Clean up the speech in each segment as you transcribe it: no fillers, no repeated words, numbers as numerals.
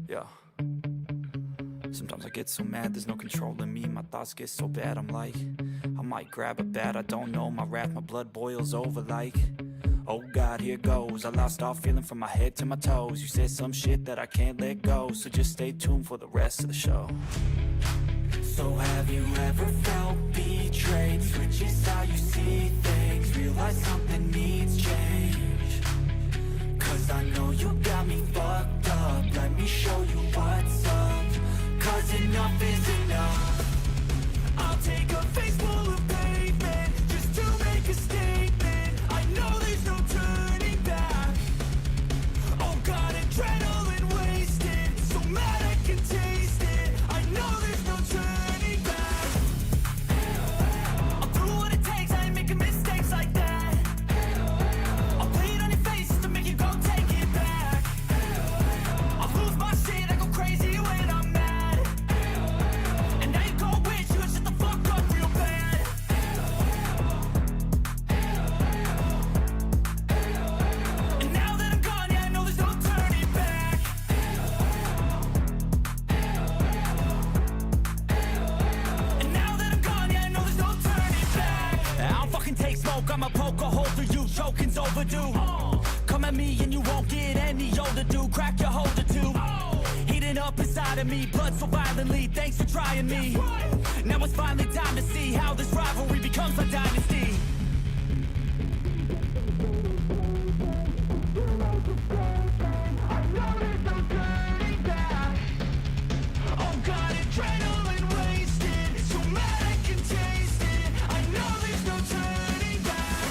Yeah. Sometimes I get so mad, there's no controlling me. My thoughts get so bad, I'm like, I might grab a bat, I don't know. My wrath, my blood boils over like, oh God, here goes. I lost all feeling from my head to my toes. You said some shit that I can't let go, so just stay tuned for the rest of the show. So have you ever felt betrayed? Switches how you see things, realize something needs change. Cause I know you got me fucked up, let me show you what's up. Cause enough is enough. I'll take a face full of pavement just to make a statement. I know there's no turning back. Oh God, adrenaline wasted, so mad I can taste it. I know there's no turning back. I'll do what it takes, I ain't making mistakes like that. I'll play it on your face to make you go take it back. I'll lose my shit, I go crazy when I'm mad. And now you go wish you would shut the fuck up real bad. And now that I'm gone, yeah, I know there's no turning back. And now that I'm gone, yeah, I know there's no turning back. I don't fucking take smoke, I'm a poker hole for you, choking's overdue. Come at me and you won't get any older, dude. Crack your holder too. Heating up inside of me, blood so violently, thanks for trying me. Now it's finally time to see how this rivalry becomes a dynasty. Oh God, adrenaline wasted, so mad I can taste it. I know there's no turning back.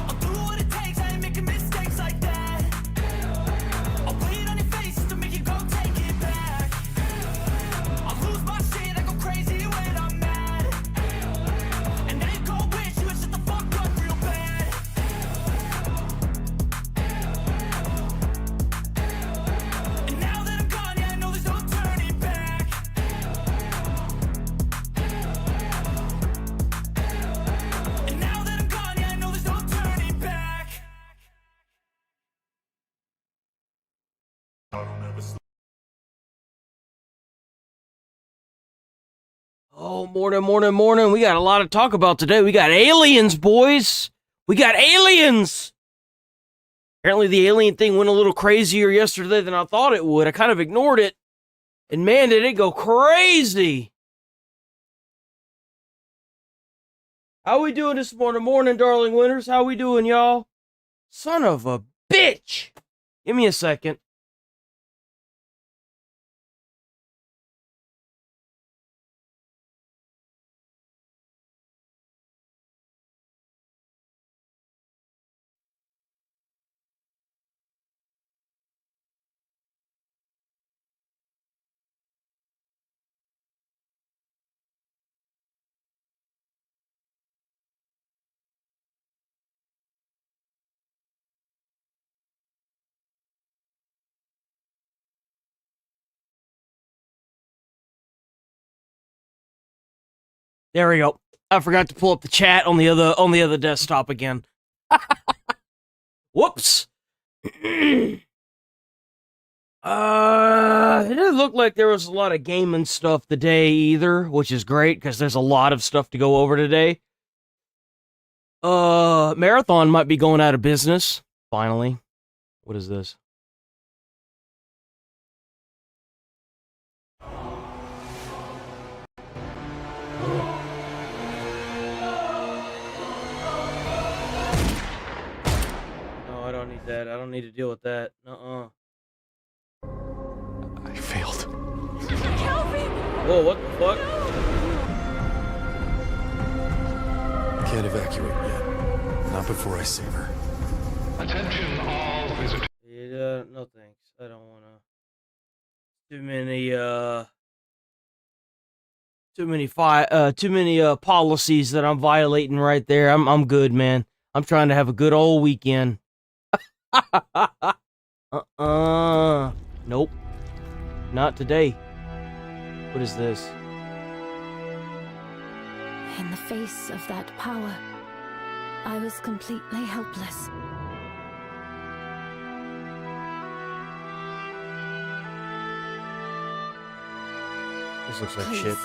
I'll do what it takes, I ain't making mistakes like that. I'll play it on your face to make you go take it back. I'll lose my shit, I go crazy when I'm mad. And now you go wish you would shut the fuck up real bad. And now that I'm gone, yeah, I know there's no turning back. And now that I'm gone, yeah, I know there's no turning back. Oh, morning. We got a lot to talk about today. We got aliens, boys. We got aliens. Apparently the alien thing went a little crazier yesterday than I thought it would. I kind of ignored it. And man, did it go crazy. How we doing this morning, darling winners? How we doing, y'all? Son of a bitch. Give me a second. There we go. I forgot to pull up the chat on the other desktop again. Whoops. It didn't look like there was a lot of gaming stuff today either, which is great because there's a lot of stuff to go over today. Marathon might be going out of business finally. What is this? I don't need that. I don't need to deal with that. I failed. Whoa, what the fuck? Can't evacuate yet. Not before I save her. Attention all visitors. Yeah, no thanks. I don't wanna. Too many policies that I'm violating right there. I'm good, man. I'm trying to have a good old weekend. Nope. Not today. What is this? In the face of that power, I was completely helpless. This looks like Please, shit.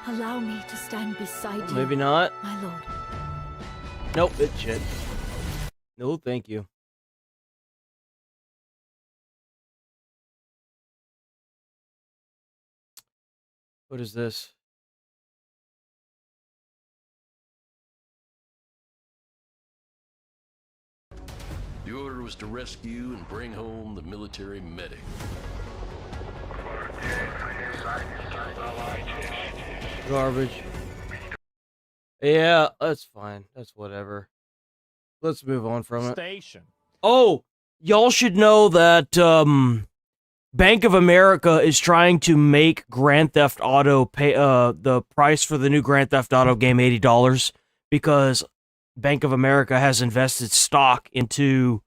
allow me to stand beside you, Maybe not. my lord. Nope, it's shit. No, thank you. What is this? The order was to rescue and bring home the military medic. Garbage. Yeah, that's fine. That's whatever. Let's move on from it. Station. Oh, y'all should know that Bank of America is trying to make Grand Theft Auto pay the price for the new Grand Theft Auto game $80 because Bank of America has invested stock into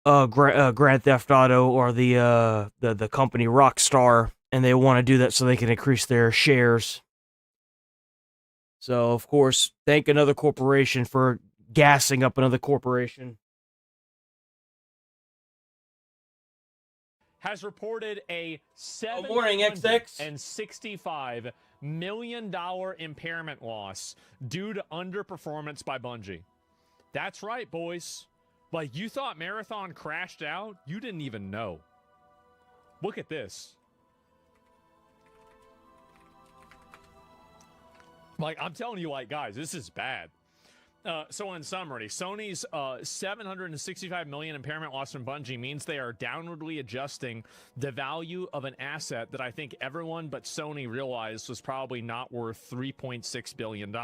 Grand Theft Auto or the company Rockstar, and they want to do that so they can increase their shares. So, of course, thank another corporation for gassing up another corporation. Has reported a morning, XX. $765 million impairment loss due to underperformance by Bungie. That's right, boys. Like, you thought Marathon crashed out? You didn't even know. Look at this. Like, I'm telling you, like, guys, this is bad. So in summary, Sony's $765 million impairment loss from Bungie means they are downwardly adjusting the value of an asset that I think everyone but Sony realized was probably not worth $3.6 billion.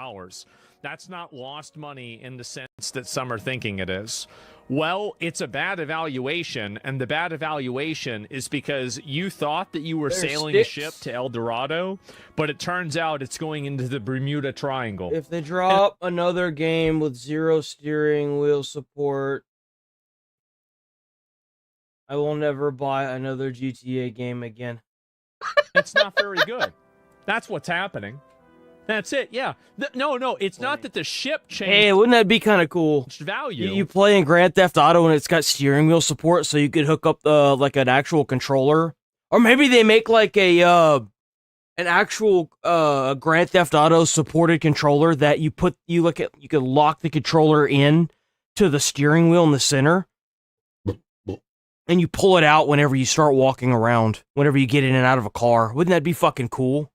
That's not lost money in the sense that some are thinking it is. Well, it's a bad evaluation, and the bad evaluation is because you thought that you were sailing a ship to El Dorado, but it turns out it's going into the Bermuda Triangle. If they drop another game with zero steering wheel support, I will never buy another GTA game again. It's not very good. That's what's happening. That's it, yeah. No, it's not that the ship changed. Hey, wouldn't that be kind of cool? Value. You play in Grand Theft Auto and it's got steering wheel support, so you could hook up like an actual controller, or maybe they make like a an actual Grand Theft Auto supported controller that you could lock the controller in to the steering wheel in the center, and you pull it out whenever you start walking around, whenever you get in and out of a car. Wouldn't that be fucking cool?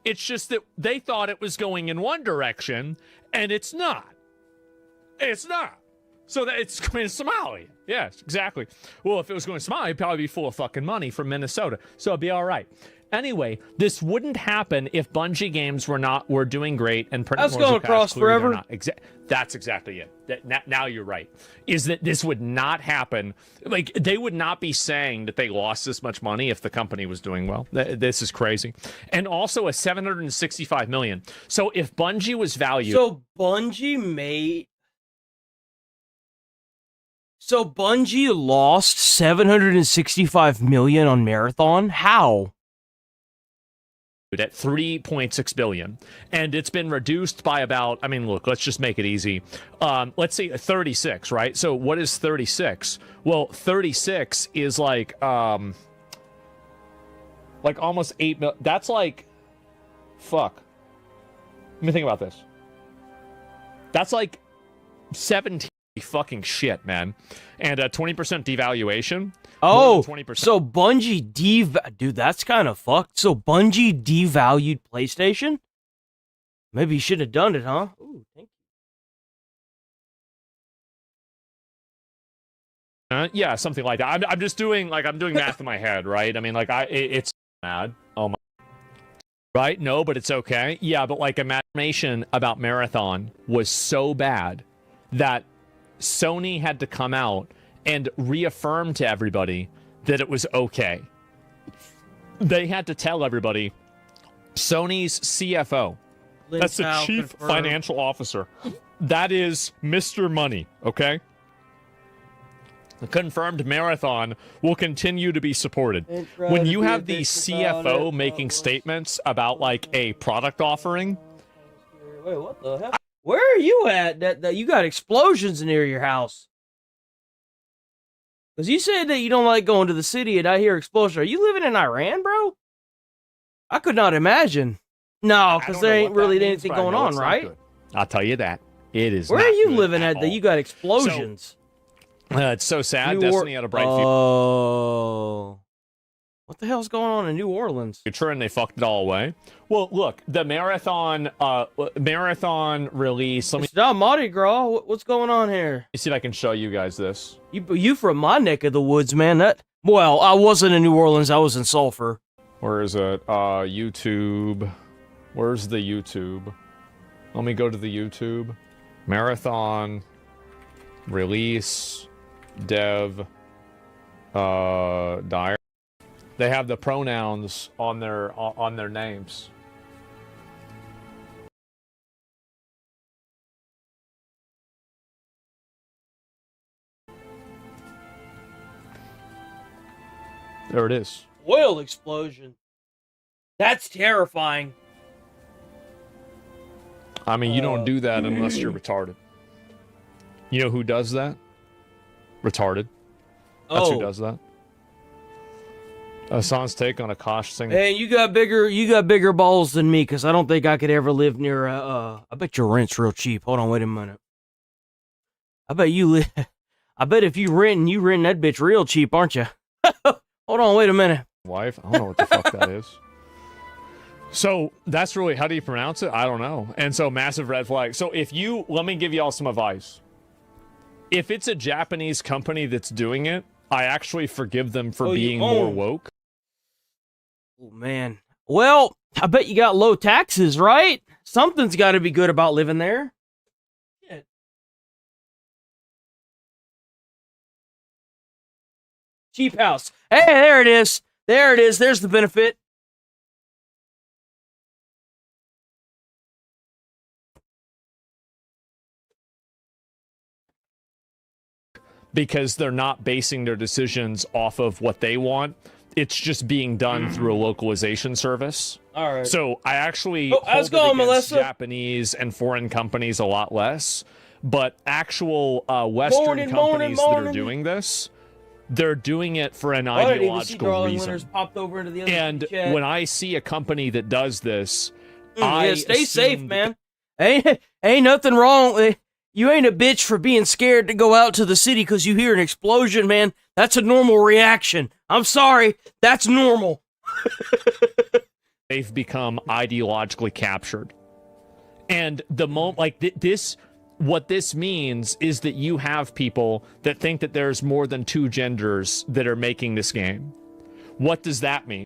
It's just that they thought it was going in one direction, and it's not. It's not. So that it's going to Somalia. Yes, exactly. Well, if it was going to Somalia, it'd probably be full of fucking money from Minnesota. So it'd be all right. Anyway, this wouldn't happen if Bungie games were doing great and that's going across forever. That's exactly it. Now you're right. Is that this would not happen? Like, they would not be saying that they lost this much money if the company was doing well. This is crazy. And also a $765 million. So if Bungie was valued, So Bungie lost $765 million on Marathon? How? at $3.6 billion, and it's been reduced by about, I mean, look, let's just make it easy. Let's say 36, right? So what is 36? Well, 36 is like almost 8 million. That's like, fuck. Let me think about this. That's like 17 fucking shit, man. And a 20% devaluation. Oh, 20%. So Bungie dude, that's kind of fucked. So Bungie devalued PlayStation? Maybe you should have done it, huh? Ooh, thank you. Yeah, something like that. I'm just doing, like, I'm doing math in my head, right? I mean, like, it's mad. Oh my. Right? No, but it's okay. Yeah, but like, imagination about Marathon was so bad that Sony had to come out and reaffirm to everybody that it was okay. They had to tell everybody, Sony's CFO, that's the chief financial officer, that is Mr. Money, okay? The confirmed Marathon will continue to be supported. When you have the CFO making statements about, like, a product offering, Wait, what the hell? Where are you at? That you got explosions near your house? Because you said that you don't like going to the city, and I hear explosion. Are you living in Iran, bro? I could not imagine. No, because there ain't really anything going on, right? I'll tell you that. It is. Where are you living at that you got explosions? It's so sad. Destiny had a bright future. Oh. What the hell's going on in New Orleans? And they fucked it all away. Well, look, the marathon release. Let me It's not Mardi Gras. What's going on here? see if I can show you guys this. You from my neck of the woods, man. Well, I wasn't in New Orleans. I was in Sulphur. Where is it? YouTube. Where's the YouTube? Let me go to the YouTube. Marathon release dev dire. They have the pronouns on their names. There it is. Oil explosion. That's terrifying. I mean, you don't do that unless you're retarded. You know who does that? Retarded. That's who does that. Hassan's take on Akash Singh. Hey, you got bigger balls than me, because I don't think I could ever live near I bet your rent's real cheap. Hold on, wait a minute. I bet if you rent that bitch real cheap, aren't you? Hold on, wait a minute. Wife? I don't know what the fuck that is. So that's really, how do you pronounce it? I don't know. And so massive red flag. So let me give you all some advice. If it's a Japanese company that's doing it, I actually forgive them for being more woke. Oh, man. Well, I bet you got low taxes, right? Something's got to be good about living there. Shit. Cheap house. Hey, there it is. There it is. There's the benefit. Because they're not basing their decisions off of what they want. It's just being done through a localization service. All right. So I actually how's hold going, it against Melissa? Japanese and foreign companies a lot less. But actual Western companies that are doing this, they're doing it for an ideological reason. Popped over into the other And chat. when I see a company that does this, yeah, stay safe, man. Ain't nothing wrong. You ain't a bitch for being scared to go out to the city because you hear an explosion, man. That's a normal reaction. I'm sorry. That's normal. They've become ideologically captured. And the moment, like this, what this means is that you have people that think that there's more than two genders that are making this game. What does that mean?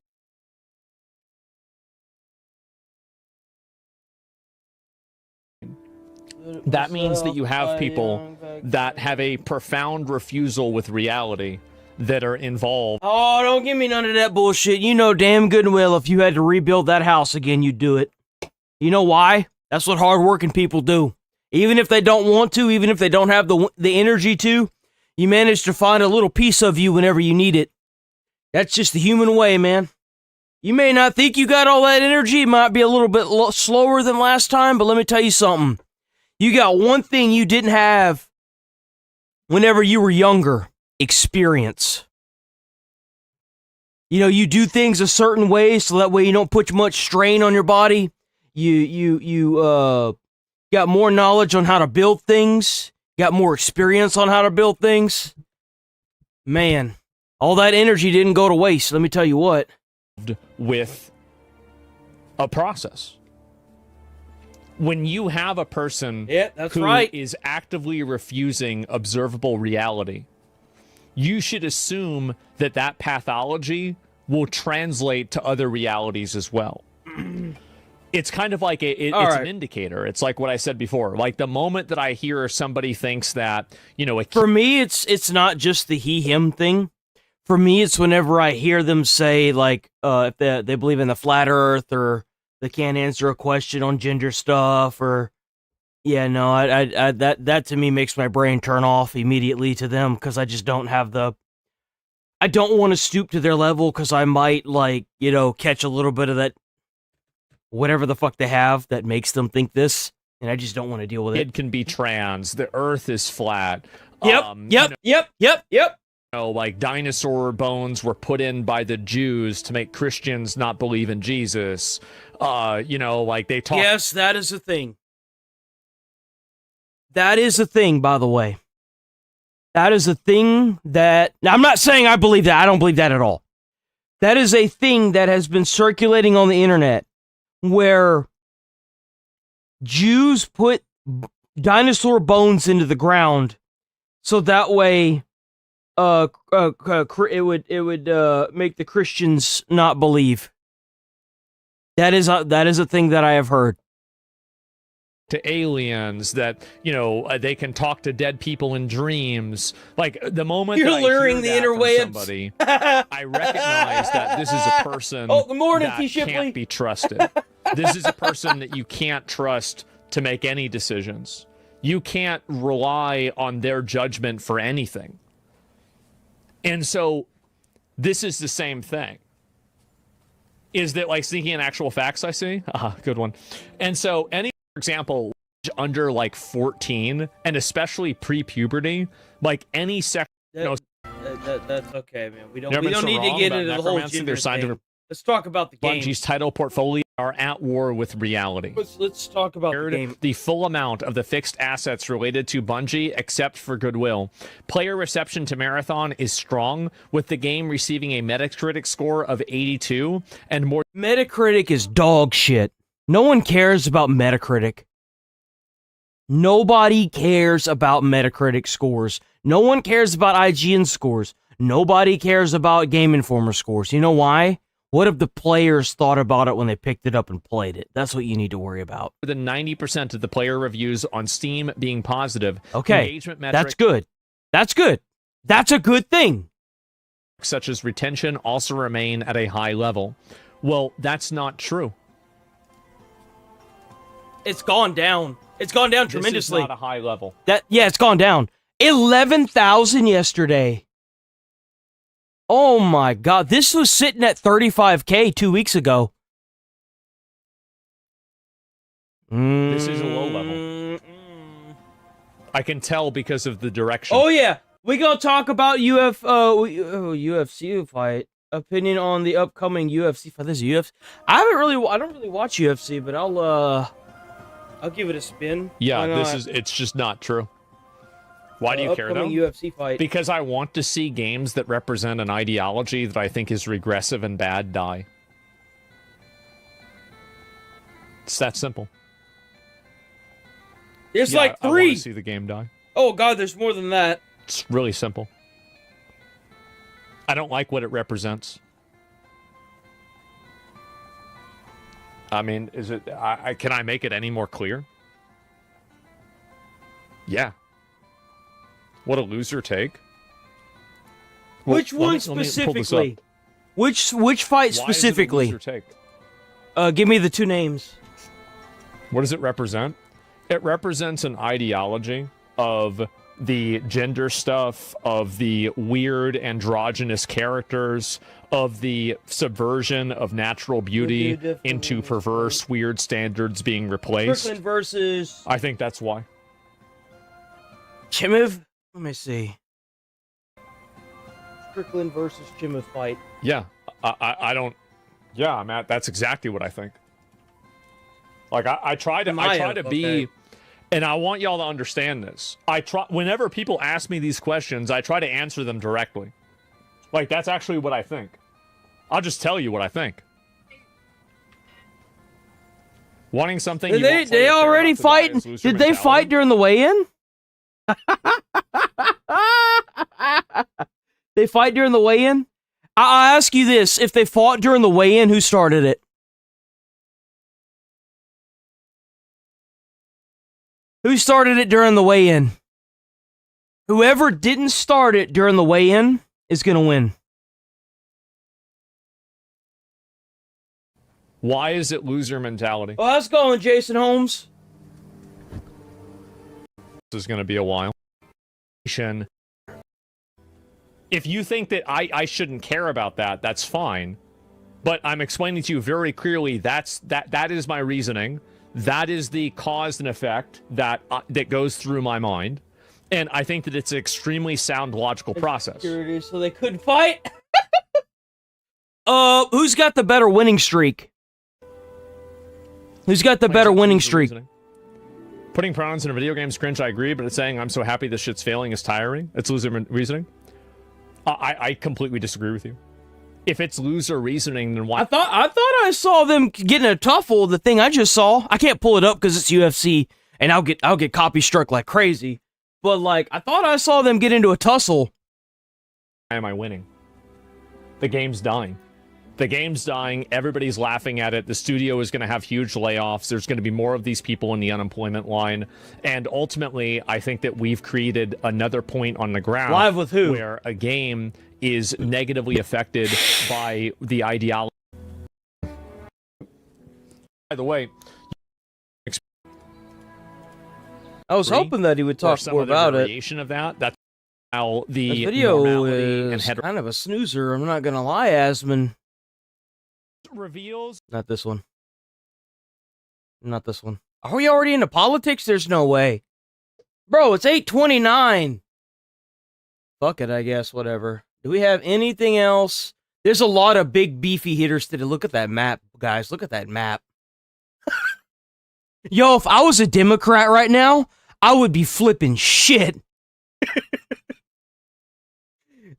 That means that you have people that have a profound refusal with reality that are involved. Oh, don't give me none of that bullshit. You know damn good and well if you had to rebuild that house again, you'd do it. You know why? That's what hardworking people do. Even if they don't want to, even if they don't have the energy to, you manage to find a little piece of you whenever you need it. That's just the human way, man. You may not think you got all that energy. It might be a little bit slower than last time, but let me tell you something. You got one thing you didn't have whenever you were younger: experience. You know, you do things a certain way so that way you don't put much strain on your body. You got more knowledge on how to build things, got more experience on how to build things. Man, all that energy didn't go to waste, let me tell you what. With a process. When you have a person who is actively refusing observable reality, you should assume that that pathology will translate to other realities as well. It's kind of like it's an indicator. It's like what I said before. Like the moment that I hear somebody thinks that, you know, for me, it's not just the he/him thing. For me, it's whenever I hear them say like if they believe in the flat Earth, or they can't answer a question on gender stuff, or that to me makes my brain turn off immediately to them, because I just don't have I don't want to stoop to their level, because I might catch a little bit of that whatever the fuck they have that makes them think this. and I just don't want to deal with it. Kid can be trans. The Earth is flat. Yep, yep. Like dinosaur bones were put in by the Jews to make Christians not believe in Jesus. Like they talk. Yes, that is a thing. That is a thing, by the way. That is a thing that... Now, I'm not saying I believe that. I don't believe that at all. That is a thing that has been circulating on the internet where Jews put dinosaur bones into the ground so that way it would make the Christians not believe. That is a thing that I have heard. To aliens that they can talk to dead people in dreams. Like the moment You're that luring I the hear that from interwebs. somebody, I recognize that this is a person Good morning, that T. Shipley. can't be trusted. This is a person that you can't trust to make any decisions. You can't rely on their judgment for anything. And so this is the same thing. Is that like sneaking in actual facts? I see. Good one. And so for example, under like 14 and especially pre-puberty, like any sex. That's okay, man. We don't Never been so need to wrong get about into the whole necromancy. gender They're signed thing. to Let's talk about the game. Bungie's title portfolio are at war with reality. Let's talk about the game. The full amount of the fixed assets related to Bungie, except for goodwill. Player reception to Marathon is strong, with the game receiving a Metacritic score of 82 and more. Metacritic is dog shit. No one cares about Metacritic. Nobody cares about Metacritic scores. No one cares about IGN scores. Nobody cares about Game Informer scores. You know why? What have the players thought about it when they picked it up and played it? That's what you need to worry about. More than 90% of the player reviews on Steam being positive. Okay, engagement metrics, that's good. That's good. That's a good thing. Such as retention also remain at a high level. Well, that's not true. It's gone down. It's gone down tremendously. This is not a high level. It's gone down. 11,000 yesterday. Oh my god, this was sitting at 35K 2 weeks ago. This is a low level. I can tell because of the direction. Oh yeah, we gonna talk about UFC fight. Opinion on the upcoming UFC fight. This is UFC. I don't really watch UFC, but I'll give it a spin. Yeah, it's just not true. Why do you care, though? UFC fight. Because I want to see games that represent an ideology that I think is regressive and bad die. It's that simple. There's like 3. I want to see the game die. Oh god, there's more than that. It's really simple. I don't like what it represents. I mean, is it? Can I make it any more clear? Yeah. What a loser take. Well, Which one specifically? Which fight specifically? Why is it a loser take? Give me the 2 names. What does it represent? It represents an ideology of the gender stuff, of the weird androgynous characters, of the subversion of natural beauty into perverse, weird standards being replaced. Strickland versus... I think that's why. Chimiv? Let me see. Strickland versus Chimiv fight. Yeah, I don't... Yeah, Matt, that's exactly what I think. Like, I try to be... And I want y'all to understand this. Whenever people ask me these questions, I try to answer them directly. Like, that's actually what I think. I'll just tell you what I think. Wanting something... Did they already fight? Did they fight during the weigh-in? They fight during the weigh-in? I'll ask you this. If they fought during the weigh-in, who started it? Who started it during the weigh-in? Whoever didn't start it during the weigh-in is going to win. Why is it loser mentality? Well, let's go on, Jason Holmes. This is going to be a while. If you think that I shouldn't care about that, that's fine. But I'm explaining to you very clearly that is my reasoning. That is the cause and effect that that goes through my mind. And I think that it's an extremely sound logical process. So they couldn't fight? Who's got the better winning streak? Who's got the better winning streak? Putting pronouns in a video game is cringe, I agree, but it's saying I'm so happy this shit's failing is tiring. It's loser reasoning. I completely disagree with you. If it's loser reasoning, then why? I thought I saw them getting a tuffle. The thing I just saw, I can't pull it up because it's UFC, and I'll get copy struck like crazy. But like, I thought I saw them get into a tussle. Why am I winning? The game's dying. The game's dying. Everybody's laughing at it. The studio is going to have huge layoffs. There's going to be more of these people in the unemployment line. And ultimately, I think that we've created another point on the ground. Live with who? Where a game is negatively affected by the ideology. By the way, I was hoping that he would talk more about it. Variation of that. That's how the video is kind of a snoozer. I'm not gonna lie, Asman. Reveals. Not this one. Not this one. Are we already into politics? There's no way. Bro, it's 8:29. Fuck it, I guess. Whatever. Do we have anything else? There's a lot of big beefy hitters today. Look at that map, guys. Look at that map. Yo, if I was a Democrat right now, I would be flipping shit.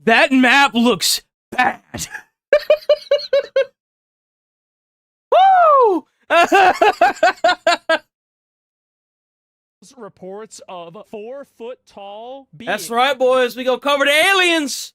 That map looks bad. Woo! Reports of 4-foot-tall beings. That's right, boys. We go cover the aliens.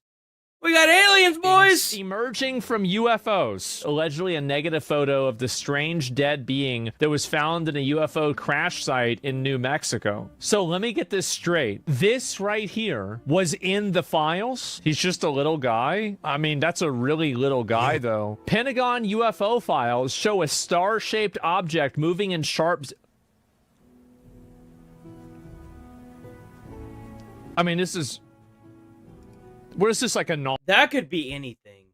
We got aliens, boys! Emerging from UFOs. Allegedly a negative photo of the strange dead being that was found in a UFO crash site in New Mexico. So let me get this straight. This right here was in the files? He's just a little guy? I mean, that's a really little guy, though. Pentagon UFO files show a star-shaped object moving in sharp... I mean, this is... What is this, like a non... That could be anything.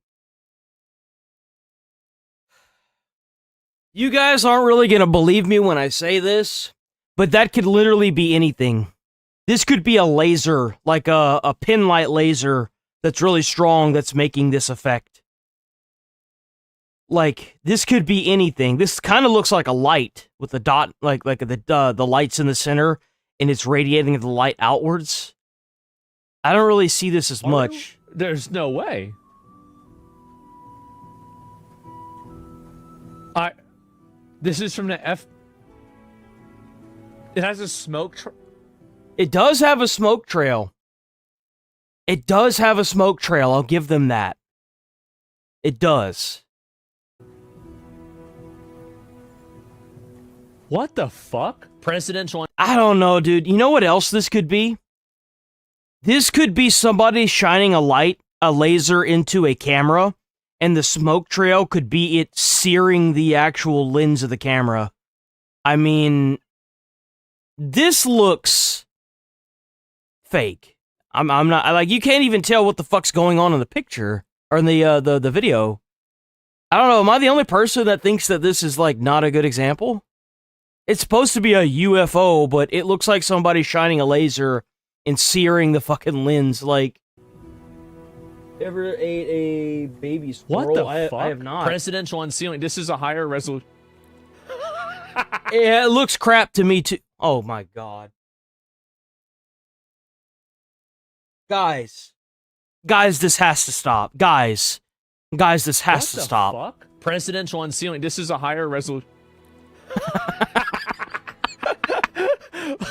You guys aren't really going to believe me when I say this, but that could literally be anything. This could be a laser, like a pin light laser that's really strong that's making this effect. Like, this could be anything. This kind of looks like a light with the dot, like the lights in the center, and it's radiating the light outwards. I don't really see this as much. There's no way. This is from the F... It has a smoke trail. It does have a smoke trail. It does have a smoke trail. I'll give them that. It does. What the fuck? Presidential... I don't know, dude. You know what else this could be? This could be somebody shining a laser into a camera, and the smoke trail could be it searing the actual lens of the camera. I mean, this looks fake. I'm not, like, you can't even tell what the fuck's going on in the picture, or in the video. I don't know, am I the only person that thinks that this is, like, not a good example? It's supposed to be a UFO, but it looks like somebody shining a laser and searing the fucking lens. Like, ever ate a baby squirrel? What the fuck? I have not. Presidential unsealing. This is a higher resolution. Yeah, it looks crap to me too. Oh my god. Guys, this has to stop. Guys, this has to stop. Fuck? Presidential unsealing. This is a higher resolution.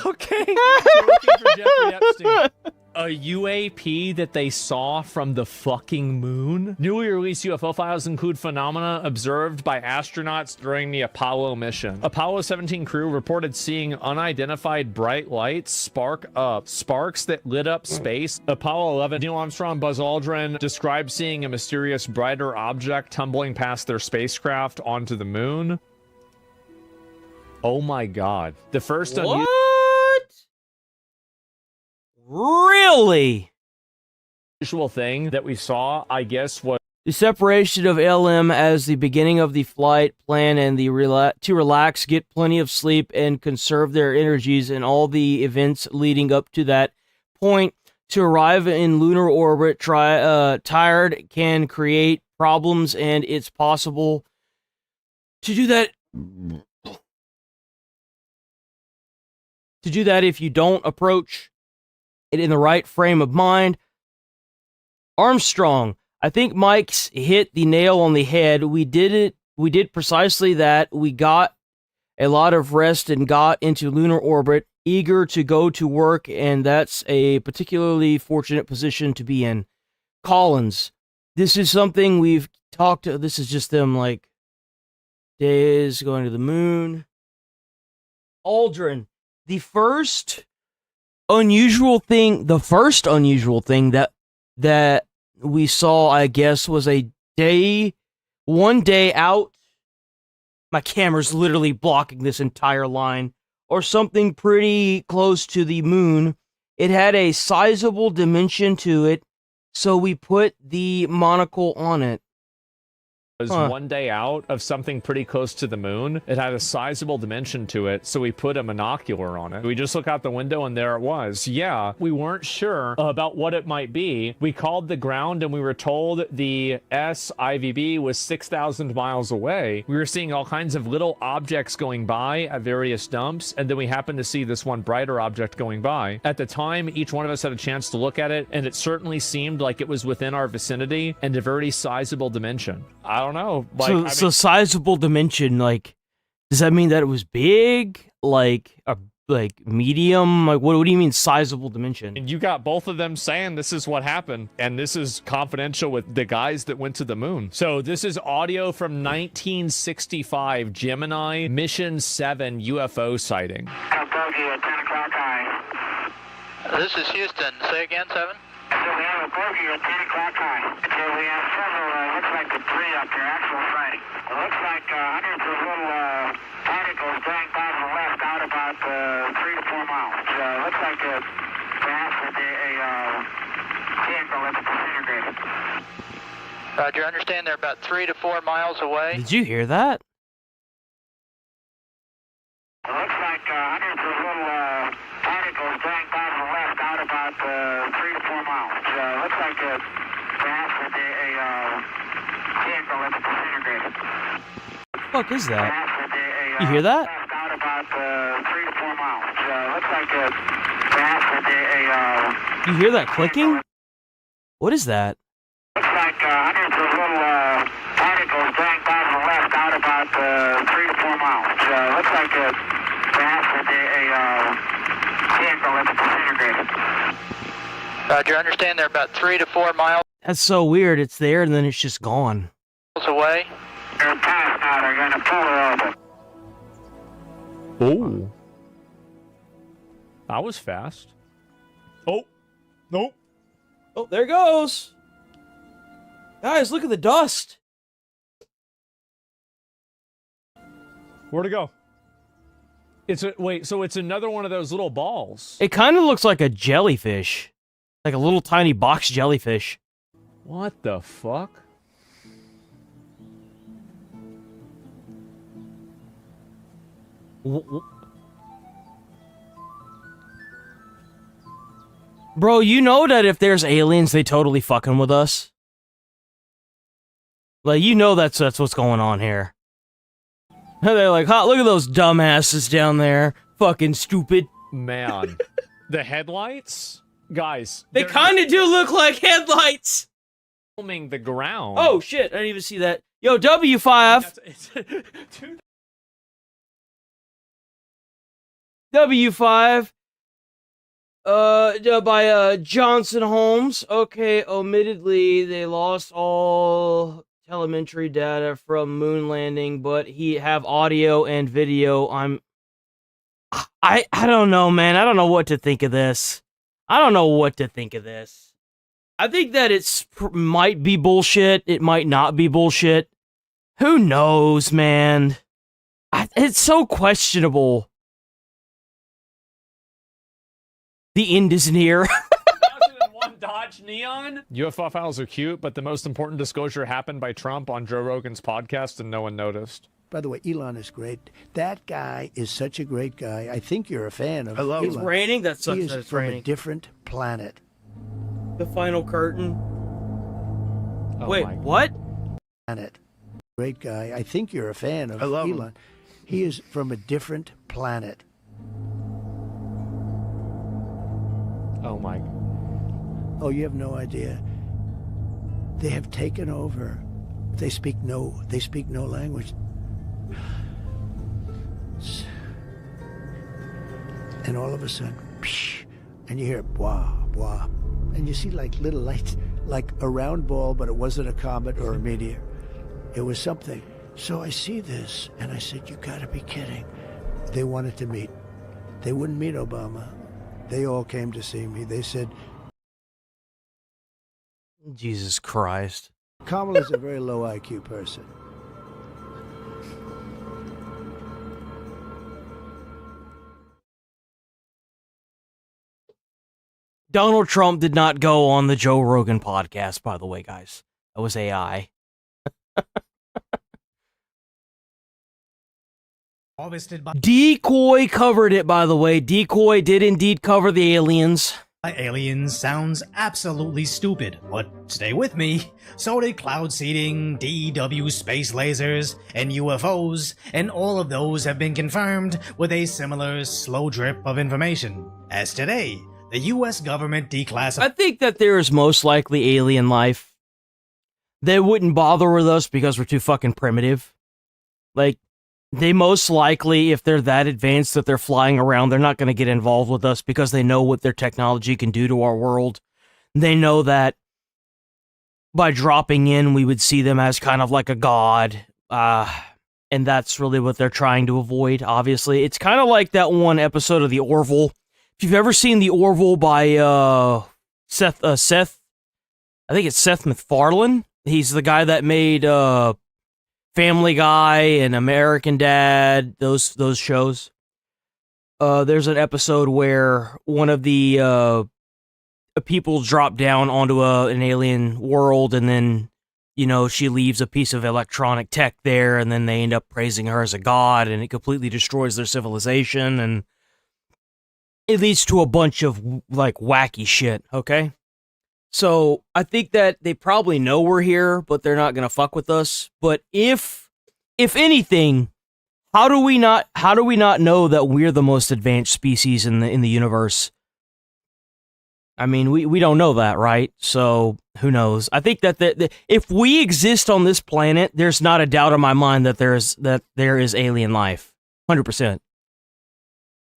Okay. We're looking for Jeffrey Epstein. A UAP that they saw from the fucking moon? Newly released UFO files include phenomena observed by astronauts during the Apollo mission. Apollo 17 crew reported seeing unidentified bright lights spark up. Sparks that lit up space. Apollo 11, Neil Armstrong, Buzz Aldrin described seeing a mysterious brighter object tumbling past their spacecraft onto the moon. Oh my god. The first What? Really? unusual thing that we saw, I guess, was The separation of LM as the beginning of the flight plan and the to relax, get plenty of sleep, and conserve their energies in all the events leading up to that point. To arrive in lunar orbit tired can create problems, and it's possible to do that. To do that if you don't approach it in the right frame of mind. Armstrong, I think Mike's hit the nail on the head. We did precisely that. We got a lot of rest and got into lunar orbit, eager to go to work, and that's a particularly fortunate position to be in. Collins, this is something we've talked to. This is just them, like, days going to the moon. Aldrin, the first unusual thing that we saw, I guess, was one day out. My camera's literally blocking this entire line. Or something pretty close to the moon. It had a sizable dimension to it, so we put the monocle on it. Was one day out of something pretty close to the moon. It had a sizable dimension to it, so we put a monocular on it. We just look out the window and there it was. Yeah, we weren't sure about what it might be. We called the ground and we were told the SIVB was 6,000 miles away. We were seeing all kinds of little objects going by at various dumps, and then we happened to see this one brighter object going by. At the time, each one of us had a chance to look at it, and it certainly seemed like it was within our vicinity and a very sizable dimension. I don't know. Like, So sizable dimension, like, does that mean that it was big? Like medium? Like, what do you mean sizable dimension? And you got both of them saying this is what happened, and this is confidential with the guys that went to the moon. So this is audio from 1965 Gemini Mission 7 UFO sighting. Bogey at 10 o'clock high. This is Houston. Say again, 7? So we have a bogey at 10 o'clock high. So we have several, looks like debris up there, actual sighting. It looks like hundreds of little particles going by to the left out about 3 to 4 miles. Looks like perhaps a vehicle that's disintegrated. Roger, understand they're about 3 to 4 miles away. Did you hear that? It looks like hundreds of little particles going by to the left out about 3 to 4 miles. Looks like perhaps a vehicle that's disintegrated. What the fuck is that? Perhaps You hear that? left out about 3 to 4 miles. Looks like perhaps You hear that clicking? What is that? looks like hundreds of little particles going by to the left out about 3 to 4 miles. Looks like perhaps a vehicle that's disintegrated. Roger, understand they're about 3 to 4 miles That's so weird. It's there and then it's just gone. away. They're past now. They're going to pull it over. Oh. That was fast. Oh. Nope. Oh, there it goes. Guys, look at the dust. Where'd it go? So it's another one of those little balls. It kind of looks like a jellyfish. Like a little tiny box jellyfish. What the fuck? Bro, you know that if there's aliens, they totally fucking with us. Like, you know that's what's going on here. They're like, look at those dumbasses down there. Fucking stupid. Man. The headlights? Guys. They they're kind of do look like headlights. filming the ground. Oh, shit. I didn't even see that. Yo, W5. W5. By Johnson Holmes. Okay, omittedly, they lost all telemetry data from moon landing, but he have audio and video. I don't know, man. I don't know what to think of this. I think that might be bullshit. It might not be bullshit. Who knows, man? It's so questionable. The end is near. 2001 Dodge watch Neon? UFO files are cute, but the most important disclosure happened by Trump on Joe Rogan's podcast and no one noticed. By the way, Elon is great. That guy is such a great guy. I think you're a fan of Elon. It's raining? That sucks He that is it's from raining. a different planet. The final curtain. Oh Wait, my- what? Planet. Great guy. I think you're a fan of love Elon. He is from a different planet. Oh my. Oh, you have no idea. They have taken over. They speak no language. And all of a sudden, psh, and you hear blah, blah. And you see like little lights, like a round ball, but it wasn't a comet or a meteor. It was something. So I see this, and I said, you gotta be kidding. They wanted to meet. They wouldn't meet Obama. They all came to see me. They said, Jesus Christ. Kamala's a very low IQ person. Donald Trump did not go on the Joe Rogan podcast, by the way, guys. That was AI. Decoy covered it, by the way. Decoy did indeed cover the aliens. Aliens sounds absolutely stupid, but stay with me. So did cloud seeding, DEW space lasers, and UFOs, and all of those have been confirmed with a similar slow drip of information. As today, the US government declassified. I think that there is most likely alien life. They wouldn't bother with us because we're too fucking primitive. Like, they most likely, if they're that advanced that they're flying around, they're not going to get involved with us because they know what their technology can do to our world. They know that by dropping in, we would see them as kind of like a god. And that's really what they're trying to avoid, obviously. It's kind of like that one episode of The Orville. If you've ever seen The Orville by Seth, I think it's Seth MacFarlane. He's the guy that made Family Guy and American Dad, those shows. There's an episode where one of the people drop down onto an alien world, and then, you know, she leaves a piece of electronic tech there, and then they end up praising her as a god, and it completely destroys their civilization, and it leads to a bunch of, like, wacky shit, okay? So, I think that they probably know we're here, but they're not gonna fuck with us. But if anything, how do we not know that we're the most advanced species in the universe? I mean, we don't know that, right? So, who knows? I think that if we exist on this planet, there's not a doubt in my mind that there is alien life. 100%.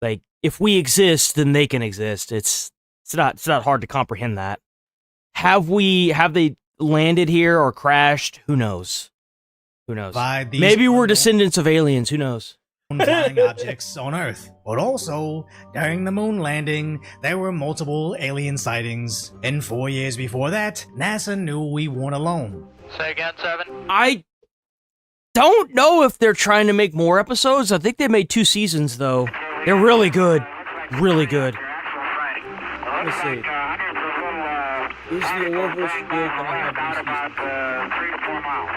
Like, if we exist, then they can exist. It's not hard to comprehend that. Have they landed here or crashed? Who knows? Who knows? Maybe we're descendants of aliens. Who knows? Flying objects on Earth. But also, during the moon landing, there were multiple alien sightings. And 4 years before that, NASA knew we weren't alone. Say again, 7? I don't know if they're trying to make more episodes. I think they made 2 seasons, though. They're really good. Really good. Let me see. Is the Orville still gonna have 3 to 4 miles.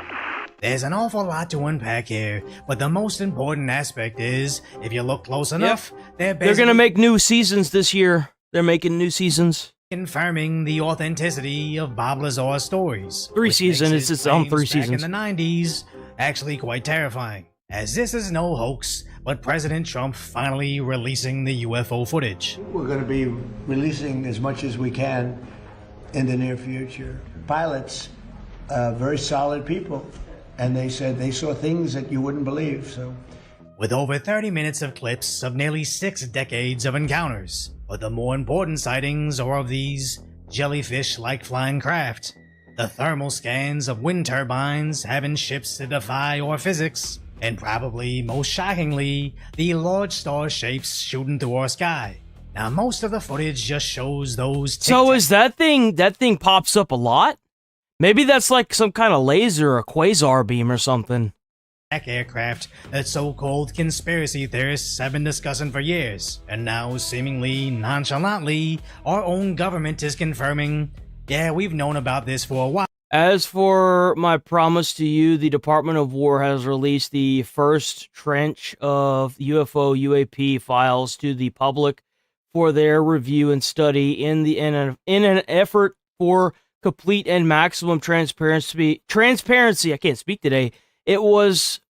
There's an awful lot to unpack here, but the most important aspect is, if you look close enough, they're gonna make new seasons this year. They're making new seasons. Confirming the authenticity of Bob Lazar's stories. 3 which seasons. makes his It's on 3 claims back seasons. in the 90s actually quite terrifying, as this is no hoax, but President Trump finally releasing the UFO footage. We're going to be releasing as much as we can in the near future. Pilots, very solid people, and they said they saw things that you wouldn't believe. So, with over 30 minutes of clips of nearly 6 decades of encounters. But the more important sightings are of these jellyfish-like flying craft, the thermal scans of wind turbines having ships that defy our physics, and probably most shockingly, the large star shapes shooting through our sky. Now, most of the footage just shows those. So is that thing pops up a lot? Maybe that's like some kind of laser or quasar beam or something. Aircraft that so-called conspiracy theorists have been discussing for years, and now seemingly nonchalantly, our own government is confirming Yeah, we've known about this for a while. As for my promise to you, the Department of War has released the first trench of UFO UAP files to the public for their review and study in an effort for complete and maximum transparency. I can't speak today. It was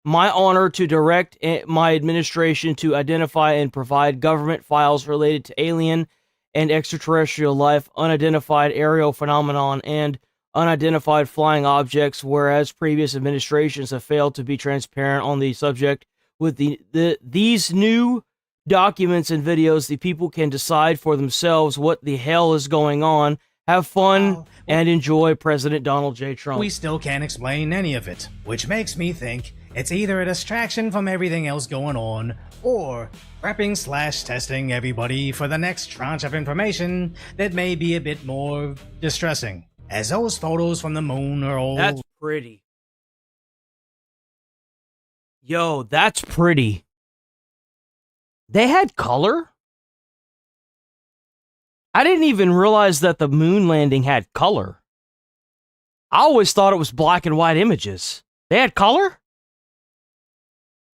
my honor to direct my administration to identify and provide government files related to alien and extraterrestrial life, unidentified aerial phenomenon, and unidentified flying objects, whereas previous administrations have failed to be transparent on the subject. With these new documents and videos, the people can decide for themselves what the hell is going on. Have fun and enjoy President Donald J. Trump. We still can't explain any of it, which makes me think it's either a distraction from everything else going on, or prepping/testing everybody for the next tranche of information that may be a bit more distressing. As those photos from the moon are all... That's pretty. Yo, that's pretty. They had color? I didn't even realize that the moon landing had color. I always thought it was black and white images. They had color?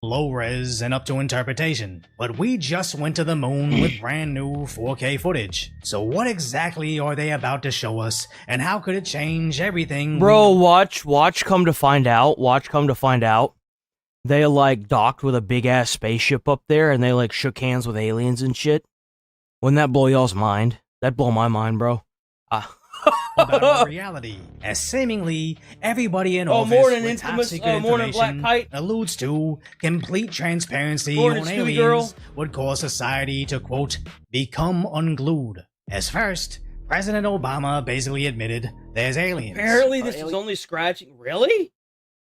Low res and up to interpretation, but we just went to the moon with brand new 4K footage. So what exactly are they about to show us, and how could it change everything? Bro, watch come to find out. They like docked with a big ass spaceship up there, and they like shook hands with aliens and shit. Wouldn't that blow y'all's mind? That'd blow my mind, bro. About our reality, as seemingly everybody in office with top secret information alludes to complete transparency on aliens would cause society to, quote, become unglued. As first, President Obama basically admitted there's aliens. Apparently this is only scratching. Really?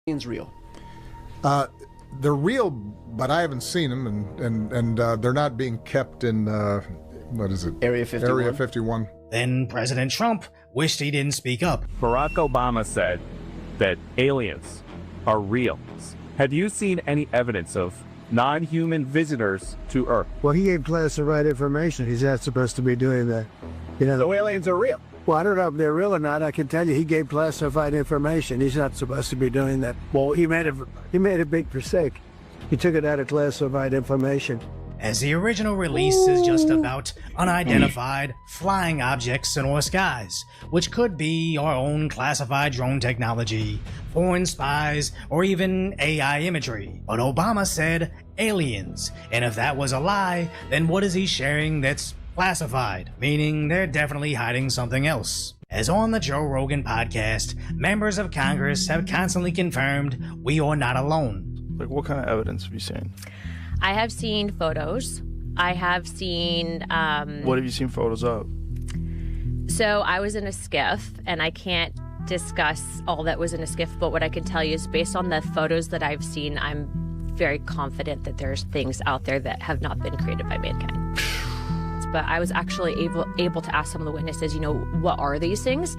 Aliens real. They're real, but I haven't seen them, and they're not being kept in, what is it? Area 51. Area 51. Then President Trump wished he didn't speak up. Barack Obama said that aliens are real. Have you seen any evidence of non-human visitors to Earth? Well, he gave classified information. He's not supposed to be doing that. You know, So aliens are real. well, I don't know if they're real or not. I can tell you he gave classified information. He's not supposed to be doing that. Well, he made a big mistake. He took it out of classified information. As the original release is just about unidentified flying objects in our skies, which could be our own classified drone technology, foreign spies, or even AI imagery. But Obama said aliens, and if that was a lie, then what is he sharing that's classified? Meaning they're definitely hiding something else. As on the Joe Rogan podcast, members of Congress have constantly confirmed we are not alone. Like, what kind of evidence have you seen? I have seen photos. I have seen... What have you seen photos of? So I was in a skiff, and I can't discuss all that was in a skiff, but what I can tell you is based on the photos that I've seen, I'm very confident that there's things out there that have not been created by mankind. But I was actually able to ask some of the witnesses, you know, what are these things?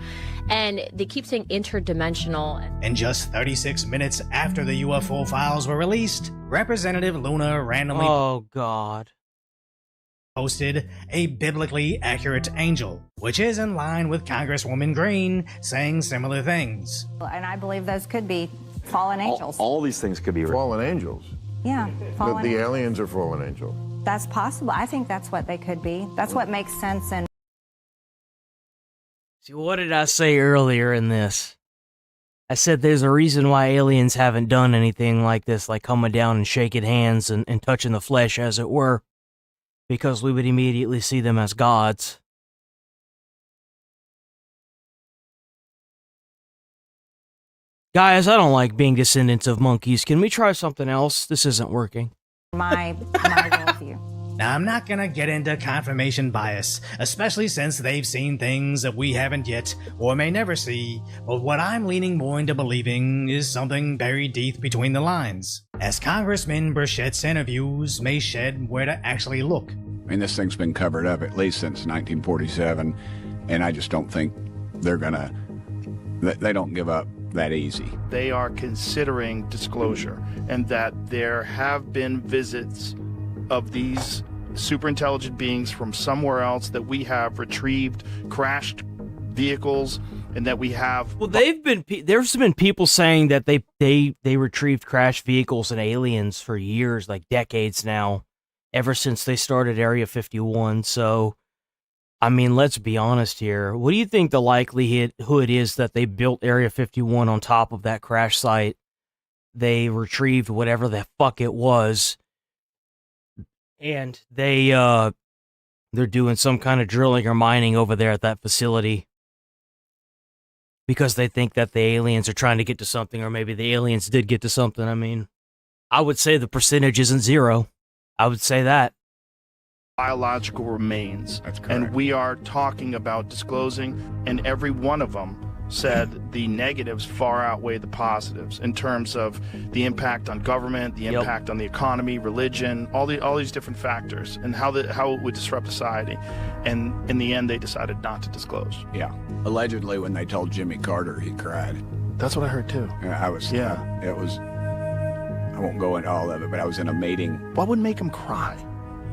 And they keep saying interdimensional. And just 36 minutes after the UFO files were released, Representative Luna randomly posted a biblically accurate angel, which is in line with Congresswoman Green saying similar things. And I believe those could be fallen angels. All these things could be fallen angels. Yeah, fallen The angels. aliens are fallen angels. That's possible. I think that's what they could be. That's what makes sense. And See, what did I say earlier in this? I said there's a reason why aliens haven't done anything like this, like coming down and shaking hands and touching the flesh, as it were, because we would immediately see them as gods. Guys, I don't like being descendants of monkeys. Can we try something else? This isn't working. my worldview. Now, I'm not gonna get into confirmation bias, especially since they've seen things that we haven't yet, or may never see, but what I'm leaning more into believing is something buried deep between the lines, as Congressman Burchett's interviews may shed where to actually look. I mean, this thing's been covered up at least since 1947, and I just don't think they don't give up that easy. They are considering disclosure, and that there have been visits of these super intelligent beings from somewhere else that we have retrieved crashed vehicles, and that we have. Well, there's been people saying that they retrieved crashed vehicles and aliens for years, like decades now, ever since they started Area 51. So, I mean, let's be honest here. What do you think the likelihood is that they built Area 51 on top of that crash site? They retrieved whatever the fuck it was, and they're doing some kind of drilling or mining over there at that facility because they think that the aliens are trying to get to something, or maybe the aliens did get to something. I mean, I would say the percentage isn't zero. I would say that. Biological remains. That's correct. And we are talking about disclosing, and every one of them said the negatives far outweigh the positives in terms of the impact on government, the impact on the economy, religion, all these different factors, and how it would disrupt society. And in the end, they decided not to disclose. Yeah. Allegedly, when they told Jimmy Carter, he cried. That's what I heard too. Yeah, it was. I won't go into all of it, but I was in a meeting. What would make him cry?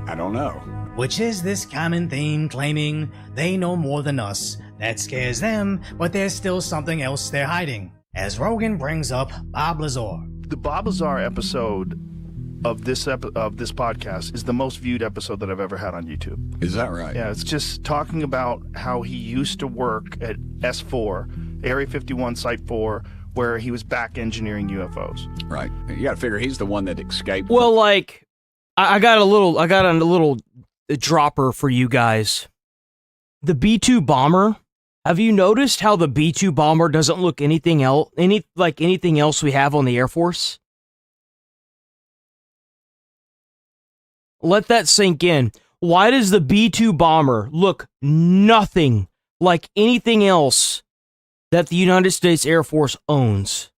I don't know. Which is this common theme claiming they know more than us. That scares them, but there's still something else they're hiding. As Rogan brings up Bob Lazar. The Bob Lazar episode of this podcast is the most viewed episode that I've ever had on YouTube. Is that right? Yeah, it's just talking about how he used to work at S4, Area 51 Site 4, where he was back engineering UFOs. Right. You got to figure he's the one that escaped. Well, like, I got a little dropper for you guys. The B-2 bomber. Have you noticed how the B-2 bomber doesn't look anything else we have on the Air Force? Let that sink in. Why does the B-2 bomber look nothing like anything else that the United States Air Force owns?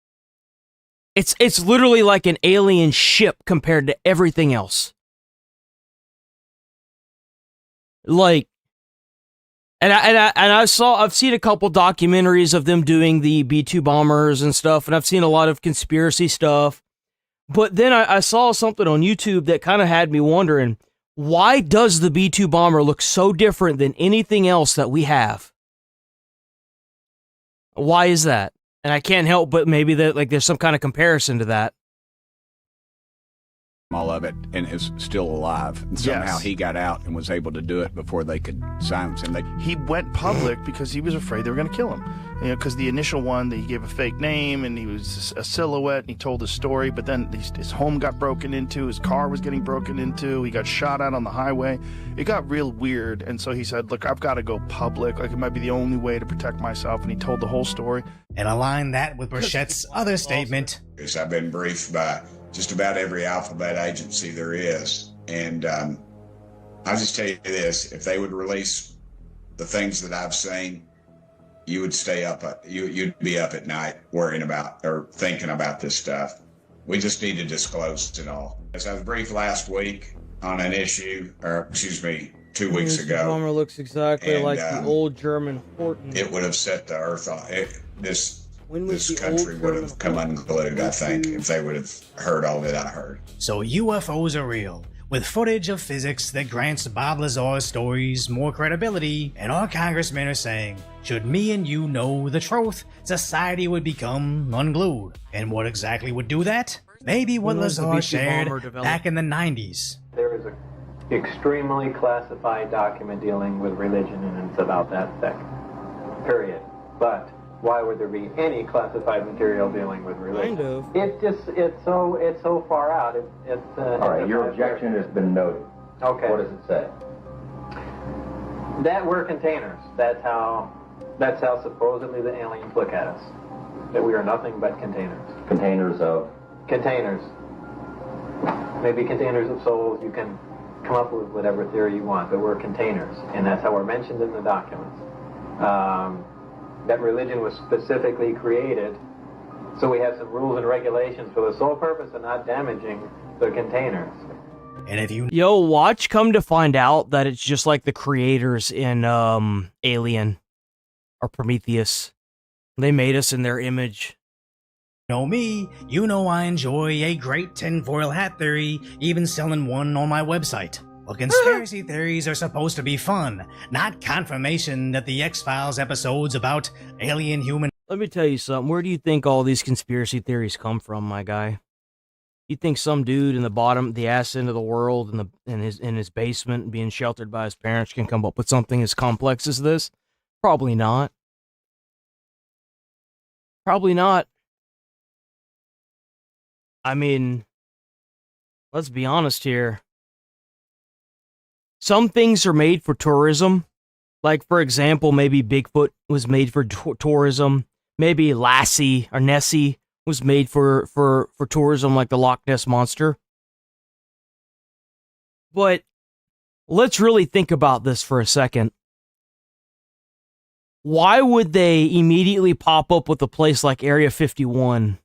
It's literally like an alien ship compared to everything else. Like, I've seen a couple documentaries of them doing the B-2 bombers and stuff, and I've seen a lot of conspiracy stuff. But then I saw something on YouTube that kind of had me wondering, why does the B-2 bomber look so different than anything else that we have? Why is that? And I can't help but maybe that there's some kind of comparison to that. All of it, and is still alive. And somehow he got out and was able to do it before they could silence him. He went public because he was afraid they were going to kill him. You know, because the initial one, he gave a fake name, and he was a silhouette, and he told his story, but then his home got broken into, his car was getting broken into, he got shot at on the highway. It got real weird, and so he said, look, I've got to go public. Like, it might be the only way to protect myself, and he told the whole story. And align that with Burchett's other statement. I've been briefed by just about every alphabet agency there is. And I'll just tell you this, if they would release the things that I've seen, you would stay up, you'd be up at night worrying about or thinking about this stuff. We just need to disclose it all. As I was briefed last week on an issue, or excuse me, 2 weeks ago. The bomber looks exactly like the old German Horton. It would have set the earth on. This country would have come unglued, I think, if they would have heard all that I heard. So UFOs are real, with footage of physics that grants Bob Lazar's stories more credibility, and our congressmen are saying, should me and you know the truth, society would become unglued. And what exactly would do that? Maybe what Lazar shared back in the 90s. There is an extremely classified document dealing with religion, and it's about that thick. Period. But why would there be any classified material dealing with religion? Kind of. It's so far out. All right, your objection has been noted. Okay. What does it say? That we're containers. That's how supposedly the aliens look at us. That we are nothing but containers. Containers of? Containers. Maybe containers of souls. You can come up with whatever theory you want, but we're containers, and that's how we're mentioned in the documents. That religion was specifically created, so we have some rules and regulations for the sole purpose of not damaging the containers. And if you watch, come to find out that it's just like the creators in Alien or Prometheus. They made us in their image. Know me, you know I enjoy a great tinfoil hat theory, even selling one on my website. Well, conspiracy theories are supposed to be fun, not confirmation that the X-Files episodes about alien human... Let me tell you something. Where do you think all these conspiracy theories come from, my guy? You think some dude in the bottom, the ass end of the world, in his basement, being sheltered by his parents, can come up with something as complex as this? Probably not. Probably not. I mean, let's be honest here. Some things are made for tourism. Like, for example, maybe Bigfoot was made for tourism. Maybe Lassie or Nessie was made for tourism, like the Loch Ness Monster. But let's really think about this for a second. Why would they immediately pop up with a place like Area 51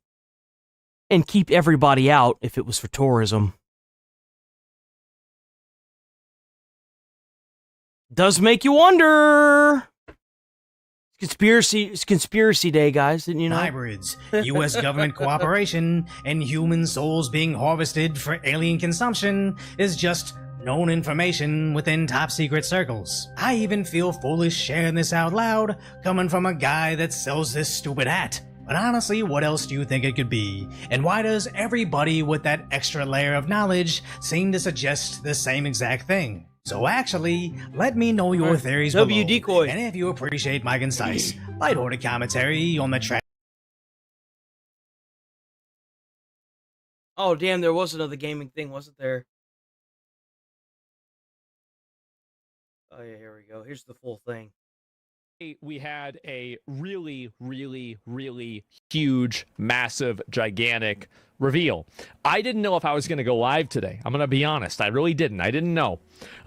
and keep everybody out if it was for tourism? Does make you wonder. It's conspiracy day, guys, didn't you know? Hybrids, U.S. government cooperation, and human souls being harvested for alien consumption is just known information within top secret circles. I even feel foolish sharing this out loud, coming from a guy that sells this stupid hat. But honestly, what else do you think it could be? And why does everybody with that extra layer of knowledge seem to suggest the same exact thing? So actually, let me know your theories below. Decoy. And if you appreciate my concise, lighthearted commentary on the track. Oh, damn, there was another gaming thing, wasn't there? Oh, yeah, here we go. Here's the full thing. We had a really, really, really huge, massive, gigantic reveal. I didn't know if I was going to go live today. I'm going to be honest. I really didn't. I didn't know.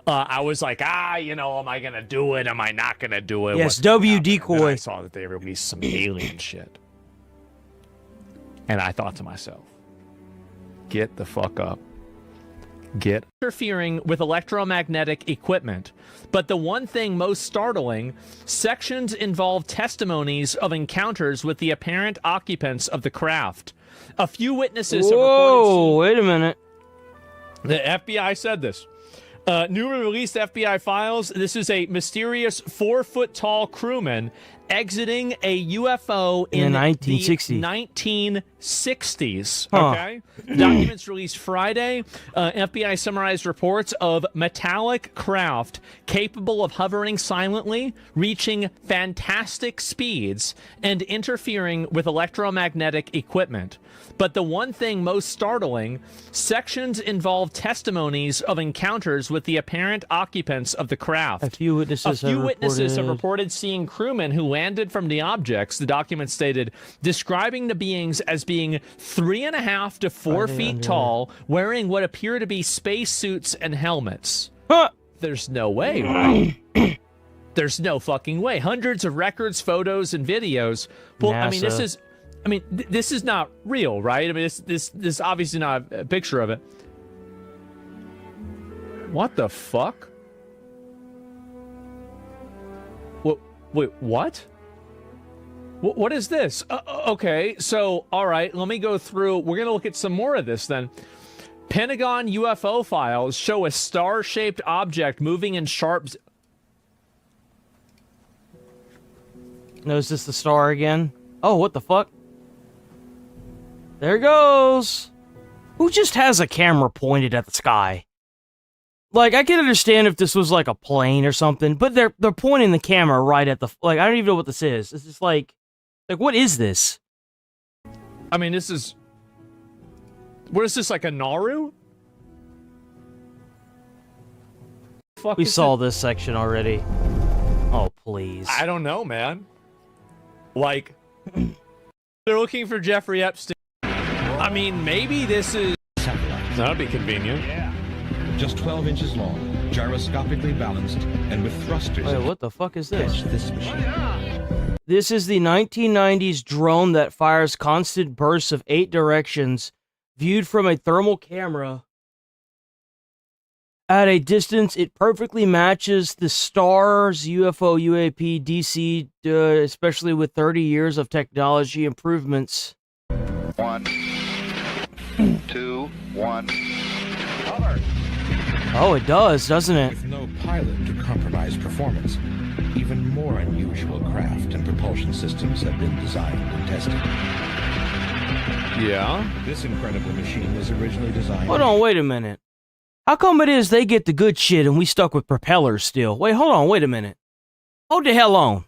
I was like, am I going to do it? Am I not going to do it? Yes, W Decoy. I saw that they released some alien shit. And I thought to myself, get the fuck up. Get interfering with electromagnetic equipment. But the one thing most startling, sections involve testimonies of encounters with the apparent occupants of the craft. A few witnesses have reported... wait a minute. The FBI said this. Newly released FBI files. This is a mysterious 4-foot-tall crewman exiting a UFO in the 1960s. Okay? Documents released Friday. FBI summarized reports of metallic craft capable of hovering silently, reaching fantastic speeds, and interfering with electromagnetic equipment. But the one thing most startling, sections involve testimonies of encounters with the apparent occupants of the craft. A few witnesses have reported seeing crewmen who landed from the objects, the document stated, describing the beings as being 3.5 to 4 feet tall, wearing what appear to be space suits and helmets. There's no way, right? There's no fucking way. Hundreds of records, photos, and videos. Well, NASA. This is not real, right? I mean, this is obviously not a picture of it. What the fuck? Wait, what? What is this? Okay, so, all right, let me go through. We're going to look at some more of this then. Pentagon UFO files show a star-shaped object moving in sharp... No, is this the star again? Oh, what the fuck? There it goes. Who just has a camera pointed at the sky? Like, I can understand if this was like a plane or something, but they're pointing the camera right at the... Like, I don't even know what this is. It's just like, what is this? I mean, this is... What is this, like a Naru? We saw this section already. Oh, please. I don't know, man. Like, they're looking for Jeffrey Epstein. I mean, maybe this is... That'd be convenient. Yeah. Just 12 inches long, gyroscopically balanced, and with thrusters... Wait, what the fuck is this? This machine. This is the 1990s drone that fires constant bursts of 8 directions, viewed from a thermal camera. At a distance, it perfectly matches the STARS UFO UAP DC, especially with 30 years of technology improvements. 1, 2, 1. Cover. Oh, it does, doesn't it? With no pilot to compromise performance, even more unusual craft and propulsion systems have been designed and tested. Yeah? This incredible machine was originally designed... Hold on, wait a minute. How come it is they get the good shit and we stuck with propellers still? Wait, hold on, wait a minute. Hold the hell on.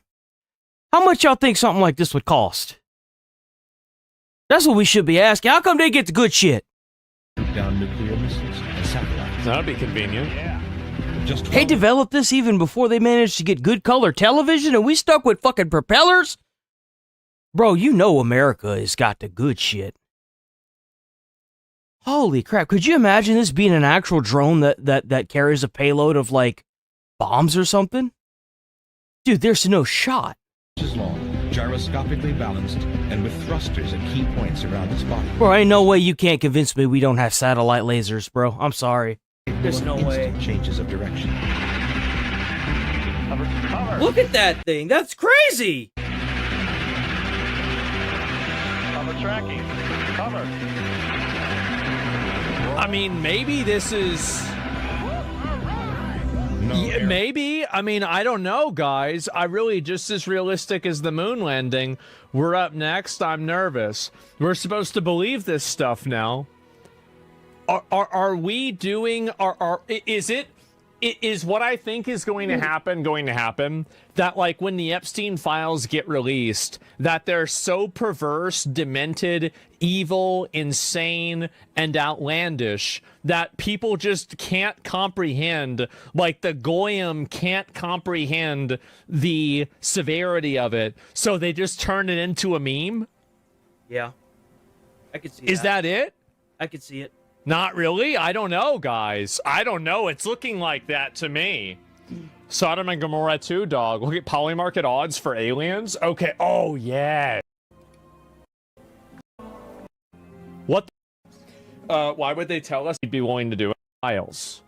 How much y'all think something like this would cost? That's what we should be asking. How come they get the good shit? Down nuclear missiles and satellites. That'd be convenient. Yeah. Just They developed this even before they managed to get good color television and we stuck with fucking propellers? Bro, you know America has got the good shit. Holy crap, could you imagine this being an actual drone that carries a payload of, like, bombs or something? Dude, there's no shot. inches long, gyroscopically balanced, and with thrusters at key points around its body. Bro, ain't no way you can't convince me we don't have satellite lasers, bro. I'm sorry. There's no way. Changes of direction. Look at that thing. That's crazy. Cover tracking. Cover. I mean, maybe this is... Yeah, maybe. I mean, I don't know, guys. I really, just as realistic as the moon landing. We're up next. I'm nervous. We're supposed to believe this stuff now. Are we doing... Is what I think is going to happen, that, like, when the Epstein files get released, that they're so perverse, demented, evil, insane, and outlandish that people just can't comprehend, like, the Goyim can't comprehend the severity of it, so they just turn it into a meme? Yeah. I could see Is that it? I could see it. Not really? I don't know, guys. I don't know. It's looking like that to me. Sodom and Gomorrah 2, dog. Look at polymarket odds for aliens. Okay. Oh, yeah. What? Why would they tell us he'd be willing to do it? Files.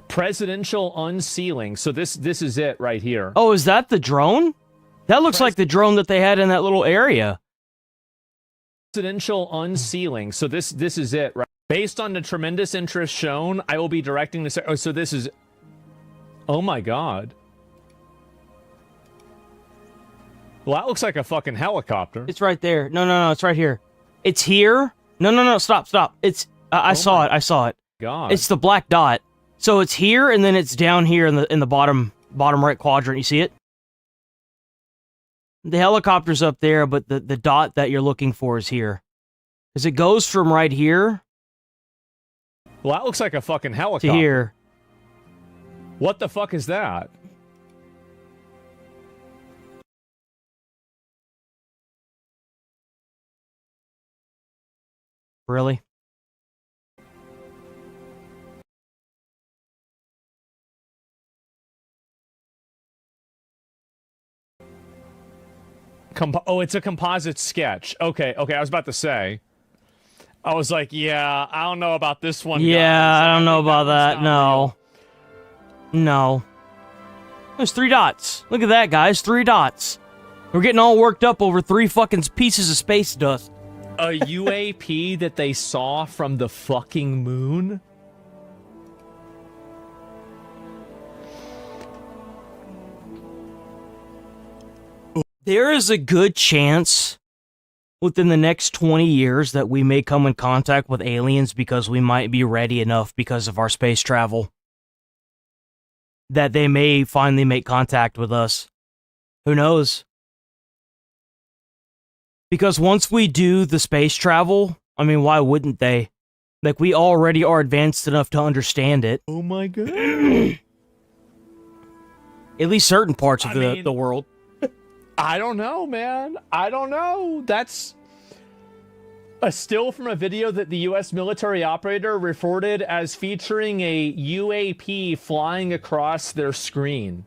Presidential unsealing. So this is it right here. Oh, is that the drone? That looks like the drone that they had in that little area. Presidential unsealing. So this is it, right? Based on the tremendous interest shown, I will be directing this. Oh, so this is... Oh my god. Well, that looks like a fucking helicopter. It's right there. No, it's right here. It's here. No, stop. It's... I saw it. God. It's the black dot. So it's here, and then it's down here in the bottom right quadrant. You see it? The helicopter's up there, but the dot that you're looking for is here. As it goes from right here... Well, that looks like a fucking helicopter. To here. What the fuck is that? Really? Oh, it's a composite sketch. Okay, I was about to say. I was like, yeah, I don't know about this one. Yeah, guys. I don't know about that. No. No. There's 3 dots. Look at that, guys. 3 dots. We're getting all worked up over 3 fucking pieces of space dust. A UAP that they saw from the fucking moon? There is a good chance within the next 20 years that we may come in contact with aliens because we might be ready enough because of our space travel. That they may finally make contact with us. Who knows? Because once we do the space travel, I mean, why wouldn't they? Like, we already are advanced enough to understand it. Oh my god. At least certain parts of the world. I don't know, man. I don't know. That's a still from a video that the U.S. military operator reported as featuring a UAP flying across their screen.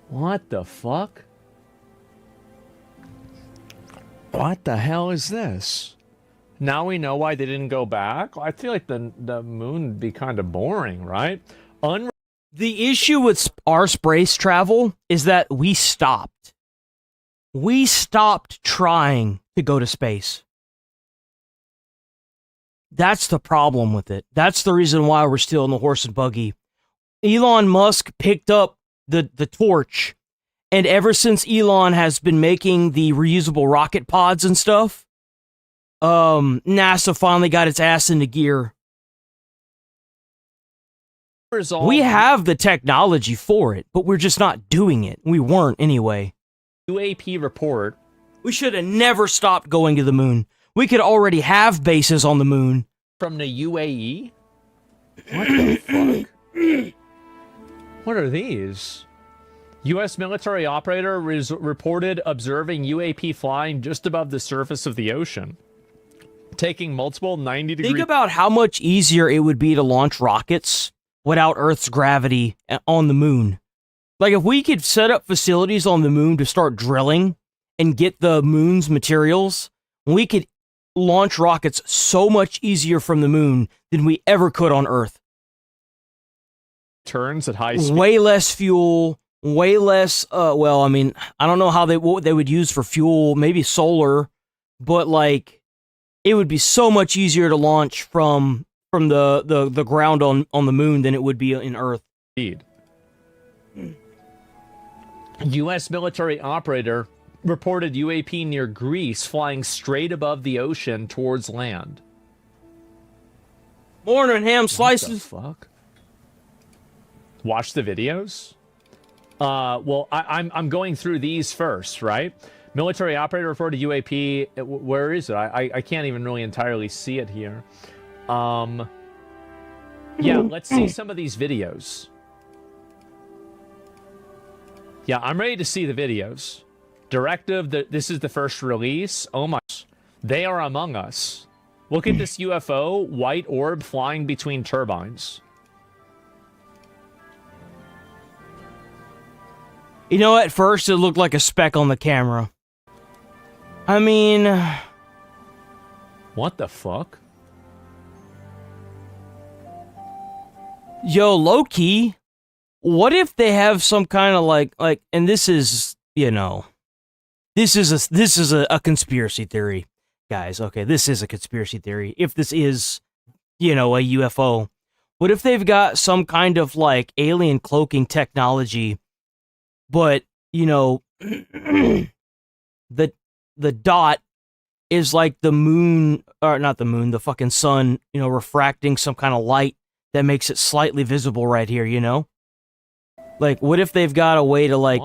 What the fuck? What the hell is this? Now we know why they didn't go back? I feel like the moon would be kind of boring, right? The issue with our space travel is that we stopped. We stopped trying to go to space. That's the problem with it. That's the reason why we're still in the horse and buggy. Elon Musk picked up the torch, and ever since Elon has been making the reusable rocket pods and stuff, NASA finally got its ass into gear. We have the technology for it, but we're just not doing it. We weren't anyway. UAP report. We should have never stopped going to the moon. We could already have bases on the moon. From the UAE? What the fuck? What are these? U.S. military operator reported observing UAP flying just above the surface of the ocean, taking multiple 90-degree... Think about how much easier it would be to launch rockets without Earth's gravity on the moon. Like, if we could set up facilities on the moon to start drilling and get the moon's materials, we could launch rockets so much easier from the moon than we ever could on Earth. Turns at high speed. Way less fuel, way less, well, I mean, I don't know what they would use for fuel, maybe solar, but like, it would be so much easier to launch from the ground on the moon than it would be in Earth. Indeed. U.S. military operator reported UAP near Greece flying straight above the ocean towards land. Morning, ham slices. What the fuck? Watch the videos? Well, I'm going through these first, right? Military operator reported UAP. Where is it? I can't even really entirely see it here. Yeah, let's see some of these videos. Yeah, I'm ready to see the videos. Directive, this is the first release. Oh my, they are among us. Look at this UFO, white orb flying between turbines. You know, at first it looked like a speck on the camera. I mean... What the fuck? Yo, low-key, what if they have some kind of like, and this is, you know, this is a conspiracy theory, guys. Okay, this is a conspiracy theory. If this is, you know, a UFO, what if they've got some kind of like alien cloaking technology, but you know, the dot is like the moon, or not the moon, the fucking sun, you know, refracting some kind of light that makes it slightly visible right here, you know? Like, what if they've got a way to, like,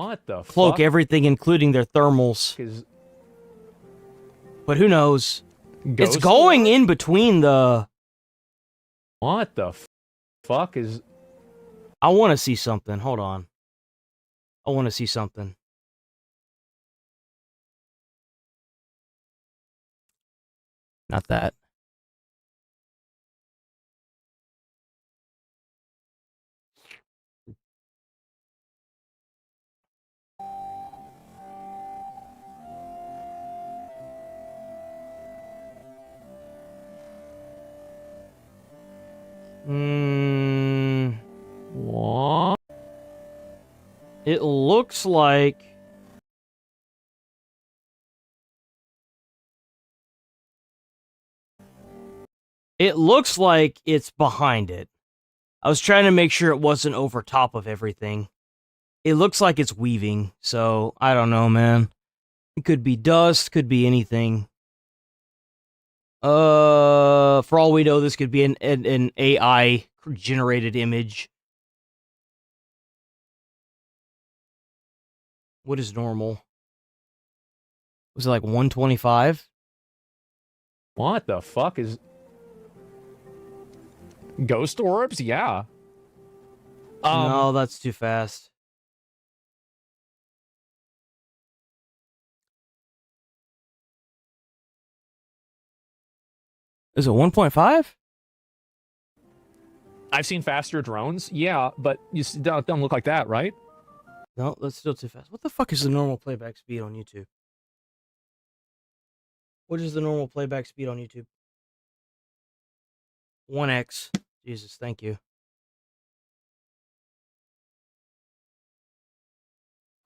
cloak everything, including their thermals? But who knows? It's going in between the... What the fuck is... I want to see something. Hold on. I want to see something. Not that. What? It looks like... It looks like it's behind it. I was trying to make sure it wasn't over top of everything. It looks like it's weaving, so I don't know, man. It could be dust, could be anything. For all we know, this could be an AI generated image. What is normal? Was it like 125? What the fuck is... Ghost orbs? Yeah. No, that's too fast. Is it 1.5? I've seen faster drones. Yeah, but you don't look like that, right? No, that's still too fast. What the fuck is the normal playback speed on YouTube? What is the normal playback speed on YouTube? 1x. Jesus, thank you.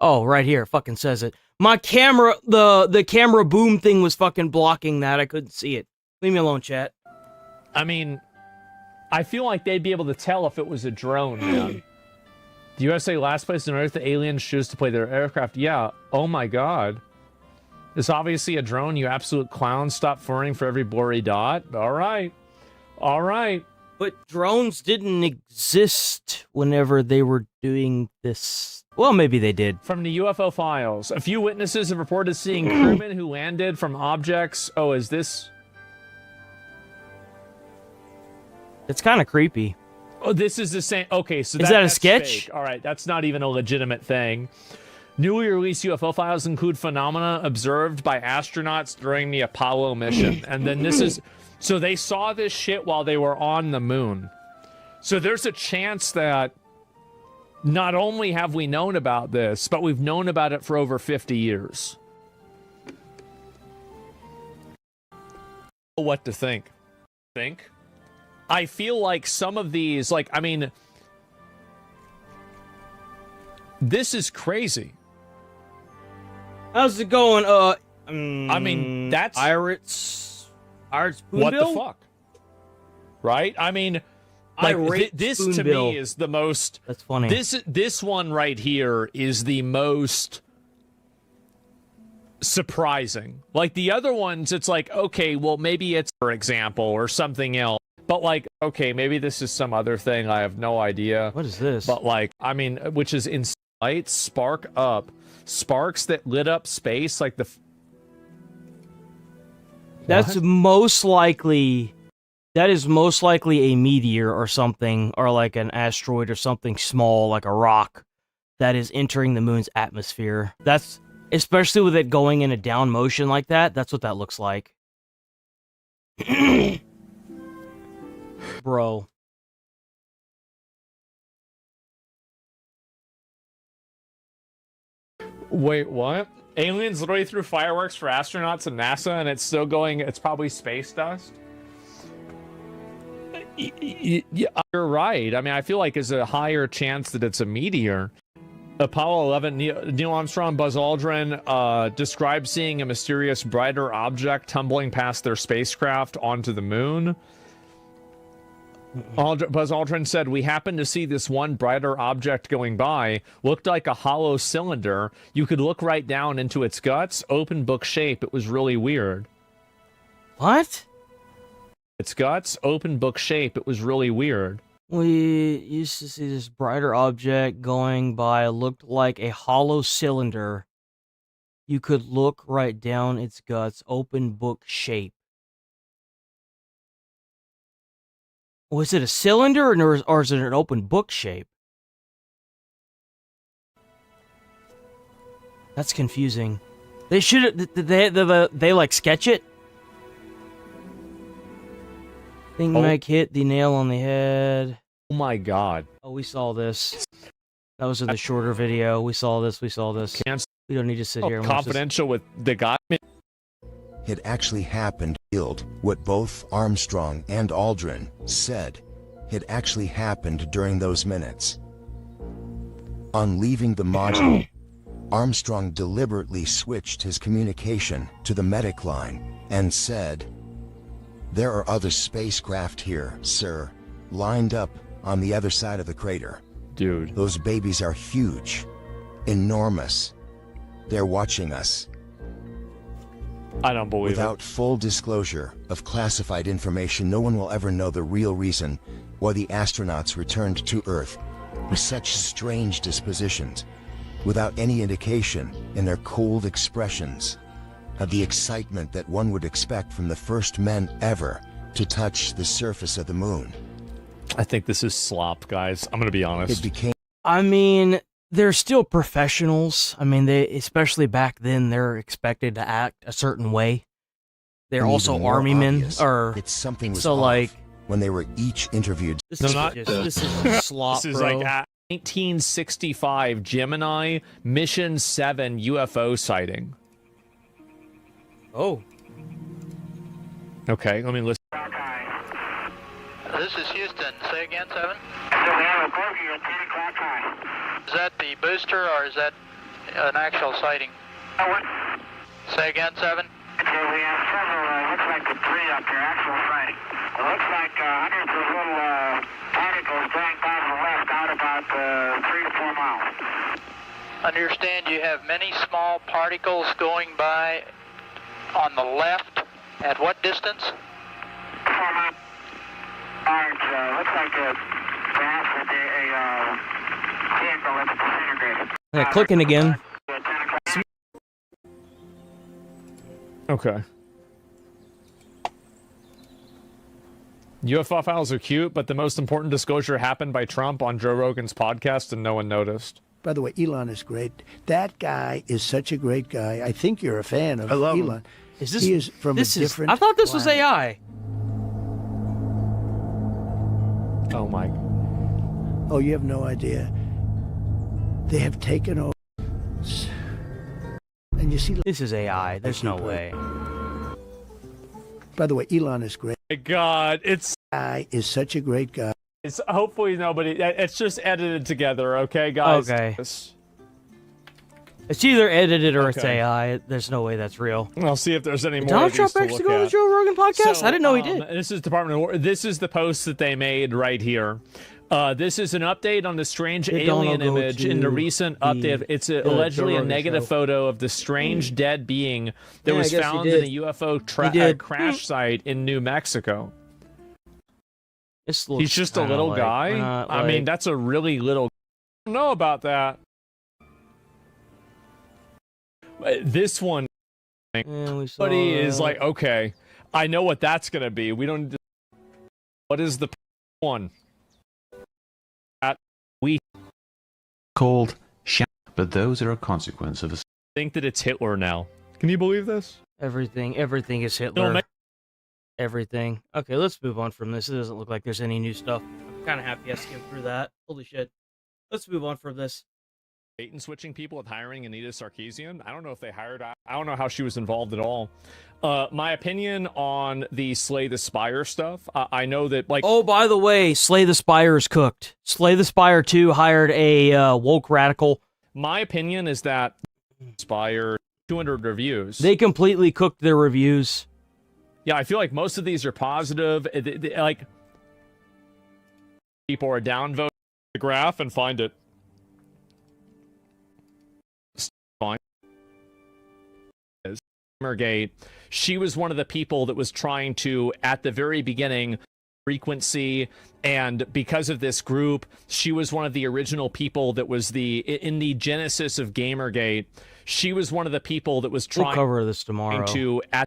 Oh, right here. Fucking says it. My camera, the camera boom thing was fucking blocking that. I couldn't see it. Leave me alone, chat. I mean, I feel like they'd be able to tell if it was a drone, man. The USA last place on Earth, the aliens choose to play their aircraft. Yeah, oh my god. It's obviously a drone, you absolute clown. Stop furring for every blurry dot. All right. All right. But drones didn't exist whenever they were doing this. Well, maybe they did. From the UFO files, a few witnesses have reported seeing crewmen who landed from objects. Oh, is this... It's kind of creepy. Oh, this is the same... Okay, so is that a that's sketch? fake. All right, that's not even a legitimate thing. Newly released UFO files include phenomena observed by astronauts during the Apollo mission. And then this is... So they saw this shit while they were on the moon. So there's a chance that not only have we known about this, but we've known about it for over 50 years. What to think? I feel like some of these, like, I mean, this is crazy. How's it going? I mean, that's Pirates what Spoonbill? the fuck, right? I mean, like this to Spoonbill. me is the most. That's funny. This one right here is the most surprising. Like the other ones, it's like, okay, well maybe it's for example or something else. But like, okay, maybe this is some other thing. I have no idea. What is this? But like, I mean, which is in light spark up. Sparks that lit up space like the... That's most likely... That is most likely a meteor or something, or like an asteroid or something small, like a rock, that is entering the moon's atmosphere. That's... Especially with it going in a down motion like that, that's what that looks like. Bro. Wait, what? Aliens literally threw fireworks for astronauts and NASA, and it's still going. It's probably space dust. Yeah, you're right. I mean, I feel like there's a higher chance that it's a meteor. Apollo 11, Neil Armstrong, Buzz Aldrin described seeing a mysterious brighter object tumbling past their spacecraft onto the moon. Buzz Aldrin said, "We happened to see this one brighter object going by. Looked like a hollow cylinder. You could look right down into its guts. Open book shape. It was really weird." What? Its guts, open book shape. It was really weird. We used to see this brighter object going by. Looked like a hollow cylinder. You could look right down its guts. Open book shape. Was it a cylinder or is it an open book shape? That's confusing. They should they like sketch it? Thing Mike hit the nail on the head. Oh my god. Oh, we saw this. That was in the shorter video. We saw this. We don't need to sit here and watch this. Confidential with the guy. It actually happened. What both Armstrong and Aldrin said. It actually happened during those minutes. On leaving the module, Armstrong deliberately switched his communication to the medic line and said, "There are other spacecraft here, sir, lined up on the other side of the crater. Dude. Those babies are huge, enormous. They're watching us." I don't believe Without full disclosure of classified information, no one will ever know the real reason why the astronauts returned to Earth with such strange dispositions, without any indication in their cold expressions of the excitement that one would expect from the first men ever to touch the surface of the moon. I think this is slop, guys. I'm gonna be honest. I mean, they're still professionals. I mean, they, especially back then, they're expected to act a certain way. They're And also even more army men, obvious, or it's something was so off like when they were each interviewed. this is slop, This is bro. like 1965 Gemini Mission 7 UFO sighting. Oh. Okay, let me listen. This is Houston. Say again, 7? So we have a bogey at 10 o'clock high. Is that the booster or is that an actual sighting? Say again, 7? So we have several looks like debris up there, actual sighting. It looks like hundreds of little particles going by to the left out about 3 to 4 miles. Understand you have many small particles going by on the left. At what distance? 4 miles. Large, looks like perhaps a vehicle that's disintegrated. Yeah, clicking again. Okay. UFO files are cute, but the most important disclosure happened by Trump on Joe Rogan's podcast and no one noticed. By the way, Elon is great. That guy is such a great guy. I think you're a fan of Elon. Is this? He is from a different I thought this was planet. AI. Oh my. Oh, you have no idea. They have taken over. And you see, this is AI. There's no way. By the way, Elon is great. My God, it's guy is such a great guy. It's hopefully nobody. It's just edited together, okay, guys. Okay. It's either edited or it's Okay. AI. There's no way that's real. I'll see if there's any more. Donald of these Trump to actually look go on the at. Joe Rogan podcast? So, I didn't know he did. This is Department of War. This is the post that they made right here. This is an update on the strange Did alien Donald go image in the to recent the- update. It's the allegedly Joe a Rogan negative show? photo of the strange dead being that Yeah, I was guess he found did. in a UFO He did. crash site in New Mexico. This looks He's just a kinda little like- guy. I mean, that's a really little. I don't know about that. This one, somebody is like, okay, I know what that's gonna be. We don't. What is the one? That we Called shit, but those are a consequence of a. think that it's Hitler now. Can you believe this? Everything is It'll Hitler. make- Everything. Okay, let's move on from this. It doesn't look like there's any new stuff. I'm kind of happy I skimmed through that. Holy shit. Let's move on from this. Bait and switching people with hiring Anita Sarkeesian. I don't know if they hired. I don't know how she was involved at all. My opinion on the Slay the Spire stuff. I know that like. Oh, by the way, Slay the Spire is cooked. Slay the Spire 2 hired a woke radical. My opinion is that Spire 200 reviews. They completely cooked their reviews. Yeah, I feel like most of these are positive. Like people are downvoting the graph and find it fine. Gamergate. She was one of the people that was trying to, at the very beginning, frequency, and because of this group, she was one of the original people that was in the genesis of Gamergate. She was one of the people that was trying We'll cover this tomorrow. to at.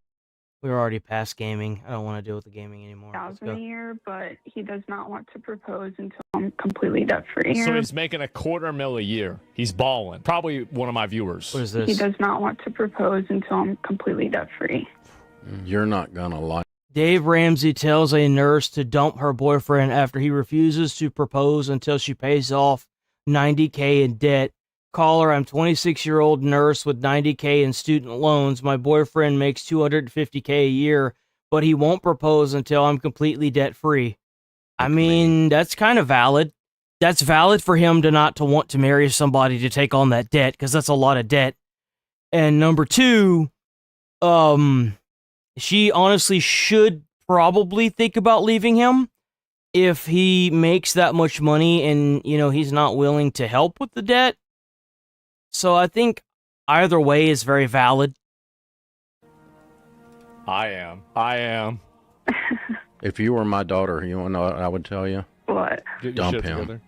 We're already past gaming. I don't want to deal with the gaming anymore. Let's 1,000 a go. year, but he does not want to propose until I'm completely debt free. So he's making $250,000 a year. He's balling. Probably one of my viewers. What is He does not want to propose until I'm completely debt free. You're not gonna like. Dave Ramsey tells a nurse to dump her boyfriend after he refuses to propose until she pays off $90K in debt. Caller, I'm 26-year-old nurse with $90K in student loans. My boyfriend makes $250K a year, but he won't propose until I'm completely debt-free. I mean, that's kind of valid. That's valid for him to not to want to marry somebody to take on that debt, because that's a lot of debt. And number two, she honestly should probably think about leaving him if he makes that much money and, he's not willing to help with the debt. So I think either way is very valid. I am. If you were my daughter, you want to know what I would tell you? What? Dump him.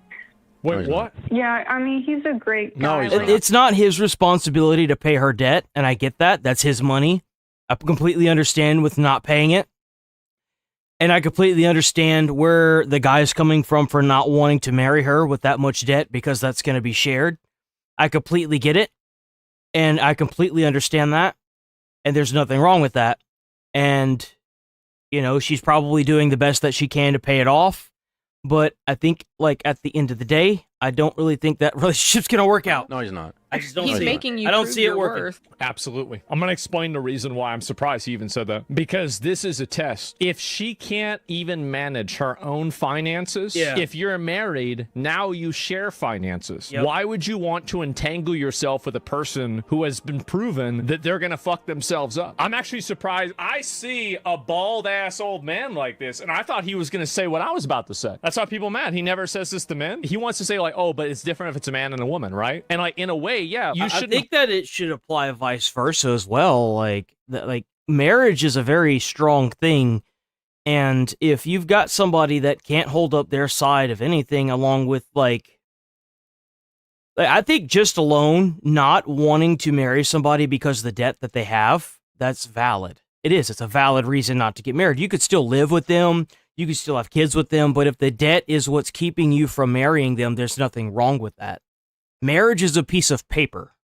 Wait, what? Yeah, I mean, he's a great No, guy. he's like- It's not his responsibility to pay her debt, and I get that. That's his money. I completely understand with not paying it. And I completely understand where the guy's coming from for not wanting to marry her with that much debt, because that's going to be shared. I completely get it. And I completely understand that. And there's nothing wrong with that. And, she's probably doing the best that she can to pay it off. But I think, at the end of the day, I don't really think that relationship's going to work out. No, he's not. I just don't He's see making it. you I don't prove see it your working. worth. Absolutely. I'm going to explain the reason why I'm surprised he even said that. Because this is a test. If she can't even manage her own finances, if you're married, now you share finances. Yep. Why would you want to entangle yourself with a person who has been proven that they're going to fuck themselves up? I'm actually surprised. I see a bald-ass old man like this, and I thought he was going to say what I was about to say. That's why people are mad. He never says this to men. He wants to say, like, oh, but it's different if it's a man and a woman, right? And, like, in a way, yeah, you should. I think that it should apply vice versa as well. Like marriage is a very strong thing, and if you've got somebody that can't hold up their side of anything, along with like I think just alone not wanting to marry somebody because of the debt that they have, that's valid. It is. It's a valid reason not to get married. You could still live with them. You could still have kids with them, but if the debt is what's keeping you from marrying them, there's nothing wrong with that. Marriage is a piece of paper.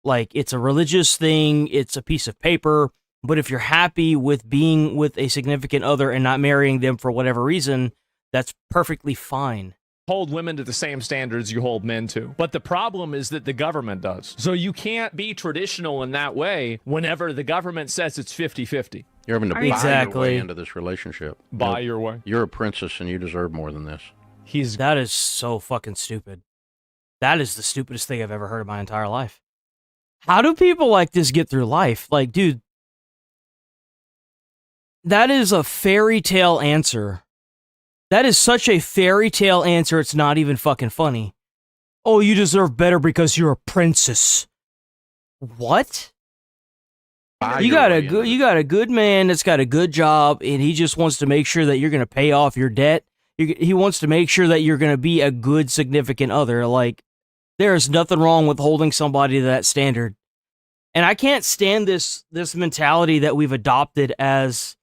Like, it's a religious thing, it's a piece of paper, but if you're happy with being with a significant other and not marrying them for whatever reason, that's perfectly fine. Hold women to the same standards you hold men to. But the problem is that the government does. So you can't be traditional in that way whenever the government says it's 50-50. You're having to buy your way into this relationship. Buy your way. You're a princess and you deserve more than this. That is so fucking stupid. That is the stupidest thing I've ever heard in my entire life. How do people like this get through life? Like, dude, that is a fairy tale answer. That is such a fairy tale answer, it's not even fucking funny. Oh, you deserve better because you're a princess. What? You got a good man that's got a good job, and he just wants to make sure that you're going to pay off your debt. He wants to make sure that you're going to be a good significant other. Like, there is nothing wrong with holding somebody to that standard. And I can't stand this mentality that we've adopted as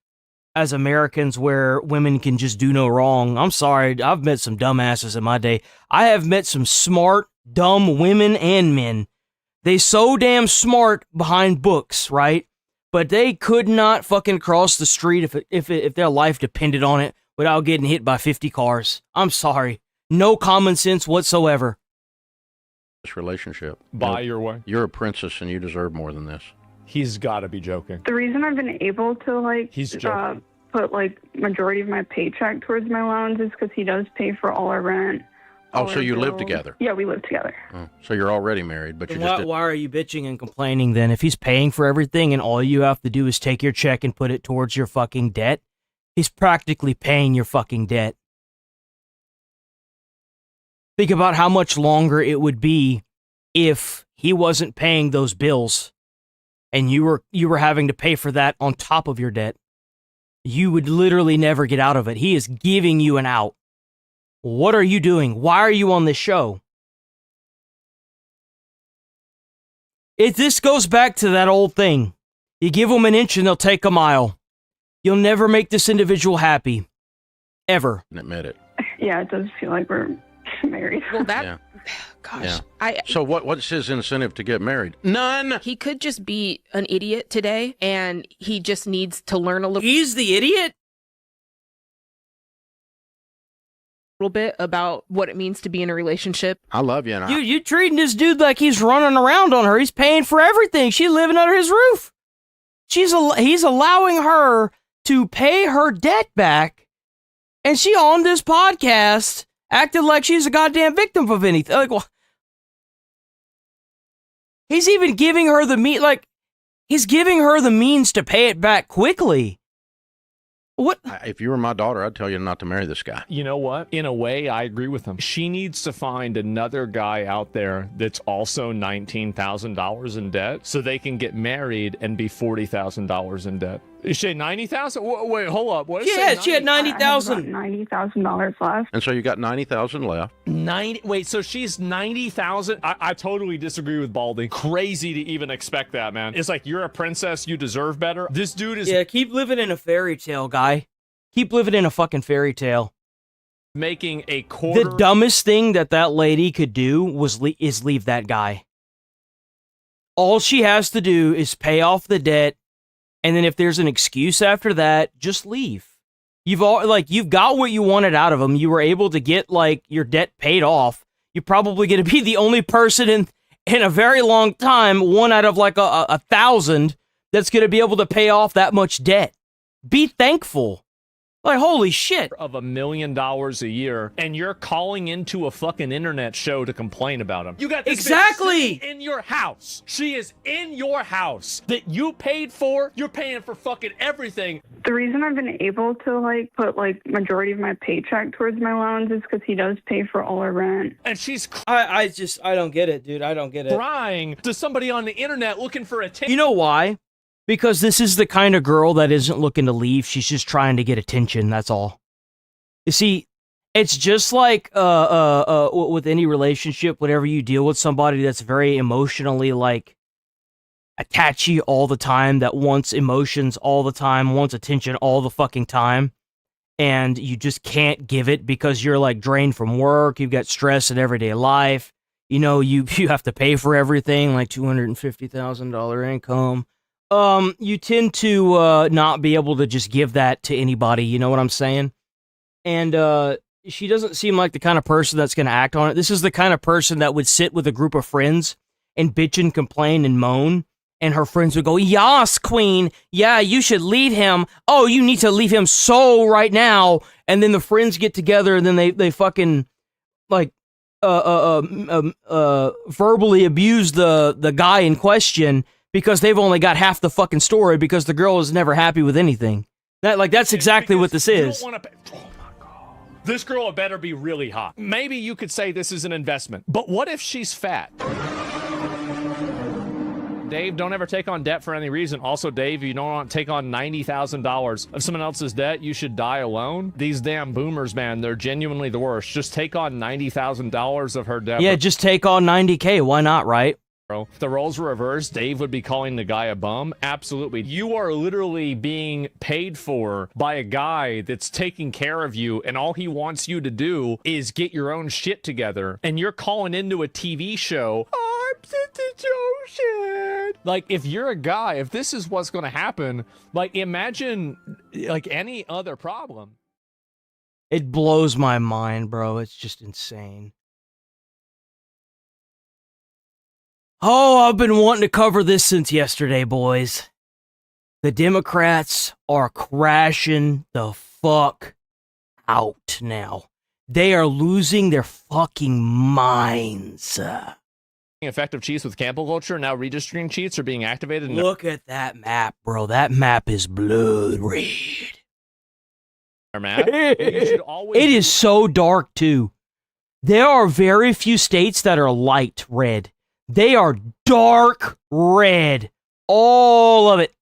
Americans where women can just do no wrong. I'm sorry, I've met some dumbasses in my day. I have met some smart, dumb women and men. They so damn smart behind books, right? But they could not fucking cross the street if their life depended on it without getting hit by 50 cars. I'm sorry. No common sense whatsoever. This relationship. Buy your way. You're a princess and you deserve more than this. He's got to be joking. The reason I've been able to He's joking. Put majority of my paycheck towards my loans is because he does pay for all our rent. Oh, so you live together? Yeah, we live together. Oh, so you're already married, but Why are you bitching and complaining then? If he's paying for everything and all you have to do is take your check and put it towards your fucking debt, he's practically paying your fucking debt. Think about how much longer it would be if he wasn't paying those bills and you were having to pay for that on top of your debt. You would literally never get out of it. He is giving you an out. What are you doing? Why are you on this show? This goes back to that old thing. You give them an inch and they'll take a mile. You'll never make this individual happy. Ever. Admit it. Yeah, it does feel like we're married. Well, that... Yeah. Gosh. Yeah. So what's his incentive to get married? None. He could just be an idiot today, and he just needs to learn a little... He's the idiot? Bit about what it means to be in a relationship. I love you. And You treating this dude like he's running around on her. He's paying for everything. She's living under his roof. He's allowing her to pay her debt back, and she on this podcast acted like she's a goddamn victim of anything. Like, well, he's even giving her he's giving her the means to pay it back quickly. What? If you were my daughter, I'd tell you not to marry this guy. You know what? In a way, I agree with him. She needs to find another guy out there that's also $19,000 in debt so they can get married and be $40,000 in debt. Is she $90,000? Wait, hold up. What is she had $90,000. $90,000 left. And so you got $90,000 left. Wait, so she's $90,000? I totally disagree with Baldy. Crazy to even expect that, man. It's like, you're a princess, you deserve better. This dude is... Yeah, keep living in a fairy tale, guy. Keep living in a fucking fairy tale. Making a quarter... The dumbest thing that lady could do is leave that guy. All she has to do is pay off the debt, and then if there's an excuse after that, just leave. You've got what you wanted out of him. You were able to get your debt paid off. You're probably going to be the only person in a very long time, one out of like a 1,000 that's going to be able to pay off that much debt. Be thankful. Like, holy shit. Of $1 million a year, and you're calling into a fucking internet show to complain about him. You got this exactly bitch in your house. She is in your house that you paid for. You're paying for fucking everything. The reason I've been able to like put like majority of my paycheck towards my loans is because he does pay for all our rent. And she's I don't get it, dude. I don't get it. crying to somebody on the internet looking for attention. You know why? Because this is the kind of girl that isn't looking to leave. She's just trying to get attention. That's all. You see, it's just like with any relationship. Whenever you deal with somebody that's very emotionally like attachy all the time, that wants emotions all the time, wants attention all the fucking time, and you just can't give it because you're like drained from work. You've got stress in everyday life. You know, you have to pay for everything, like $250,000 income. You tend to not be able to just give that to anybody, you know what I'm saying? And she doesn't seem like the kind of person that's going to act on it. This is the kind of person that would sit with a group of friends and bitch and complain and moan, and her friends would go, "Yas, queen, yeah, you should leave him. Oh, you need to leave him so right now." And then the friends get together and then they fucking like verbally abuse the guy in question, because they've only got half the fucking story, because the girl is never happy with anything. That's exactly what this is. Oh my God. This girl better be really hot. Maybe you could say this is an investment, but what if she's fat? Dave, don't ever take on debt for any reason. Also, Dave, you don't want to take on $90,000 of someone else's debt. You should die alone. These damn boomers, man, they're genuinely the worst. Just take on $90,000 of her debt. Yeah, just take on $90K. Why not, right? If the roles were reversed, Dave would be calling the guy a bum. Absolutely. You are literally being paid for by a guy that's taking care of you, and all he wants you to do is get your own shit together. And you're calling into a TV show, "I'm such a shit." Like, if you're a guy, if this is what's going to happen, like, imagine like any other problem. It blows my mind, bro. It's just insane. Oh, I've been wanting to cover this since yesterday, boys. The Democrats are crashing the fuck out now. They are losing their fucking minds. Effective cheats with cancel culture, now redistricting cheats are being activated. Look at that map, bro. That map is blood red. It is so dark, too. There are very few states that are light red. They are dark red. All of it.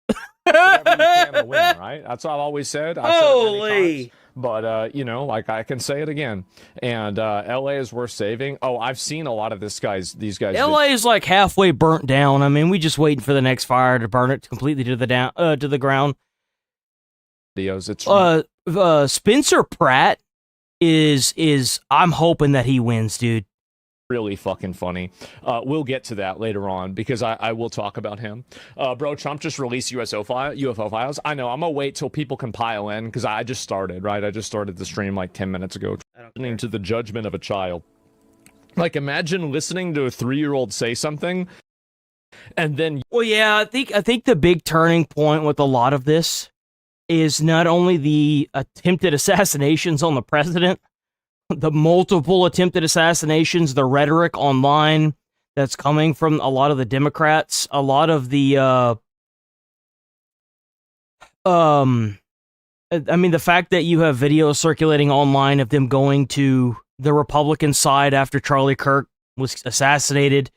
Win, right? That's what I've always said. Holy. But, you know, like, I can say it again. And LA is worth saving. Oh, I've seen a lot of these guys. LA is like halfway burnt down. I mean, we just waiting for the next fire to burn it completely to the ground. It's Spencer Pratt is I'm hoping that he wins, dude. Really fucking funny. We'll get to that later on, because I will talk about him. Bro, Trump just released UFO files. I know, I'm gonna wait till people can pile in, because I just started, right? I just started the stream like 10 minutes ago, listening to the judgment of a child. Like, imagine listening to a 3-year-old say something, and then... Well, yeah, I think the big turning point with a lot of this is not only the attempted assassinations on the president, the multiple attempted assassinations, the rhetoric online that's coming from a lot of the Democrats, a lot of the, I mean, the fact that you have videos circulating online of them going to the Republican side after Charlie Kirk was assassinated,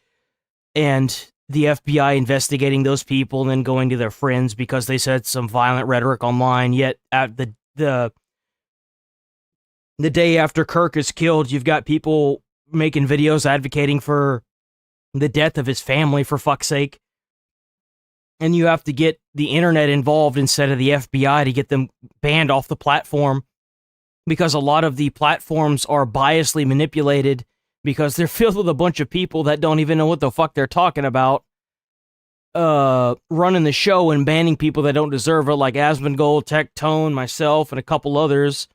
and the FBI investigating those people and then going to their friends because they said some violent rhetoric online, yet at the day after Kirk is killed, you've got people making videos advocating for the death of his family, for fuck's sake. And you have to get the internet involved instead of the FBI to get them banned off the platform, because a lot of the platforms are biasly manipulated because they're filled with a bunch of people that don't even know what the fuck they're talking about, running the show and banning people that don't deserve it, like Asmongold, Tech Tone, myself, and a couple others.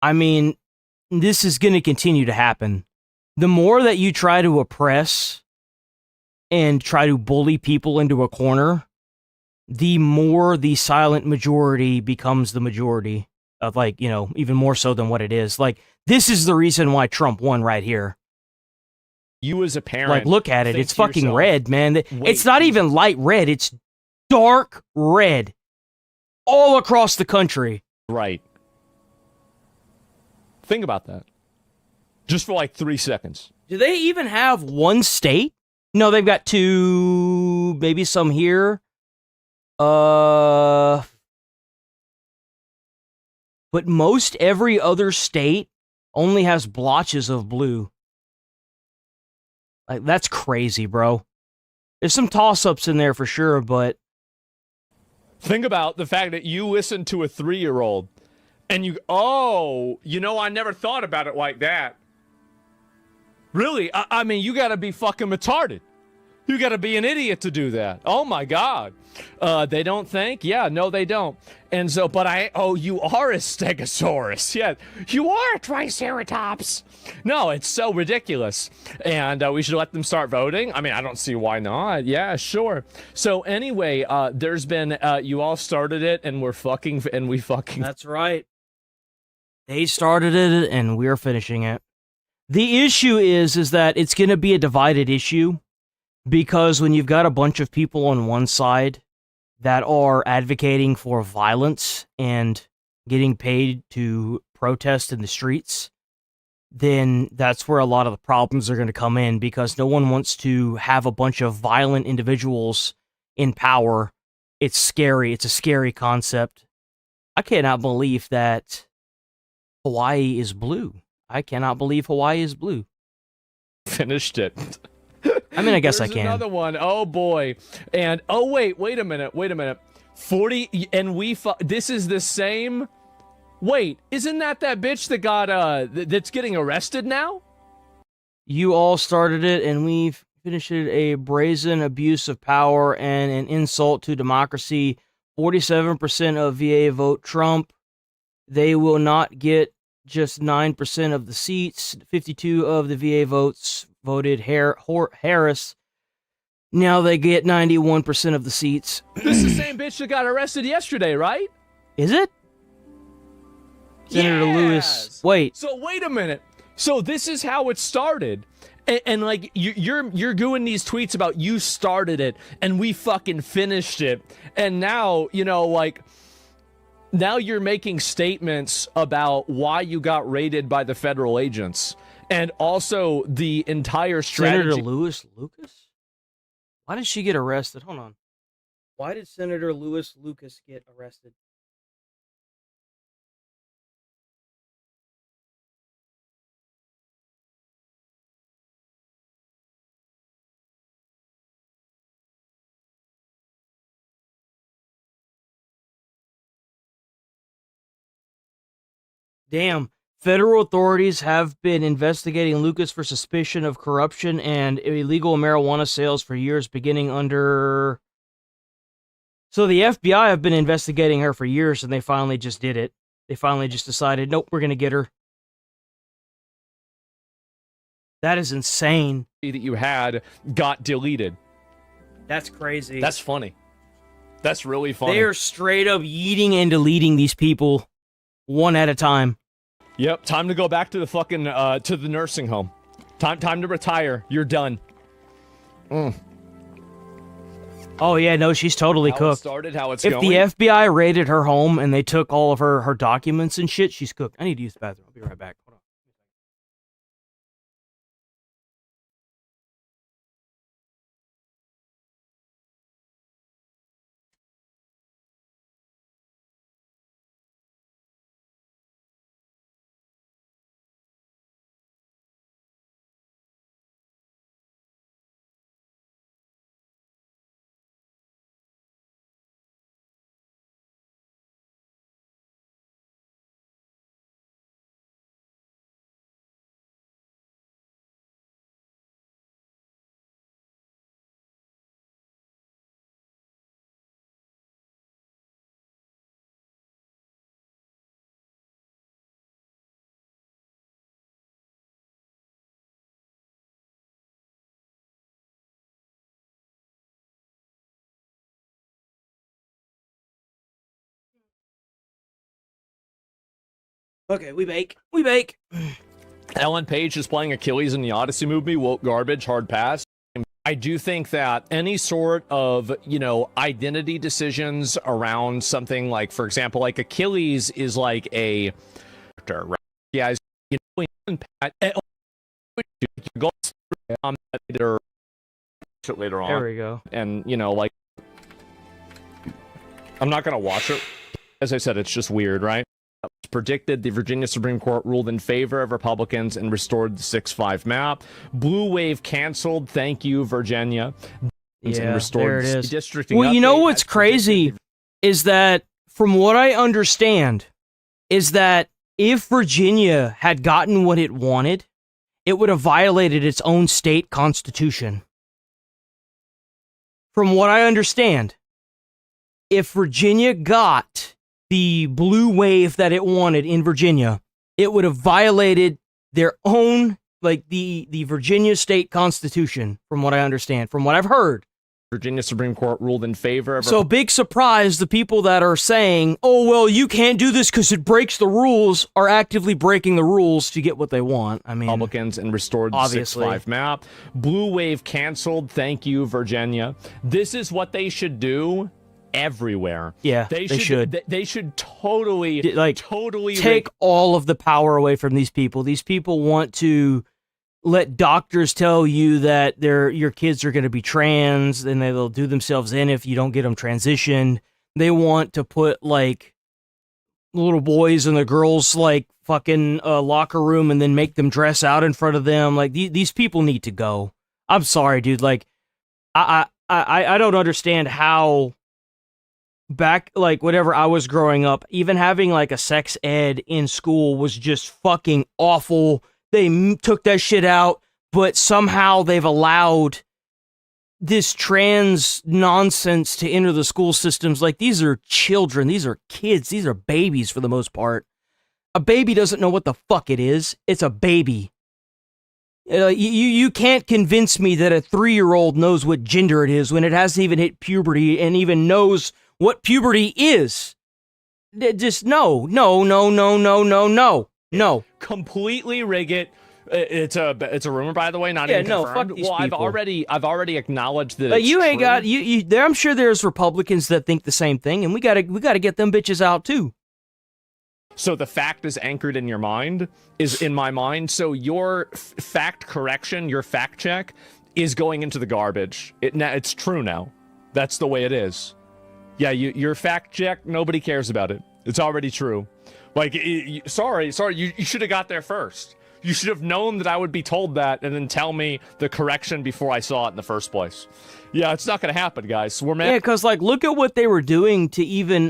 I mean, this is going to continue to happen. The more that you try to oppress and try to bully people into a corner, the more the silent majority becomes the majority of, like, you know, even more so than what it is. Like, this is the reason why Trump won right here. You as a parent, Like, look at it. think It's to fucking yourself, red, man. wait, It's not even light red. It's dark red all across the country. Right. Think about that. Just for like 3 seconds. Do they even have one state? No, they've got two, maybe some here. But most every other state only has blotches of blue. Like, that's crazy, bro. There's some toss-ups in there for sure, but Think about the fact that you listen to a 3-year-old and you, oh, you know, I never thought about it like that. Really? I mean, you gotta be fucking retarded. You gotta be an idiot to do that. Oh my God. They don't think? Yeah, no, they don't. And so, but you are a stegosaurus. Yeah, you are a triceratops. No, it's so ridiculous. And we should let them start voting. I mean, I don't see why not. Yeah, sure. So anyway, there's been, you all started it and we fucking. That's right. They started it and we're finishing it. The issue is that it's going to be a divided issue, because when you've got a bunch of people on one side that are advocating for violence and getting paid to protest in the streets, then that's where a lot of the problems are going to come in, because no one wants to have a bunch of violent individuals in power. It's scary. It's a scary concept. I cannot believe that Hawaii is blue. I cannot believe Hawaii is blue. Finished it. I mean, I guess I There's can. another one. Oh boy. And wait a minute. 40 and this is the same. Wait, isn't that bitch that got that's getting arrested now? You all started it, and we finished it. A brazen abuse of power and an insult to democracy. 47% of VA vote Trump. They will not get just 9% of the seats. 52 of the VA votes voted Harris. Now they get 91% of the seats. This is the same bitch that got arrested yesterday, right? Is it? Senator Lewis. Wait. So wait a minute. So this is how it started. And like you're doing these tweets about you started it and we fucking finished it. And now, you know, like, now you're making statements about why you got raided by the federal agents, and also the entire strategy. Senator Lewis Lucas? Why did she get arrested? Hold on. Why did Senator Lewis Lucas get arrested? Damn. Federal authorities have been investigating Lucas for suspicion of corruption and illegal marijuana sales for years, beginning under... So the FBI have been investigating her for years, and they finally just did it. They finally just decided, nope, we're going to get her. That is insane. That you had got deleted. That's crazy. That's funny. That's really funny. They are straight up yeeting and deleting these people one at a time. Yep, time to go back to the fucking to the nursing home. Time to retire. You're done. Oh yeah, no, she's totally How cooked. it started, how it's if going. the FBI raided her home and they took all of her documents and shit, she's cooked. I need to use the bathroom. I'll be right back. Hold on. Okay, we bake. We bake. Ellen Page is playing Achilles in the Odyssey movie. Woke garbage, hard pass. I do think that any sort of, identity decisions around something like, for example, like Achilles is like a character, right? Yeah, later on. There we go. And, I'm not going to watch it. As I said, it's just weird, right? It was predicted the Virginia Supreme Court ruled in favor of Republicans and restored the 6-5 map. Blue wave canceled. Thank you, Virginia. Yeah, restored there it is. Districting Well, you know update what's as crazy is that, from what I understand, is that if Virginia had gotten what it wanted, it would have violated its own state constitution. From what I understand, if Virginia got the blue wave that it wanted in Virginia, it would have violated their own, the Virginia state constitution, from what I understand, from what I've heard. Virginia Supreme Court ruled in favor of... So, big surprise, the people that are saying, oh, well, you can't do this because it breaks the rules, are actively breaking the rules to get what they want. I mean, Republicans and restored the obviously. 6-5 map. Blue wave canceled. Thank you, Virginia. This is what they should do everywhere. Yeah, they should. They should totally, totally take all of the power away from these people. These people want to let doctors tell you that your kids are going to be trans, and they'll do themselves in if you don't get them transitioned. They want to put little boys in the girls fucking locker room and then make them dress out in front of them. These people need to go. I'm sorry, dude. I don't understand how back whenever I was growing up, even having a sex ed in school was just fucking awful. They took that shit out, but somehow they've allowed this trans nonsense to enter the school systems. These are children, these are kids, these are babies for the most part. A baby doesn't know what the fuck it is. It's a baby. You can't convince me that a 3-year-old knows what gender it is when it hasn't even hit puberty and even knows what puberty is. Just no. Completely rig it. It's a rumor, by the way, not even confirmed. Fuck these people. I've already acknowledged that. But it's you ain't true. got you. I'm sure there's Republicans that think the same thing, and we gotta get them bitches out too. So the fact is anchored in your mind, is in my mind. So your fact correction, your fact check, is going into the garbage. It's true now. That's the way it is. Yeah, your fact check, nobody cares about it. It's already true. Sorry, you should have got there first. You should have known that I would be told that and then tell me the correction before I saw it in the first place. Yeah, it's not going to happen, guys. Yeah, because, look at what they were doing to even,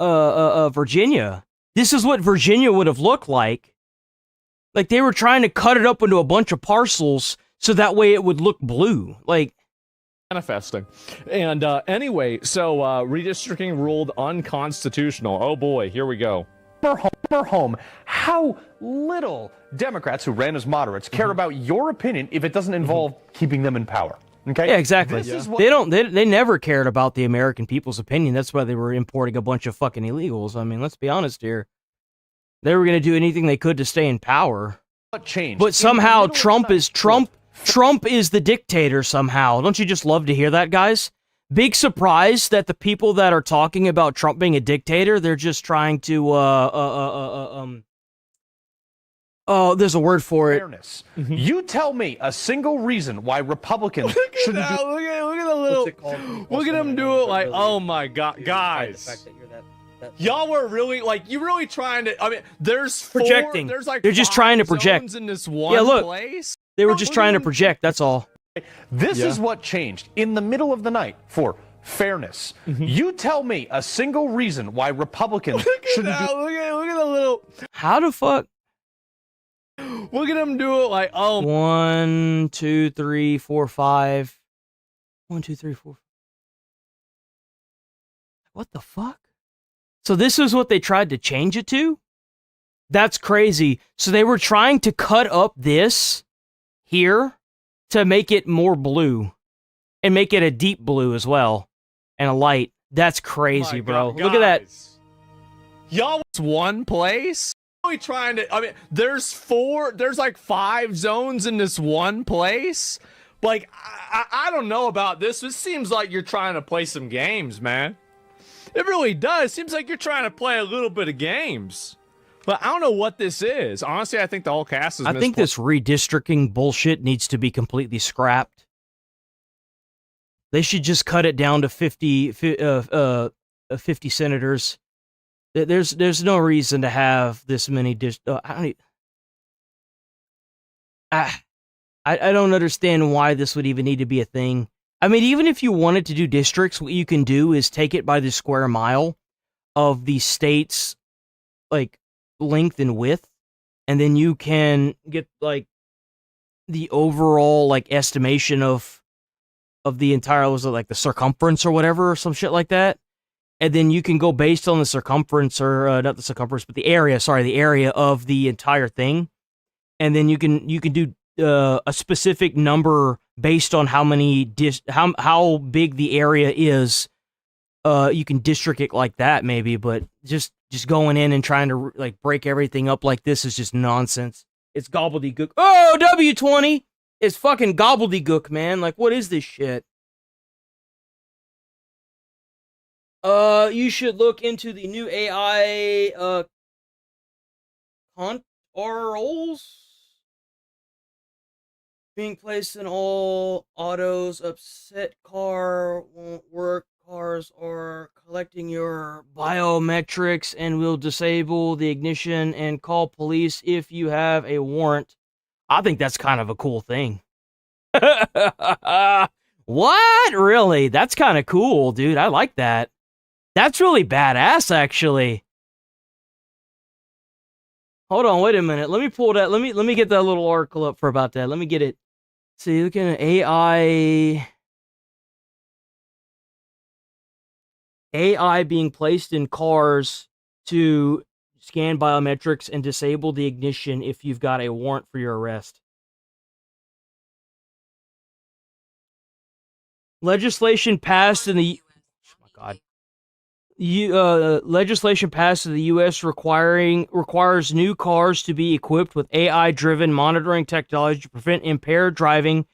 Virginia. This is what Virginia would have looked like. They were trying to cut it up into a bunch of parcels so that way it would look blue. Manifesting. And anyway, so redistricting ruled unconstitutional. Oh boy, here we go. Home, how little Democrats who ran as moderates care about your opinion if it doesn't involve keeping them in power. Okay? Yeah, exactly. They never cared about the American people's opinion. That's why they were importing a bunch of fucking illegals. I mean, let's be honest here. They were going to do anything they could to stay in power. What changed? But somehow Trump is the dictator somehow. Don't you just love to hear that, guys? Big surprise that the people that are talking about Trump being a dictator, they're just trying to there's a word for it. Fairness. You tell me a single reason why Republicans should Look at the little. Look at them do it oh my god, guys. Y'all were really you really trying to. I mean, there's projecting. They're just trying to project in this one place. They were just trying to project. That's all. This is what changed in the middle of the night for fairness. You tell me a single reason why Republicans should. Look at the little. How the fuck? Look at them do it 1, 2, 3, 4, 5. 1, 2, 3, 4. What the fuck? So this is what they tried to change it to? That's crazy. So they were trying to cut up this here to make it more blue and make it a deep blue as well and a light. That's crazy, bro. Look at that. Y'all was one place? We trying to, I mean, there's like 5 zones in this one place. Like, I don't know about this. This seems like you're trying to play some games, man. It really does. Seems like you're trying to play a little bit of games. But I don't know what this is. Honestly, I think the whole cast is I think this redistricting bullshit needs to be completely scrapped. They should just cut it down to 50 senators. There's no reason to have this many I don't understand why this would even need to be a thing. I mean, even if you wanted to do districts, what you can do is take it by the square mile of the state's like length and width, and then you can get like the overall like estimation of the entire, was it like the circumference or whatever, or some shit like that. And then you can go based on the circumference, or not the circumference, but the area of the entire thing. And then you can do a specific number based on how many how big the area is. You can district it like that maybe, but just going in and trying to like break everything up like this is just nonsense. It's gobbledygook. Oh, W20 is fucking gobbledygook, man. Like, what is this shit? You should look into the new AI controls being placed in all autos. Upset car won't work. Cars are collecting your biometrics and will disable the ignition and call police if you have a warrant. I think that's kind of a cool thing. What? Really? That's kind of cool, dude. I like that. That's really badass, actually. Hold on, wait a minute. Let me pull that. Let me get that little article up for about that. Let me get it. See, looking at AI being placed in cars to scan biometrics and disable the ignition if you've got a warrant for your arrest. Legislation passed in the legislation passed in the U.S. requires new cars to be equipped with AI-driven monitoring technology to prevent impaired driving,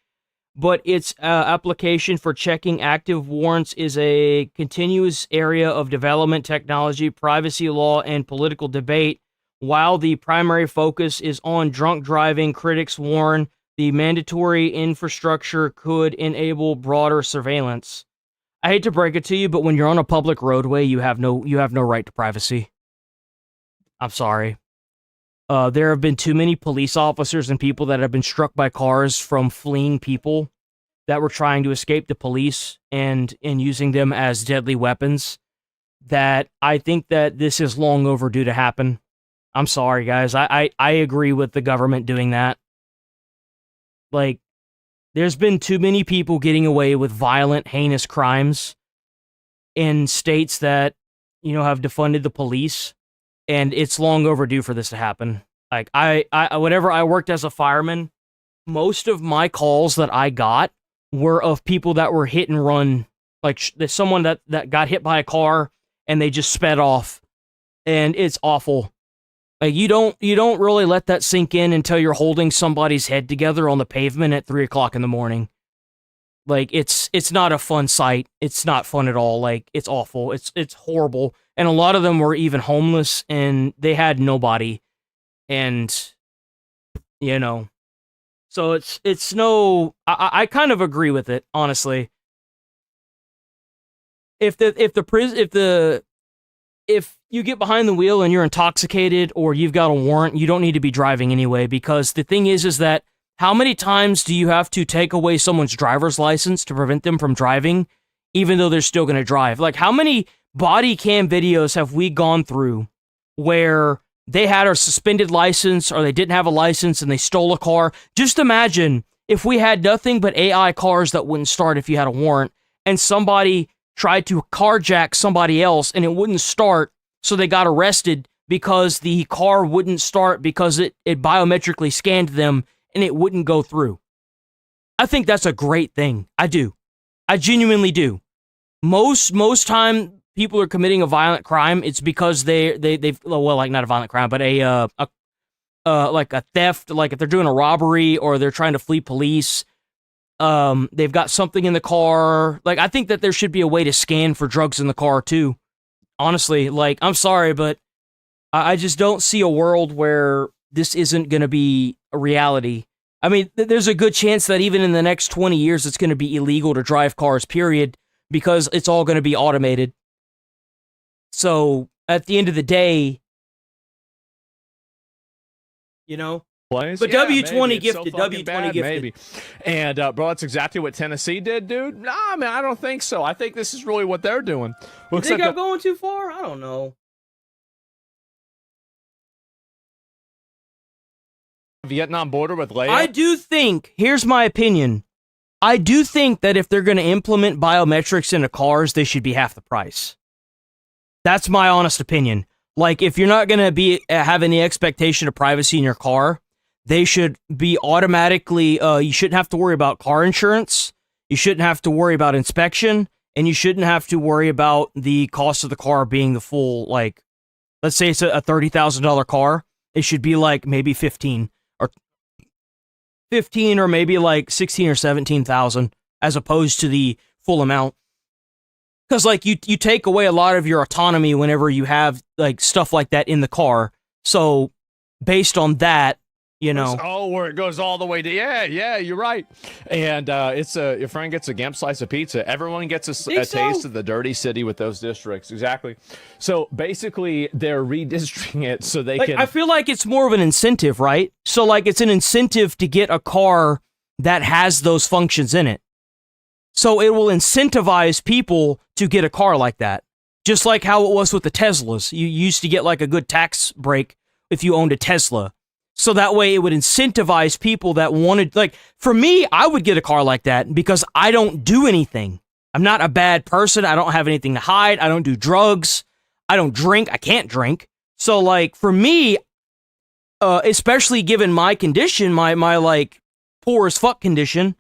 but its application for checking active warrants is a continuous area of development, technology, privacy law, and political debate. While the primary focus is on drunk driving, critics warn the mandatory infrastructure could enable broader surveillance. I hate to break it to you, but when you're on a public roadway, you have no right to privacy. I'm sorry. There have been too many police officers and people that have been struck by cars from fleeing people that were trying to escape the police and using them as deadly weapons, that I think that this is long overdue to happen. I'm sorry, guys. I agree with the government doing that. Like, there's been too many people getting away with violent, heinous crimes in states that, have defunded the police, and it's long overdue for this to happen. Like, whenever I worked as a fireman, most of my calls that I got were of people that were hit and run, like someone that got hit by a car and they just sped off, and it's awful. Like, you don't really let that sink in until you're holding somebody's head together on the pavement at 3 o'clock in the morning. Like, it's not a fun sight. It's not fun at all. Like, it's awful. It's horrible. And a lot of them were even homeless, and they had nobody. And, so it's no, I kind of agree with it, honestly. If you get behind the wheel and you're intoxicated or you've got a warrant, you don't need to be driving anyway, because the thing is that how many times do you have to take away someone's driver's license to prevent them from driving, even though they're still going to drive? Like, how many body cam videos have we gone through where they had a suspended license or they didn't have a license and they stole a car? Just imagine if we had nothing but AI cars that wouldn't start if you had a warrant, and somebody tried to carjack somebody else and it wouldn't start, so they got arrested because the car wouldn't start because it biometrically scanned them and it wouldn't go through. I think that's a great thing. I do. I genuinely do. Most time people are committing a violent crime, it's because they've well, like not a violent crime, but like a theft, like if they're doing a robbery or they're trying to flee police, they've got something in the car. Like, I think that there should be a way to scan for drugs in the car too. Honestly, like, I'm sorry, but I just don't see a world where this isn't going to be a reality. I mean, there's a good chance that even in the next 20 years, it's going to be illegal to drive cars, period, because it's all going to be automated. So, at the end of the day, you know? Plays? But Yeah, W20 maybe. It's gifted, so fucking W20 bad, gifted. maybe. And, bro, that's exactly what Tennessee did, dude. Nah, man, I don't think so. I think this is really what they're doing. You think I'm going too far? I don't know. Vietnam border with Leia? I do think, here's my opinion, I do think that if they're going to implement biometrics into cars, they should be half the price. That's my honest opinion. Like, if you're not going to be have any expectation of privacy in your car, they should be automatically, you shouldn't have to worry about car insurance, you shouldn't have to worry about inspection, and you shouldn't have to worry about the cost of the car being the full, like, let's say it's a $30,000 car, it should be like maybe 15 or maybe like 16 or 17,000 as opposed to the full amount. Because like you take away a lot of your autonomy whenever you have like stuff like that in the car. So based on that, you know. Oh, where it goes all the way to, yeah, you're right. And it's your friend gets a Gemp slice of pizza. Everyone gets a taste of the dirty city with those districts. Exactly. So basically, they're redistricting it so they can. I feel like it's more of an incentive, right? So like it's an incentive to get a car that has those functions in it. So it will incentivize people to get a car like that. Just like how it was with the Teslas. You used to get like a good tax break if you owned a Tesla. So that way it would incentivize people that wanted, like, for me, I would get a car like that because I don't do anything. I'm not a bad person. I don't have anything to hide. I don't do drugs. I don't drink. I can't drink. So, like, for me, especially given my condition, my like, poor as fuck condition,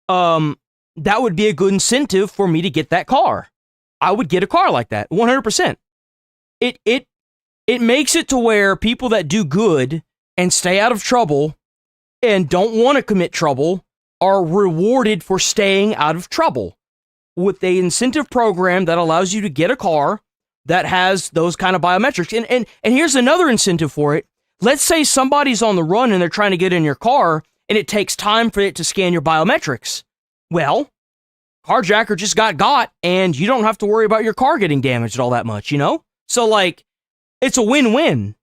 that would be a good incentive for me to get that car. I would get a car like that, 100%. It makes it to where people that do good and stay out of trouble and don't want to commit trouble are rewarded for staying out of trouble with a incentive program that allows you to get a car that has those kind of biometrics. And here's another incentive for it. Let's say somebody's on the run and they're trying to get in your car and it takes time for it to scan your biometrics. Well, carjacker just got and you don't have to worry about your car getting damaged all that much, you know? So like, it's a win-win.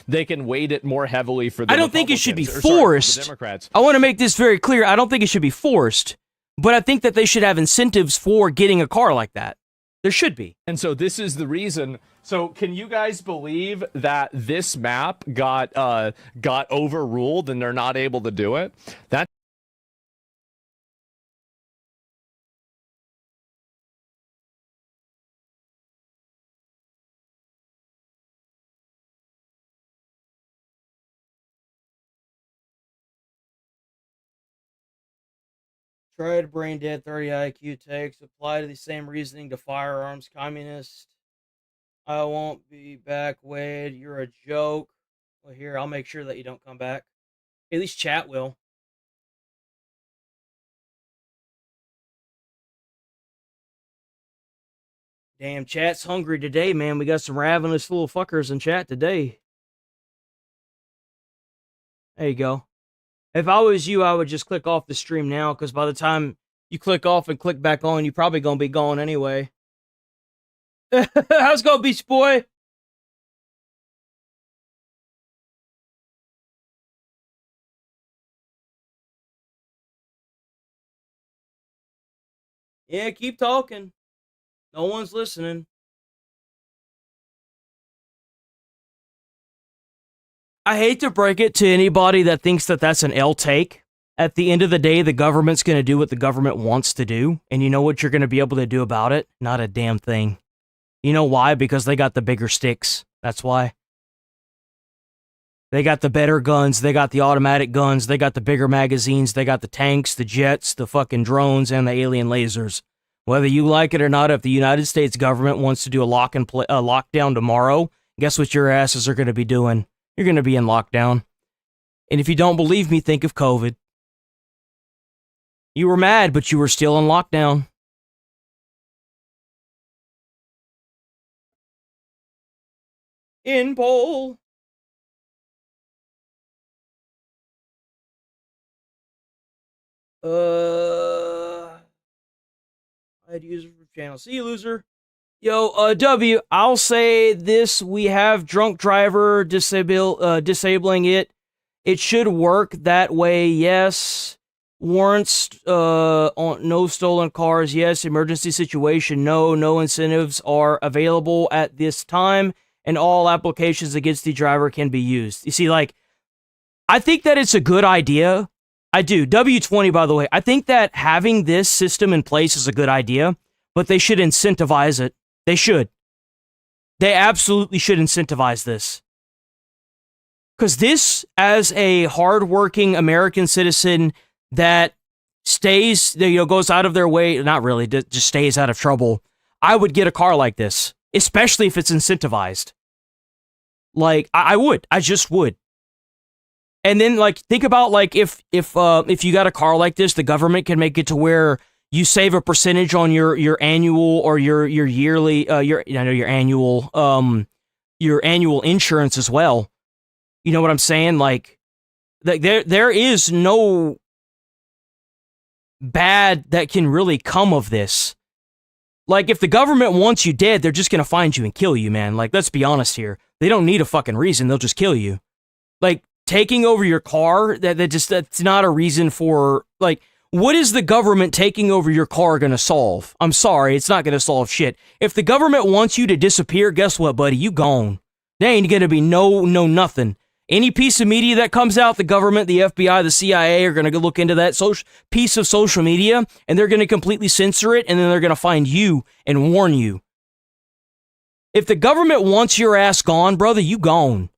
They can weight it more heavily for the I don't think it should be Republicans, or, sorry, forced. the Democrats. I want to make this very clear. I don't think it should be forced, but I think that they should have incentives for getting a car like that. There should be. And so this is the reason. So can you guys believe that this map got overruled and they're not able to do it? That Tried brain dead 30 IQ takes. Apply to the same reasoning to firearms. Communist. I won't be back, Wade. You're a joke. Well, here, I'll make sure that you don't come back. At least chat will. Damn, chat's hungry today, man. We got some ravenous little fuckers in chat today. There you go. If I was you, I would just click off the stream now, because by the time you click off and click back on, you're probably going to be gone anyway. How's it going, Beach Boy? Yeah, keep talking. No one's listening. I hate to break it to anybody that thinks that that's an L take. At the end of the day, the government's going to do what the government wants to do. And you know what you're going to be able to do about it? Not a damn thing. You know why? Because they got the bigger sticks. That's why. They got the better guns. They got the automatic guns. They got the bigger magazines. They got the tanks, the jets, the fucking drones, and the alien lasers. Whether you like it or not, if the United States government wants to do a lockdown tomorrow, guess what your asses are going to be doing? You're going to be in lockdown. And if you don't believe me, think of COVID. You were mad, but you were still in lockdown. In poll. I'd use it for channel. See you, loser. Yo, W, I'll say this. We have drunk driver disabling it. It should work that way, yes. Warrants on no stolen cars, yes. Emergency situation, no. No incentives are available at this time, and all applications against the driver can be used. You see, like, I think that it's a good idea. I do. W20, by the way, I think that having this system in place is a good idea, but they should incentivize it. They should. They absolutely should incentivize this. Because this, as a hardworking American citizen that stays, goes out of their way, not really, just stays out of trouble, I would get a car like this, especially if it's incentivized. Like, I would. I just would. And then, like, think about, like, if you got a car like this, the government can make it to where you save a percentage on your annual or your yearly your annual insurance as well. You know what I'm saying? Like there is no bad that can really come of this. Like, if the government wants you dead, they're just gonna find you and kill you, man. Like, let's be honest here. They don't need a fucking reason. They'll just kill you. Like, taking over your car, that's not a reason for, like, what is the government taking over your car going to solve? I'm sorry, it's not going to solve shit. If the government wants you to disappear, guess what, buddy? You gone. There ain't going to be no nothing. Any piece of media that comes out, the government, the FBI, the CIA are going to look into that piece of social media, and they're going to completely censor it, and then they're going to find you and warn you. If the government wants your ass gone, brother, you gone.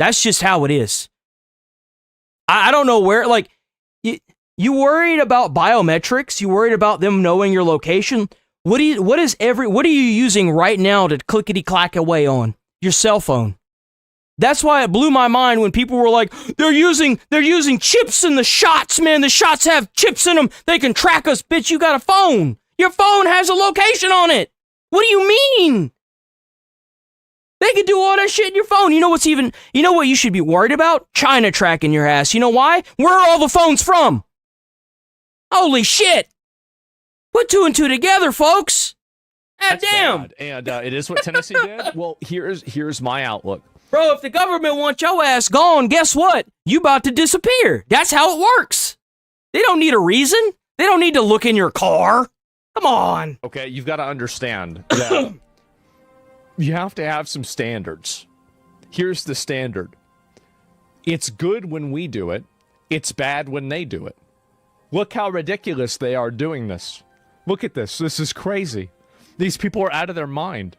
That's just how it is. I don't know where, like, you worried about biometrics? You worried about them knowing your location? What are you using right now to clickety-clack away on? Your cell phone. That's why it blew my mind when people were like, they're using chips in the shots, man. The shots have chips in them. They can track us, bitch. You got a phone. Your phone has a location on it. What do you mean? They can do all that shit in your phone. You know what you should be worried about? China tracking your ass. You know why? Where are all the phones from? Holy shit! Put two and two together, folks. God damn. Bad. And it is what Tennessee did. Well, here's my outlook, bro. If the government wants your ass gone, guess what? You about to disappear. That's how it works. They don't need a reason. They don't need to look in your car. Come on. Okay, you've got to understand that you have to have some standards. Here's the standard. It's good when we do it. It's bad when they do it. Look how ridiculous they are doing this. Look at this. This is crazy. These people are out of their mind.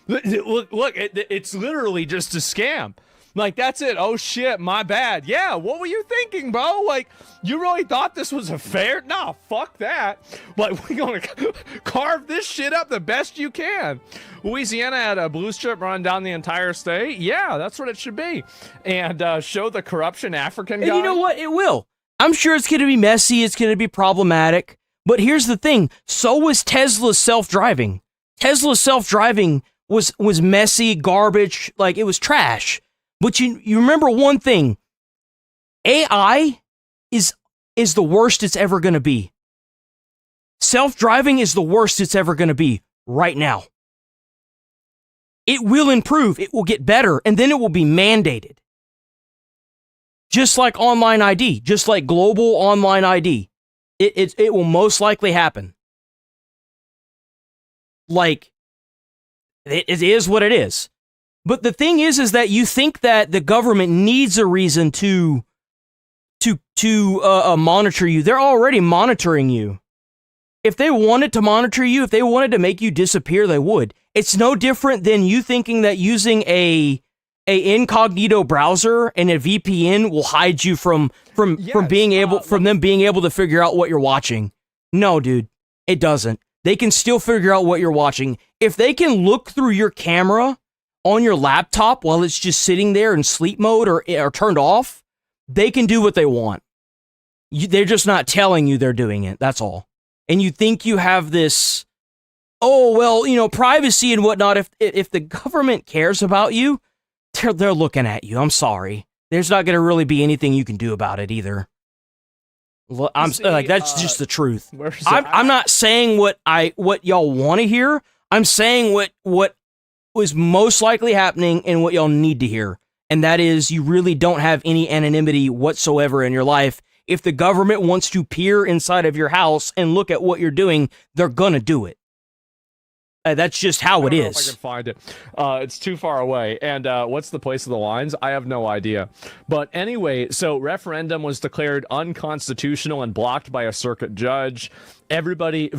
Look, it's literally just a scam. Like, that's it. Oh, shit, my bad. Yeah, what were you thinking, bro? Like, you really thought this was a fair? Nah, fuck that. Like, we're going to carve this shit up the best you can. Louisiana had a blue strip run down the entire state. Yeah, that's what it should be. And show the corruption African guy. And you know what? It will. I'm sure it's going to be messy. It's going to be problematic. But here's the thing. So was Tesla's self-driving. Tesla's self-driving was messy, garbage. Like, it was trash. But you remember one thing. AI is the worst it's ever going to be. Self-driving is the worst it's ever going to be right now. It will improve. It will get better. And then it will be mandated. Just like online ID, just like global online ID, it will most likely happen. Like, it is what it is. But the thing is that you think that the government needs a reason to monitor you. They're already monitoring you. If they wanted to monitor you, if they wanted to make you disappear, they would. It's no different than you thinking that using a incognito browser and a VPN will hide you from them being able to figure out what you're watching. No, dude, it doesn't. they can still figure out what you're watching. If they can look through your camera on your laptop while it's just sitting there in sleep mode or turned off, they can do what they want. They're just not telling you they're doing it. That's all. And you think you have this, oh, well, you know, privacy and whatnot. If the government cares about you, they're looking at you. I'm sorry. There's not going to really be anything you can do about it either. That's just the truth. I'm not saying what y'all want to hear. I'm saying what was most likely happening and what y'all need to hear. And that is, you really don't have any anonymity whatsoever in your life. If the government wants to peer inside of your house and look at what you're doing, they're gonna do it. That's just how it is. I don't know if I can find it. It's too far away. And what's the place of the lines? I have no idea. But anyway, so referendum was declared unconstitutional and blocked by a circuit judge. Everybody...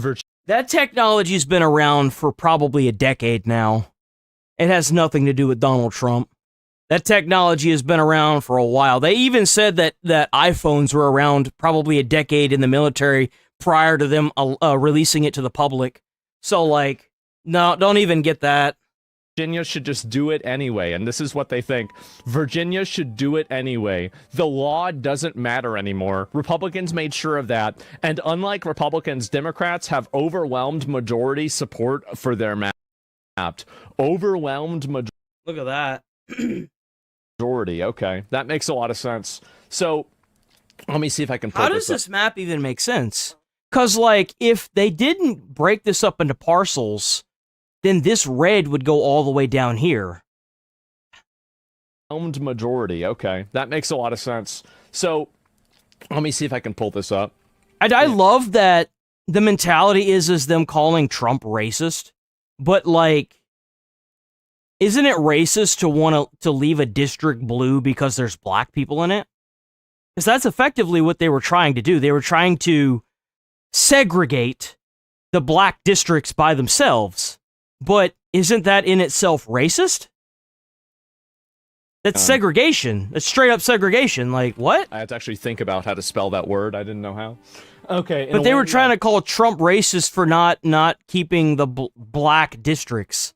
That technology's been around for probably a decade now. It has nothing to do with Donald Trump. That technology has been around for a while. They even said that iPhones were around probably a decade in the military prior to them releasing it to the public. So, like... No, don't even get that. Virginia should just do it anyway, and this is what they think. Virginia should do it anyway. The law doesn't matter anymore. Republicans made sure of that, and unlike Republicans, Democrats have overwhelmed majority support for their map. Overwhelmed majority. Look at that. Majority, okay. That makes a lot of sense. So, let me see if I can... How does this map even make sense? Because, like, if they didn't break this up into parcels... then this red would go all the way down here. Majority, okay. That makes a lot of sense. So, let me see if I can pull this up. I love that the mentality is them calling Trump racist, but, like, isn't it racist to want to leave a district blue because there's black people in it? Because that's effectively what they were trying to do. They were trying to segregate the black districts by themselves. But isn't that in itself racist? That's segregation. That's straight up segregation. Like, what? I had to actually think about how to spell that word. I didn't know how. Okay. But they were trying to call Trump racist for not keeping the black districts.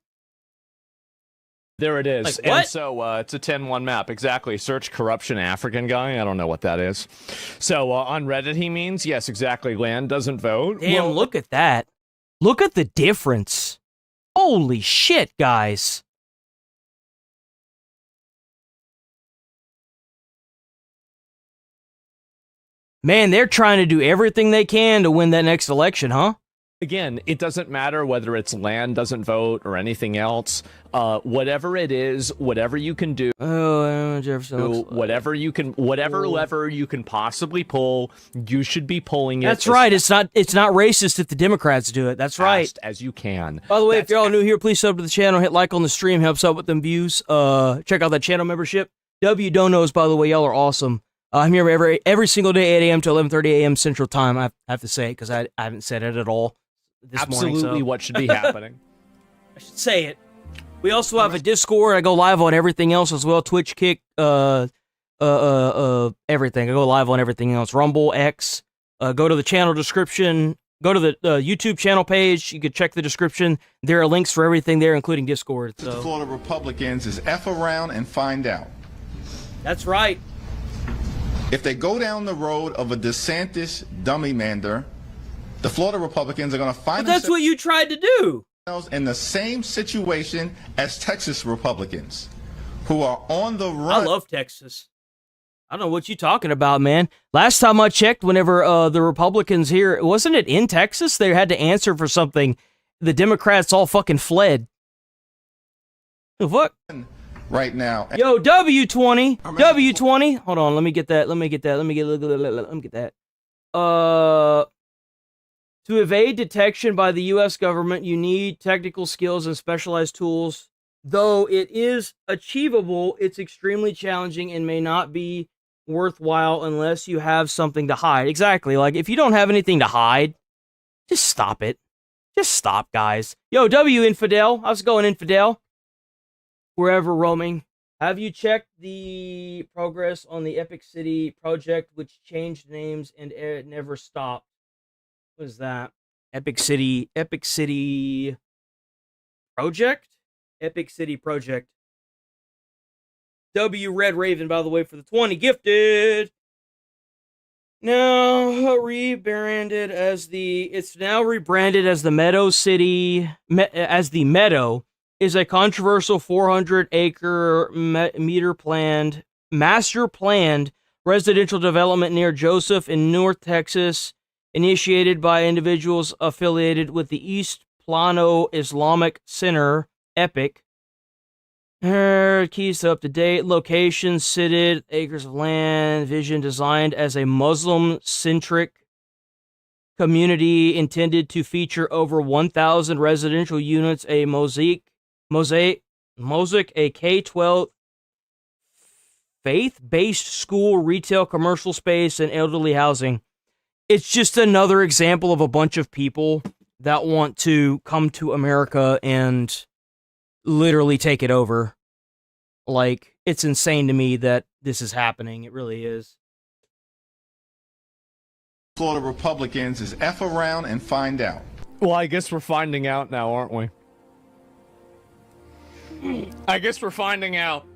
There it is. Like, what? And so it's a 10-1 map. Exactly. Search corruption African guy. I don't know what that is. So on Reddit, he means, yes, exactly. Land doesn't vote. Damn, well, look at that. Look at the difference. Holy shit, guys. Man, they're trying to do everything they can to win that next election, huh? Again, it doesn't matter whether it's land doesn't vote or anything else. Whatever it is, whatever you can do, whatever lever you can possibly pull, you should be pulling it. That's right. It's not racist if the Democrats do it. That's right. As you can. By the way, if you're all new here, please sub to the channel, hit like on the stream, helps out with them views. Check out that channel membership. Donos, by the way, y'all are awesome. I'm here every single day, 8 a.m. to 11:30 a.m. Central Time. I have to say it because I haven't said it at all this morning. Absolutely, what should be happening. I should say it. We also have a Discord. I go live on everything else as well. Twitch, Kick, everything. I go live on everything else. Rumble, X. Go to the channel description. Go to the YouTube channel page. You can check the description. There are links for everything there, including Discord. So. The Florida Republicans is F around and find out. That's right. If they go down the road of a DeSantis dummy-mander, the Florida Republicans are going to find themselves... That's what you tried to do. ...in the same situation as Texas Republicans, who are on the run... I love Texas. I don't know what you're talking about, man. Last time I checked, whenever the Republicans here... Wasn't it in Texas? They had to answer for something. The Democrats all fucking fled. The fuck? Right now. Yo, W20. W20. Hold on, let me get that. Let me get that. To evade detection by the U.S. government, you need technical skills and specialized tools. Though it is achievable, it's extremely challenging and may not be worthwhile unless you have something to hide. Exactly. Like, if you don't have anything to hide, just stop it. Just stop, guys. Yo, W Infidel. How's it going, Infidel? Wherever roaming. Have you checked the progress on the Epic City project, which changed names and it never stopped? What is that? Epic City Project? Epic City Project. W Red Raven, by the way, for the 20 gifted. Now rebranded as it's now rebranded as the Meadow City, as the Meadow is a controversial 400-acre master planned residential development near Joseph in North Texas, initiated by individuals affiliated with the East Plano Islamic Center, EPIC. Keys to up-to-date location, cited, acres of land, vision designed as a Muslim-centric community intended to feature over 1,000 residential units, a mosaic, a K-12 faith-based school, retail, commercial space, and elderly housing. It's just another example of a bunch of people that want to come to America and literally take it over. Like, it's insane to me that this is happening. It really is. Florida Republicans is F around and find out. Well, I guess we're finding out now, aren't we? I guess we're finding out.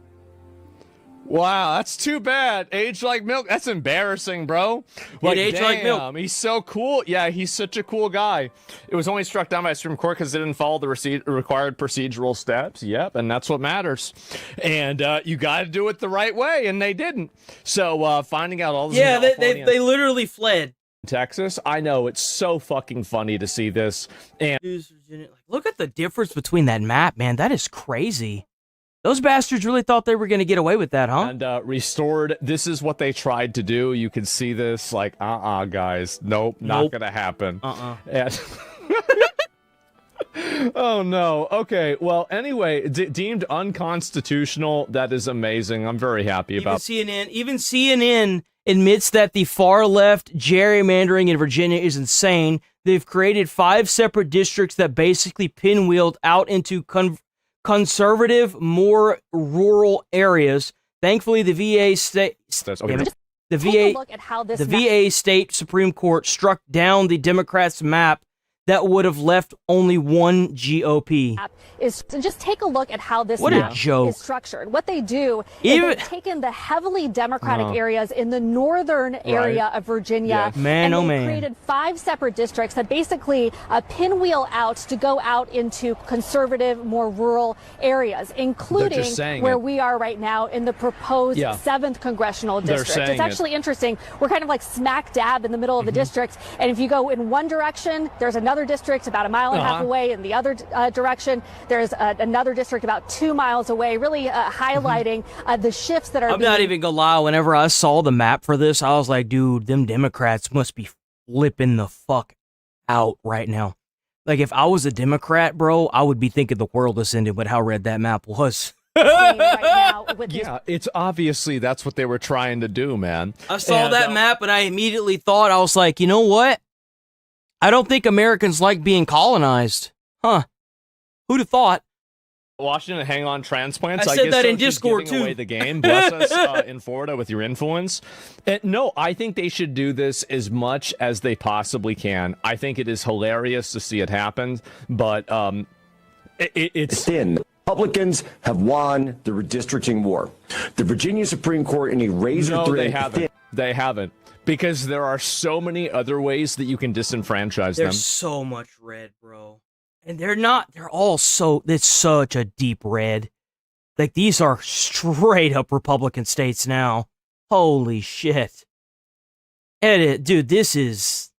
Wow, that's too bad. Age like milk. That's embarrassing, bro. Like, age like milk. He's so cool. Yeah, he's such a cool guy. It was only struck down by Supreme Court because it didn't follow the required procedural steps. Yep, and that's what matters. And you got to do it the right way, and they didn't. So finding out all this. Yeah, they literally fled. Texas. I know, it's so fucking funny to see this. And look at the difference between that map, man. That is crazy. Those bastards really thought they were going to get away with that, huh? And restored. This is what they tried to do. You can see this, like, guys. Nope, not gonna happen. And oh no. Okay. Well, anyway, deemed unconstitutional. That is amazing. I'm very happy about. Even CNN admits that the far left gerrymandering in Virginia is insane. They've created 5 separate districts that basically pinwheeled out into conservative, more rural areas. Thankfully, the VA state state Supreme Court struck down the Democrats' map that would have left only one GOP. Just take a look at how this What map a joke. is structured. What they do is they've taken the heavily Democratic areas in the northern area of Virginia, and they created 5 separate districts that basically pinwheel out to go out into conservative, more rural areas, including where we are right now in the proposed 7th congressional district. It's actually interesting. We're kind of like smack dab in the middle of the district, and if you go in one direction, there's another district about a mile and a half away. In the other direction, there's another district about 2 miles away, really highlighting the shifts that are I'm not even gonna lie, whenever I saw the map for this, I was like, dude, them Democrats must be flipping the fuck out right now. Like, if I was a Democrat, bro, I would be thinking the world has ended with how red that map was. Yeah, it's obviously that's what they were trying to do, man. I saw that map and I immediately thought, I was like, you know what? I don't think Americans like being colonized. Huh. Who'd have thought? Washington hang on transplants. I said guess that so in Discord, giving too. Away the game. Bless us in Florida with your influence. No, I think they should do this as much as they possibly can. I think it is hilarious to see it happen, but it's thin. Republicans have won the redistricting war. The Virginia Supreme Court in a razor no, thin. they haven't. They haven't. Because there are so many other ways that you can disenfranchise them. There's so much red, bro. And they're all it's such a deep red. Like, these are straight up Republican states now. Holy shit. Dude, this is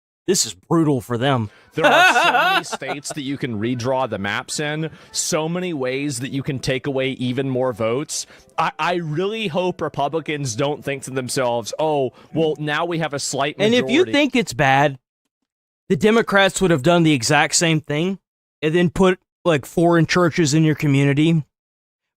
brutal for them. There are so many states that you can redraw the maps in, so many ways that you can take away even more votes. I really hope Republicans don't think to themselves, oh, well, now we have a slight majority. And if you think it's bad, the Democrats would have done the exact same thing and then put, like, foreign churches in your community,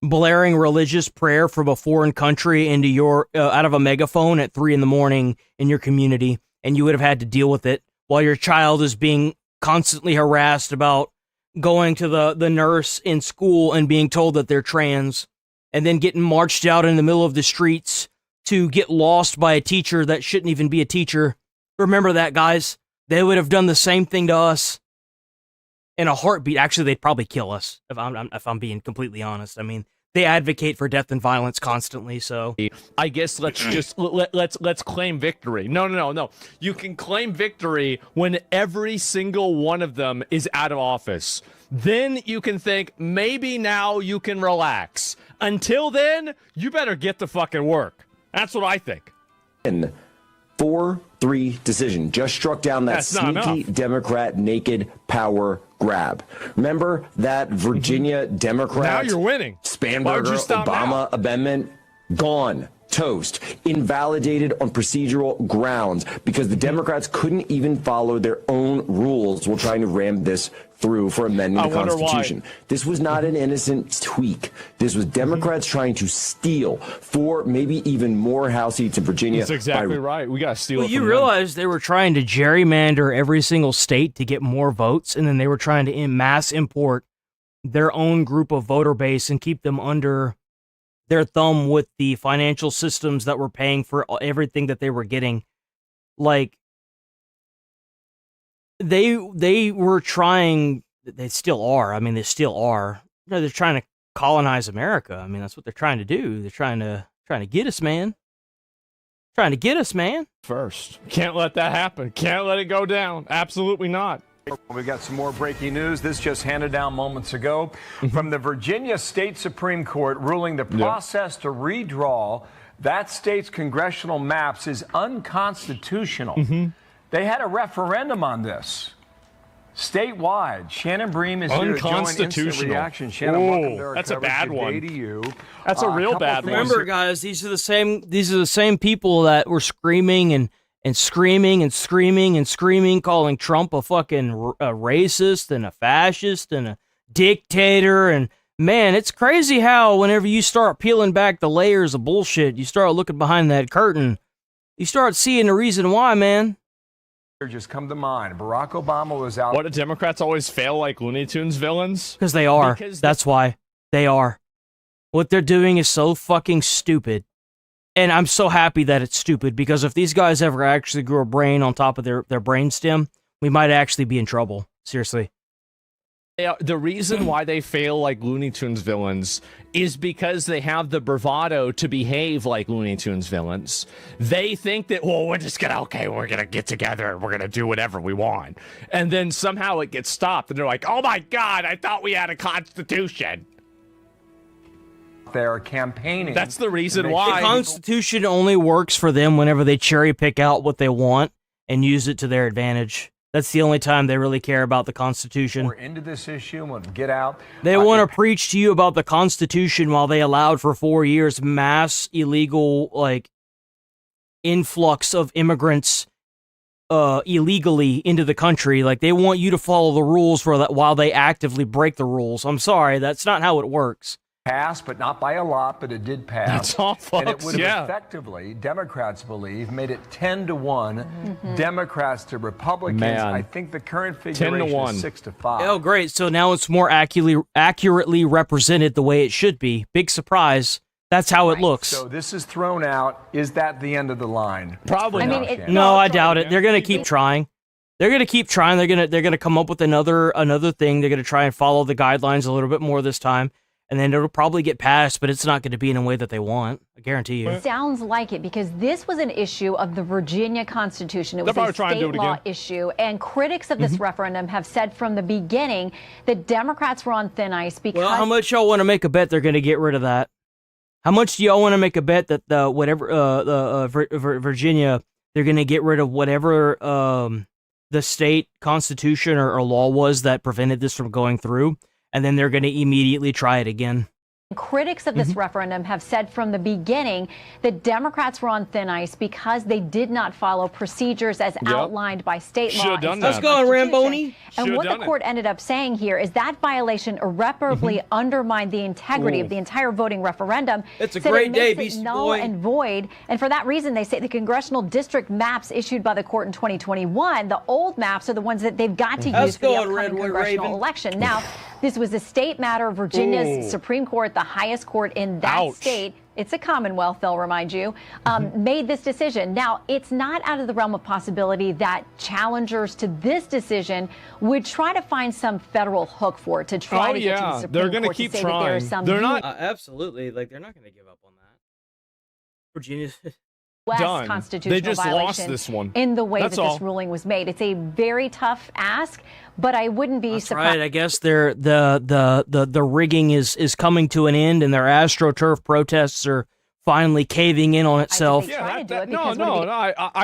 blaring religious prayer from a foreign country into your out of a megaphone at 3 a.m. in your community, and you would have had to deal with it while your child is being constantly harassed about going to the nurse in school and being told that they're trans, and then getting marched out in the middle of the streets to get lost by a teacher that shouldn't even be a teacher. Remember that, guys. They would have done the same thing to us. in a heartbeat. Actually, they'd probably kill us if I'm being completely honest. I mean, they advocate for death and violence constantly. So I guess let's just let's claim victory. No. You can claim victory when every single one of them is out of office. Then you can think maybe now you can relax. Until then, you better get to fucking work. That's what I think. 4-3 decision just struck down that sneaky Democrat naked power grab. Remember that Virginia Democrat now you're winning. Spanberger Obama amendment? Gone. Toast. Invalidated on procedural grounds because the Democrats couldn't even follow their own rules while trying to ram this through for amending the Constitution. This was not an innocent tweak. This was Democrats trying to steal 4, maybe even more House seats in Virginia. That's exactly right. We got to steal it from you realize they were trying to gerrymander every single state to get more votes, and then they were trying to mass import their own group of voter base and keep them under their thumb with the financial systems that were paying for everything that they were getting. Like, they were trying, they still are. I mean, they still are. You know, they're trying to colonize America. I mean, that's what they're trying to do. They're trying to get us, man. Trying to get us, man. First. Can't let that happen. Can't let it go down. Absolutely not. We've got some more breaking news. This just handed down moments ago from the Virginia State Supreme Court ruling the process to redraw that state's congressional maps is unconstitutional. They had a referendum on this statewide. Shannon Bream is here to join Instant Reaction. Shannon, welcome to our that's a bad one. Day to you. That's a real bad one. Remember, guys, these are the same people that were screaming and screaming, calling Trump a fucking racist and a fascist and a dictator. And man, it's crazy how whenever you start peeling back the layers of bullshit, you start looking behind that curtain, you start seeing the reason why, man. Just come to mind. Barack Obama was out. What do Democrats always fail like Looney Tunes villains? Because they are. That's why. They are. What they're doing is so fucking stupid. And I'm so happy that it's stupid, because if these guys ever actually grew a brain on top of their brainstem, we might actually be in trouble. Seriously. The reason why they fail like Looney Tunes villains is because they have the bravado to behave like Looney Tunes villains. They think that, well, we're gonna get together and we're gonna do whatever we want. And then somehow it gets stopped and they're like, oh my God, I thought we had a constitution. They're campaigning. That's the reason why. The Constitution only works for them whenever they cherry pick out what they want and use it to their advantage. That's the only time they really care about the Constitution. We're into this issue. We'll get out. They want to preach to you about the Constitution while they allowed for 4 years mass illegal, like, influx of immigrants illegally into the country. Like, they want you to follow the rules for that while they actively break the rules. I'm sorry, that's not how it works. Passed, but not by a lot, but it did pass. That's all, folks. And it would have effectively, Democrats believe, made it 10-1 Democrats to Republicans. Man. I think the current figuration is 6-5. Oh, great. So now it's more accurately represented the way it should be. Big surprise. That's how it looks. So this is thrown out. Is that the end of the line? Probably not. No, I doubt it. They're going to keep trying. They're going to keep trying. They're going to come up with another thing. They're going to try and follow the guidelines a little bit more this time. And then it'll probably get passed, but it's not going to be in a way that they want. I guarantee you. It sounds like it, because this was an issue of the Virginia Constitution. It was a state law issue. And critics of this referendum have said from the beginning that Democrats were on thin ice because... Well, how much y'all want to make a bet they're going to get rid of that? How much do y'all want to make a bet that Virginia, they're going to get rid of whatever the state constitution or law was that prevented this from going through? And then they're going to immediately try it again. Critics of this referendum have said from the beginning that Democrats were on thin ice because they did not follow procedures as outlined by state law. Let's go, Ramboni. And what the court ended up saying here is that violation irreparably undermined the integrity of the entire voting referendum. It's a great day, Beastie null Boy. and void. And for that reason, they say the congressional district maps issued by the court in 2021, the old maps are the ones that they've got to use for the upcoming congressional election. Now, this was a state matter. Virginia's Supreme Court, the highest court in that state, it's a Commonwealth, they'll remind you, made this decision. Now, it's not out of the realm of possibility that challengers to this decision would try to find some federal hook for it to try to get to the Supreme they're going to Court keep to say that there trying. is some They're not absolutely, like they're not going to give up on that. Virginia's West done. constitutional They just violation lost this one. in the way That's that all. this ruling was made. It's a very tough ask, but I wouldn't be surprised. Right, I guess the rigging is coming to an end, and their AstroTurf protests are finally caving in on itself. I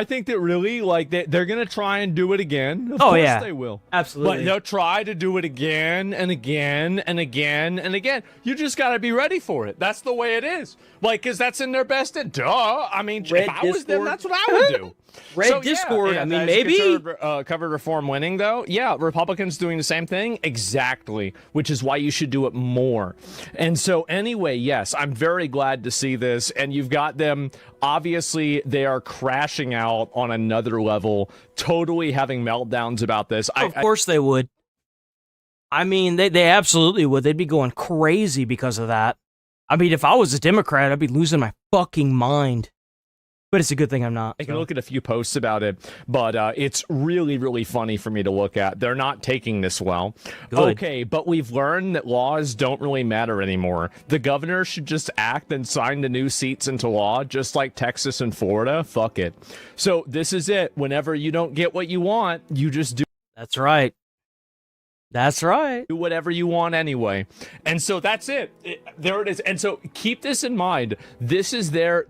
think that really, like, they're going to try and do it again. Of Oh, course yeah. they will. Absolutely. But they'll try to do it again and again and again and again. You just got to be ready for it. That's the way it is. Like, because that's in their best interest. Duh. I mean, Red if I was them, Discord. that's what I would do. Red Discord, I mean, maybe. Covered reform winning, though. Yeah, Republicans doing the same thing. Exactly. Which is why you should do it more. And so, anyway, yes, I'm very glad to see this. And you've got them, obviously, they are crashing out on another level, totally having meltdowns about this. Of course they would. I mean, they absolutely would. They'd be going crazy because of that. I mean, if I was a Democrat, I'd be losing my fucking mind. But it's a good thing I'm not. I can look at a few posts about it, but it's really, really funny for me to look at. They're not taking this well. Good. Okay, but we've learned that laws don't really matter anymore. The governor should just act and sign the new seats into law, just like Texas and Florida. Fuck it. So this is it. Whenever you don't get what you want, you just do. That's right. That's right. Do whatever you want anyway. And so that's it. There it is. And so keep this in mind. This is their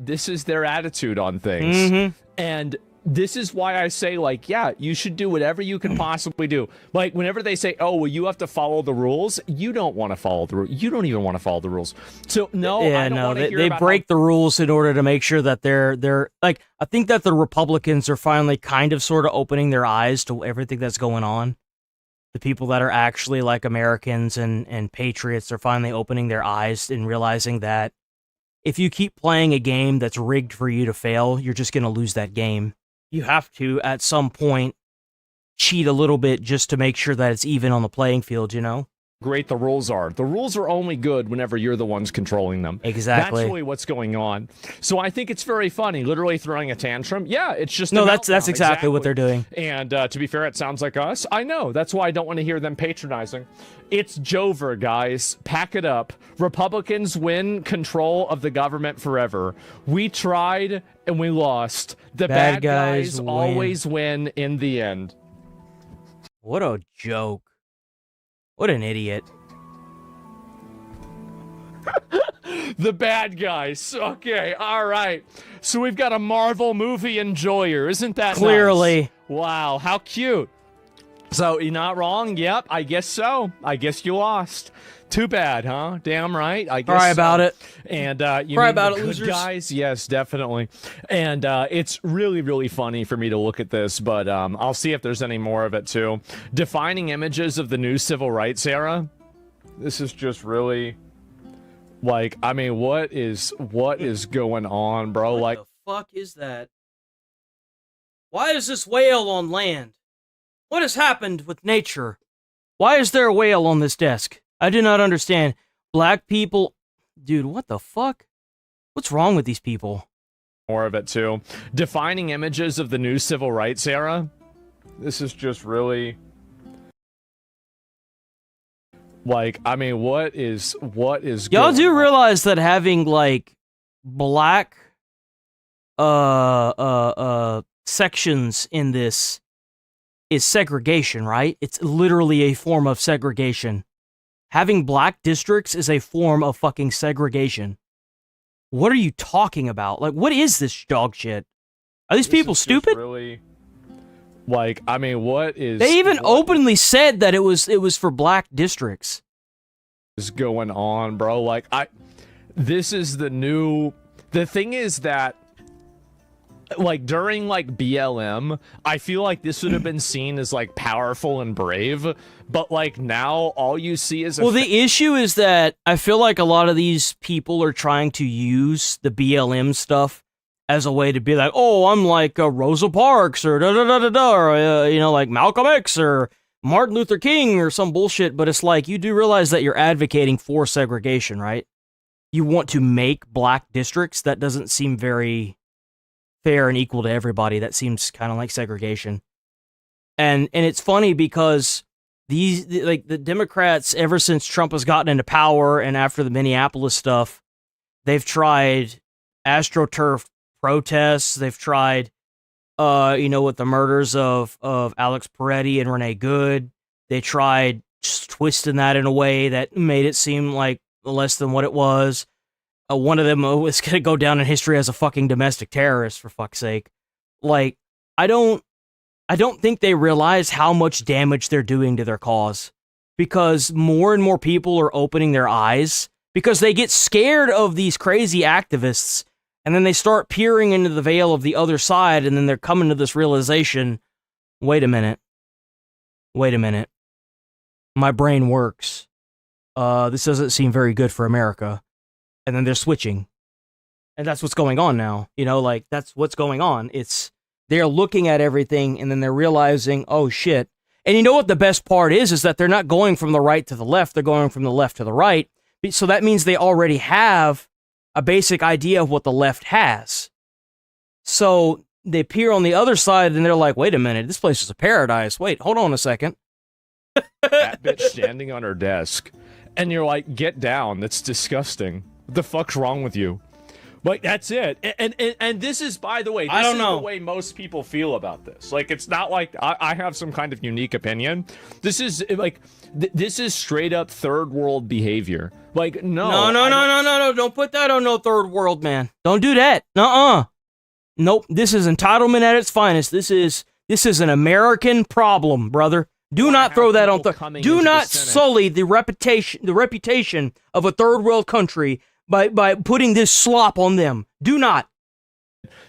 attitude on things. Mm-hmm. And this is why I say, like, yeah, you should do whatever you can possibly do. Like, whenever they say, oh, well, you have to follow the rules, you don't want to follow the rules. You don't even want to follow the rules. So, no, I don't want to hear they about break the rules in order to make sure that they're like, I think that the Republicans are finally kind of sort of opening their eyes to everything that's going on. The people that are actually like Americans and patriots are finally opening their eyes and realizing that if you keep playing a game that's rigged for you to fail, you're just going to lose that game. You have to, at some point, cheat a little bit just to make sure that it's even on the playing field, you know? great the rules are. The rules are only good whenever you're the ones controlling them. Exactly. That's really what's going on. So I think it's very funny, literally throwing a tantrum. Yeah, it's just no. a That's meltdown. exactly what they're doing. And to be fair, it sounds like us. I know. That's why I don't want to hear them patronizing. It's Jover, guys. Pack it up. Republicans win control of the government forever. We tried and we lost. The bad guys always win in the end. What a joke. What an idiot. The bad guys. Okay, all right. So we've got a Marvel movie enjoyer. Isn't that clearly nice? Wow, how cute. So you're not wrong. Yep, I guess so. I guess you lost. Too bad, huh? Damn right. I guess. Cry about it. And you cry mean about the it, good losers. guys? Yes, definitely. And it's really, really funny for me to look at this, but I'll see if there's any more of it too. Defining images of the new civil rights era. This is just really, like, I mean, what is going on, bro? What like, the fuck is that? Why is this whale on land? What has happened with nature? Why is there a whale on this desk? I do not understand. Black people... Dude, what the fuck? What's wrong with these people? More of it too. Defining images of the new civil rights era. This is just really, like, I mean, what is Y'all do realize that having like black sections in this is segregation, right? It's literally a form of segregation. Having black districts is a form of fucking segregation. What are you talking about? Like, what is this dog shit? Are these people stupid? Really, like, I mean, what is... They even openly said that it was for black districts. Is going on, bro? Like, this is the new... The thing is that, like, during, like, BLM, I feel like this would have been seen as, like, powerful and brave, but, like, now all you see is... Well, the issue is that I feel like a lot of these people are trying to use the BLM stuff as a way to be like, oh, I'm like Rosa Parks or da-da-da-da-da, or, you know, like Malcolm X or Martin Luther King or some bullshit, but it's like, you do realize that you're advocating for segregation, right? you want to make black districts, that doesn't seem very fair and equal to everybody. That seems kind of like segregation. And it's funny because the Democrats, ever since Trump has gotten into power and after the Minneapolis stuff, they've tried AstroTurf protests. They've tried, with the murders of Alex Peretti and Renee Good. They tried just twisting that in a way that made it seem like less than what it was. One of them was going to go down in history as a fucking domestic terrorist, for fuck's sake. Like, I don't think they realize how much damage they're doing to their cause, because more and more people are opening their eyes because they get scared of these crazy activists, and then they start peering into the veil of the other side, and then they're coming to this realization, wait a minute. My brain works. This doesn't seem very good for America. And then they're switching. And that's what's going on now. That's what's going on. They're looking at everything and then they're realizing, oh shit. And you know what the best part is that they're not going from the right to the left, they're going from the left to the right. So that means they already have a basic idea of what the left has. So they peer on the other side and they're like, wait a minute, this place is a paradise. Wait, hold on a second. That bitch standing on her desk. And you're like, get down, that's disgusting. What the fuck's wrong with you? Like, that's it. And this is, by the way, this is the way most people feel about this. Like, it's not like I have some kind of unique opinion. This is, like, this is straight up third world behavior. Like, no. Don't put that on no third world, man. Don't do that. Nope. This is entitlement at its finest. This is an American problem, brother. Do not throw that on. Do not sully the reputation of a third world country by putting this slop on them. Do not.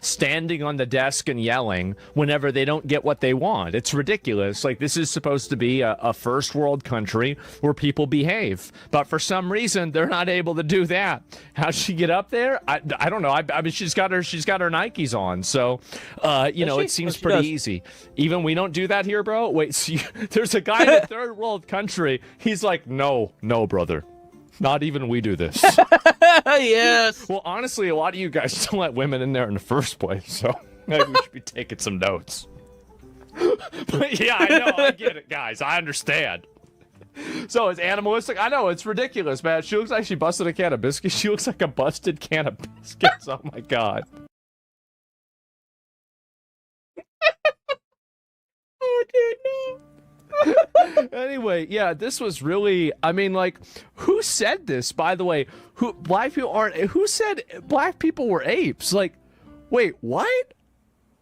Standing on the desk and yelling whenever they don't get what they want. It's ridiculous. Like, this is supposed to be a first world country where people behave. But for some reason, they're not able to do that. How'd she get up there? I don't know. I mean, she's got her Nikes on. So, it seems pretty easy. Even we don't do that here, bro. Wait, so there's a guy in a third world country. He's like, no, brother. Not even we do this. Yes. Well, honestly, a lot of you guys don't let women in there in the first place, so maybe we should be taking some notes. But yeah, I know, I get it, guys. I understand. So it's animalistic. I know, it's ridiculous, man. She looks like she busted a can of biscuits. She looks like a busted can of biscuits. Oh my god. Oh, dude, no. Anyway, yeah, this was really, I mean, like, who said this, by the way? Who said black people were apes? Like, wait, what?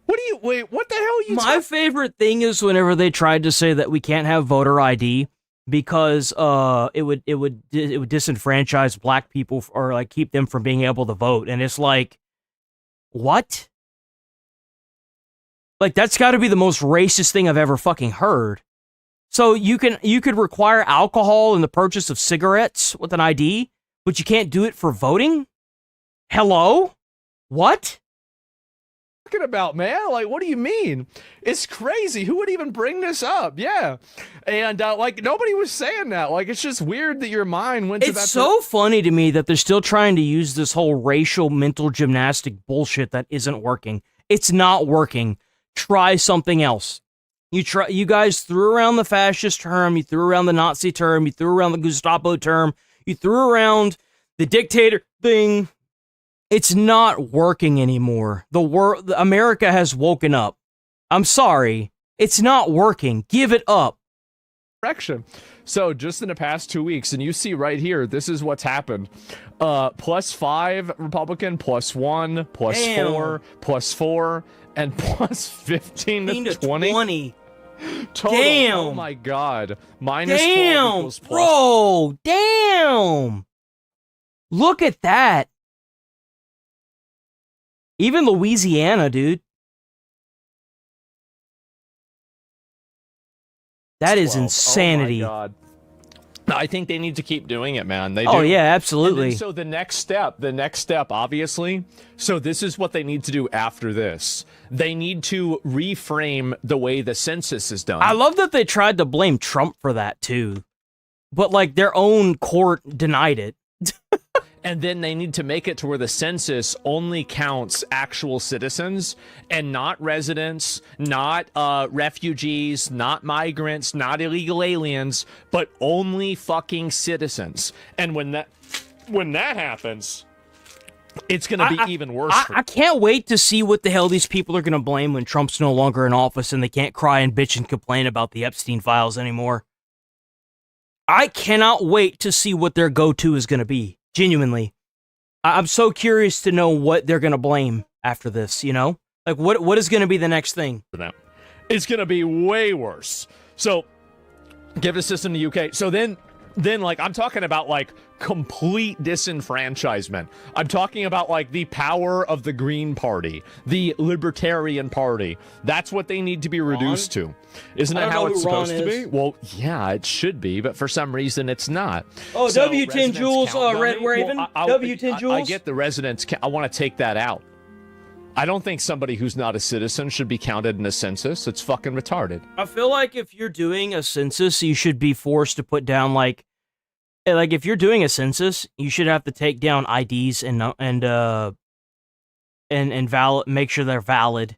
What the hell are you My favorite thing is whenever they tried to say that we can't have voter ID because it would disenfranchise black people or like keep them from being able to vote. And it's like, what? Like, that's got to be the most racist thing I've ever fucking heard. So you could require alcohol in the purchase of cigarettes with an ID, but you can't do it for voting? Hello? What? Talking about, man? Like, what do you mean? It's crazy. Who would even bring this up? Yeah. And like, nobody was saying that. Like, it's just weird that your mind went to that. It's so funny to me that they're still trying to use this whole racial mental gymnastic bullshit that isn't working. It's not working. Try something else. You guys threw around the fascist term, you threw around the Nazi term, you threw around the Gestapo term, you threw around the dictator thing. It's not working anymore. America has woken up. I'm sorry. It's not working. Give it up. Direction. So just in the past 2 weeks, and you see right here, this is what's happened. +5 Republican, +1, +4, +4, and +15 to 20. Total. Damn. Oh my god. -12 equals plus. Bro. Damn. Look at that. Even Louisiana, dude. That is insanity. Oh my god. I think they need to keep doing it, man. They Oh do. yeah, absolutely. And then, so the next step, obviously, so this is what they need to do after this. They need to reframe the way the census is done. I love that they tried to blame Trump for that too. But like their own court denied it. And then they need to make it to where the census only counts actual citizens and not residents, not refugees, not migrants, not illegal aliens, but only fucking citizens. And when that happens, it's going to be even worse. I can't wait to see what the hell these people are going to blame when Trump's no longer in office and they can't cry and bitch and complain about the Epstein files anymore. I cannot wait to see what their go-to is going to be. Genuinely. I'm so curious to know what they're going to blame after this, you know? Like, what is going to be the next thing? For them. It's going to be way worse. So, give it a system in the UK. So then, like, I'm talking about, like, complete disenfranchisement. I'm talking about, like, the power of the Green Party, the Libertarian Party. That's what they need to be reduced to. Isn't that how it's supposed to be? Well, yeah, it should be, but for some reason it's not. Oh, So W10 Jules, Red Raven, W10 Jules. I get the residents. I want to take that out. I don't think somebody who's not a citizen should be counted in a census. It's fucking retarded. I feel like if you're doing a census, you should be forced to put down, like if you're doing a census, you should have to take down IDs and valid, make sure they're valid.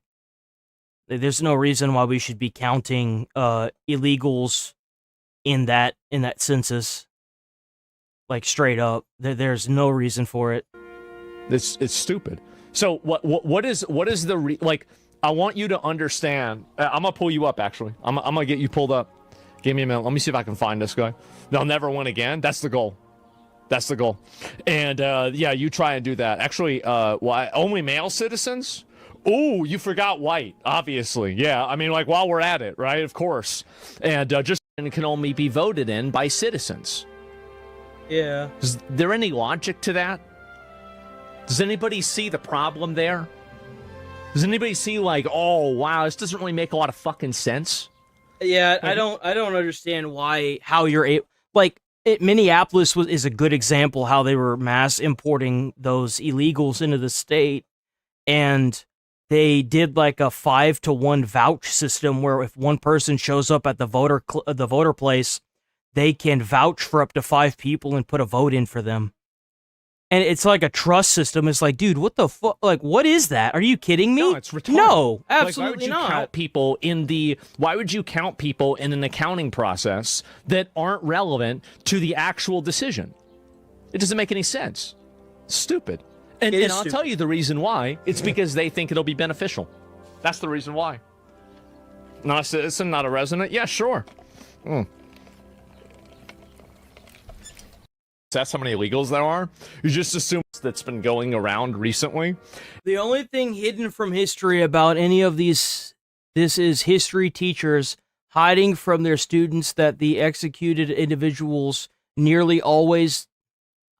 There's no reason why we should be counting illegals in that census. Like, straight up, there's no reason for it. It's stupid. So what is the like? I want you to understand. I'm gonna pull you up. Actually, I'm gonna get you pulled up. Give me a minute. Let me see if I can find this guy. They'll never win again. That's the goal. That's the goal. And yeah, you try and do that. Actually, only male citizens. Ooh, you forgot white, obviously. Yeah, I mean, like, while we're at it, right? Of course. And just can only be voted in by citizens. Yeah. Is there any logic to that? Does anybody see the problem there? Does anybody see, like, oh, wow, this doesn't really make a lot of fucking sense? Yeah, I don't understand how you're able, like, Minneapolis is a good example how they were mass importing those illegals into the state, and they did like a 5-to-1 vouch system where if one person shows up at the voter place, they can vouch for up to 5 people and put a vote in for them. And it's like a trust system. It's like, dude, what the fuck? Like, what is that? Are you kidding me? No, it's retarded. No, absolutely not. Why would you count people in an accounting process that aren't relevant to the actual decision? It doesn't make any sense. Stupid. And I'll tell you the reason why. It's because they think it'll be beneficial. That's the reason why. Not a citizen, not a resident? Yeah, sure. That's how many illegals there are. You just assume that's been going around recently. The only thing hidden from history about any of this is history teachers hiding from their students that the executed individuals nearly always,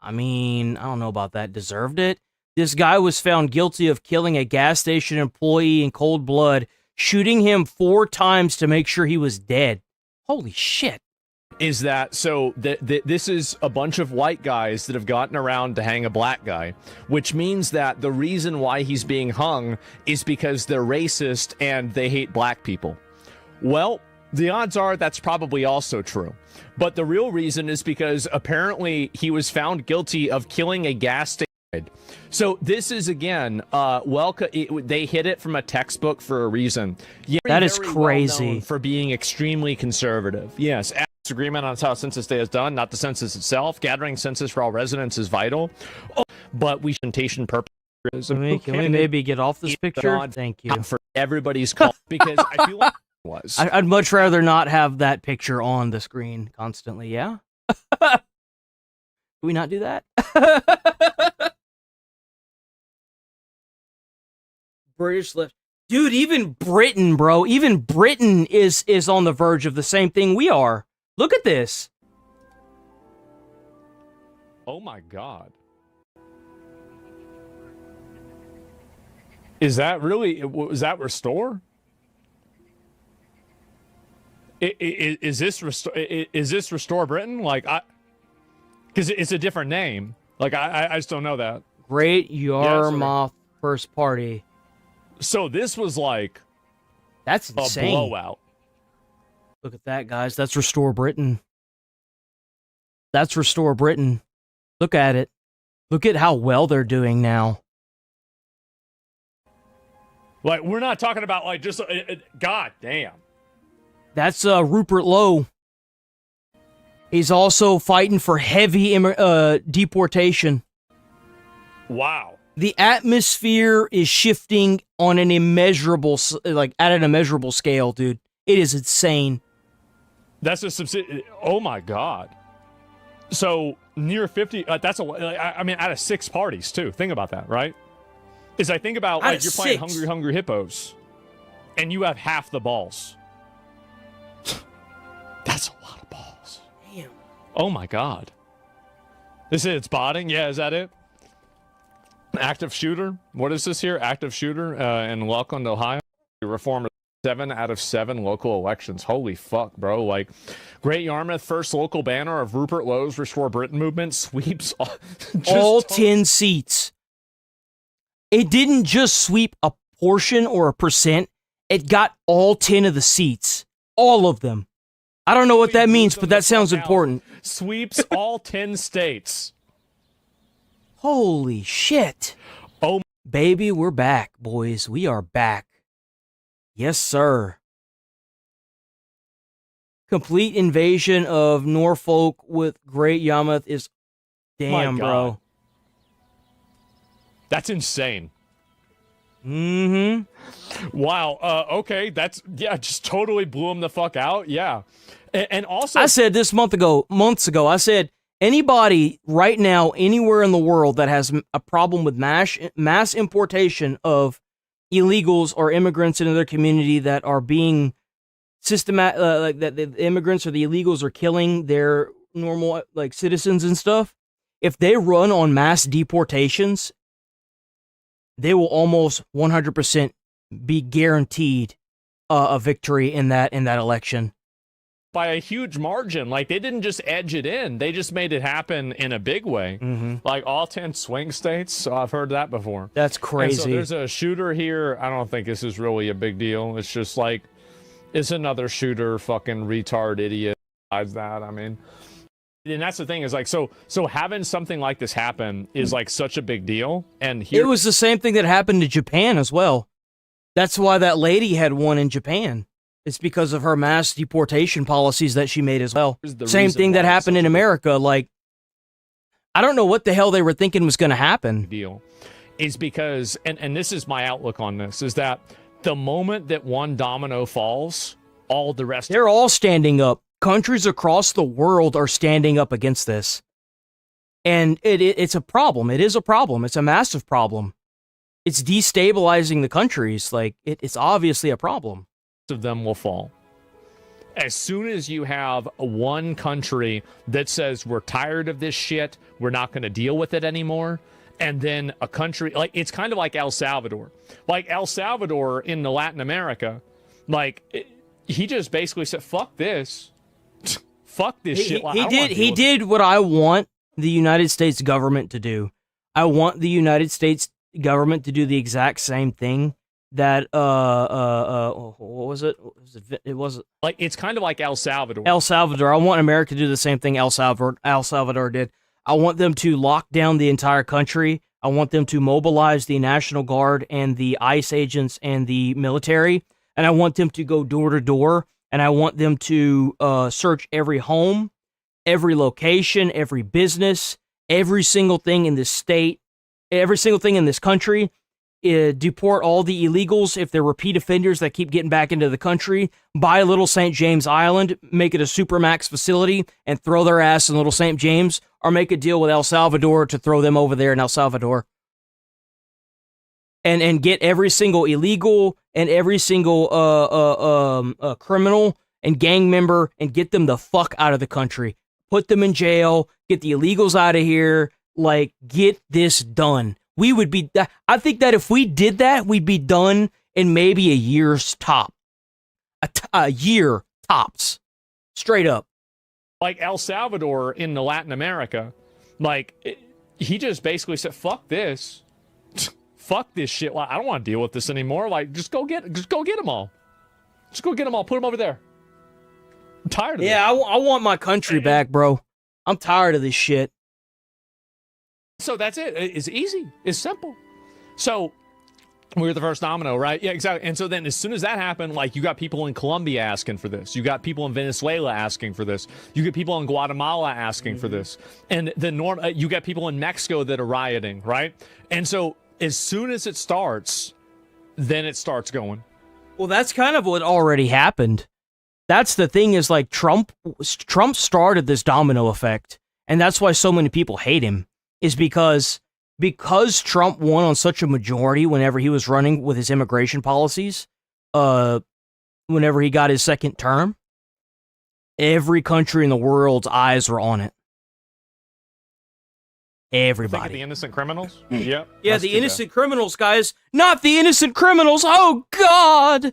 I don't know about that, deserved it. This guy was found guilty of killing a gas station employee in cold blood, shooting him 4 times to make sure he was dead. Holy shit. Is that this is a bunch of white guys that have gotten around to hang a black guy, which means that the reason why he's being hung is because they're racist and they hate black people. Well, the odds are that's probably also true. But the real reason is because apparently he was found guilty of killing a gas station. So this is, again, they hit it from a textbook for a reason. Yeah, that is crazy. Well for being extremely conservative. Yes. Agreement on how census day is done, not the census itself. Gathering census for all residents is vital, but we presentation purposes. Can we maybe get off this picture? Thank you for everybody's call, because I feel like it was. I'd much rather not have that picture on the screen constantly. Yeah. Can we not do that? British left. Dude, even Britain, bro. Even Britain is on the verge of the same thing we are. Look at this. Oh my God. Is that restore? Is this restore Britain? Like, because it's a different name. Like, I just don't know that. Great Yarmouth First Party. So this was like, that's insane. A blowout. Look at that, guys. That's Restore Britain. That's Restore Britain. Look at it. Look at how well they're doing now. Like, we're not talking about, like, just... God damn. That's Rupert Lowe. He's also fighting for heavy deportation. Wow. The atmosphere is shifting on an immeasurable, at an immeasurable scale, dude. It is insane. That's a oh my God. So near 50, that's I mean, out of 6 parties too. Think about that, right? Is I think about, like, you're playing Hungry Hungry Hippos and you have half the balls. That's a lot of balls. Damn. Oh my God. This is botting? Yeah, is that it? Active shooter? What is this here? Active shooter in Lakeland, Ohio. Reformer 7 out of 7 local elections. Holy fuck, bro. Like, Great Yarmouth, first local banner of Rupert Lowe's Restore Britain movement sweeps all 10 seats. It didn't just sweep a portion or a percent. It got all 10 of the seats. All of them. I don't know what that means, but that sounds important. Sweeps all 10 states. Holy shit. Oh, baby, we're back, boys. We are back. Yes, sir. Complete invasion of Norfolk with Great Yarmouth is... Damn, bro. That's insane. Mm-hmm. Wow. Okay. That's... Yeah, just totally blew him the fuck out. Yeah. And also... I said this months ago, I said... Anybody right now, anywhere in the world that has a problem with mass importation of illegals or immigrants into their community that are being systematic, that the immigrants or the illegals are killing their normal citizens and stuff, if they run on mass deportations, they will almost 100% be guaranteed a victory in that election. By a huge margin. Like, they didn't just edge it in. They just made it happen in a big way. Mm-hmm. Like, all 10 swing states. So I've heard that before. That's crazy. And so there's a shooter here. I don't think this is really a big deal. It's just like, it's another shooter, fucking retard idiot. Besides that, I mean... And that's the thing, is like, so having something like this happen is like such a big deal. And here... It was the same thing that happened to Japan as well. That's why that lady had won in Japan. It's because of her mass deportation policies that she made as well. Same thing that happened in America. Like, I don't know what the hell they were thinking was going to happen. Deal is because, and this is my outlook on this, is that the moment that one domino falls, all the rest... They're all standing up. Countries across the world are standing up against this. And it's a problem. It is a problem. It's a massive problem. It's destabilizing the countries. Like, it's obviously a problem. Of them will fall. As soon as you have one country that says, we're tired of this shit, we're not going to deal with it anymore, and then a country, like, it's kind of like El Salvador. Like, El Salvador in the Latin America, like, he just basically said, fuck this. Fuck this shit. He did what I want the United States government to do. I want the United States government to do the exact same thing that what was it? It was like, it's kind of like El Salvador. El Salvador. I want America to do the same thing El Salvador did. I want them to lock down the entire country. I want them to mobilize the National Guard and the ICE agents and the military, and I want them to go door to door, and I want them to search every home, every location, every business, every single thing in this state, every single thing in this country. Deport all the illegals if they're repeat offenders that keep getting back into the country, buy Little St. James Island, make it a Supermax facility, and throw their ass in Little St. James, or make a deal with El Salvador to throw them over there in El Salvador. And get every single illegal and every single criminal and gang member and get them the fuck out of the country. Put them in jail, get the illegals out of here, like, get this done. We would be, I think that if we did that, we'd be done in maybe a year's top. A year tops. Straight up. Like El Salvador in the Latin America, like, he just basically said, fuck this. Fuck this shit. Like, I don't want to deal with this anymore. Like, just go get them all. Just go get them all. Put them over there. I'm tired of it. Yeah, I want my country back, bro. I'm tired of this shit. So that's it. It's easy. It's simple. So we were the first domino, right? Yeah, exactly. And so then as soon as that happened, like you got people in Colombia asking for this. You got people in Venezuela asking for this. You get people in Guatemala asking for this. And then you get people in Mexico that are rioting, right? And so as soon as it starts, then it starts going. Well, that's kind of what already happened. That's the thing is like Trump started this domino effect. And that's why so many people hate him is because Trump won on such a majority whenever he was running with his immigration policies, whenever he got his second term, every country in the world's eyes were on it. Everybody. Think of the innocent criminals? Yep. Yeah, the innocent criminals, guys. Not the innocent criminals. Oh, God.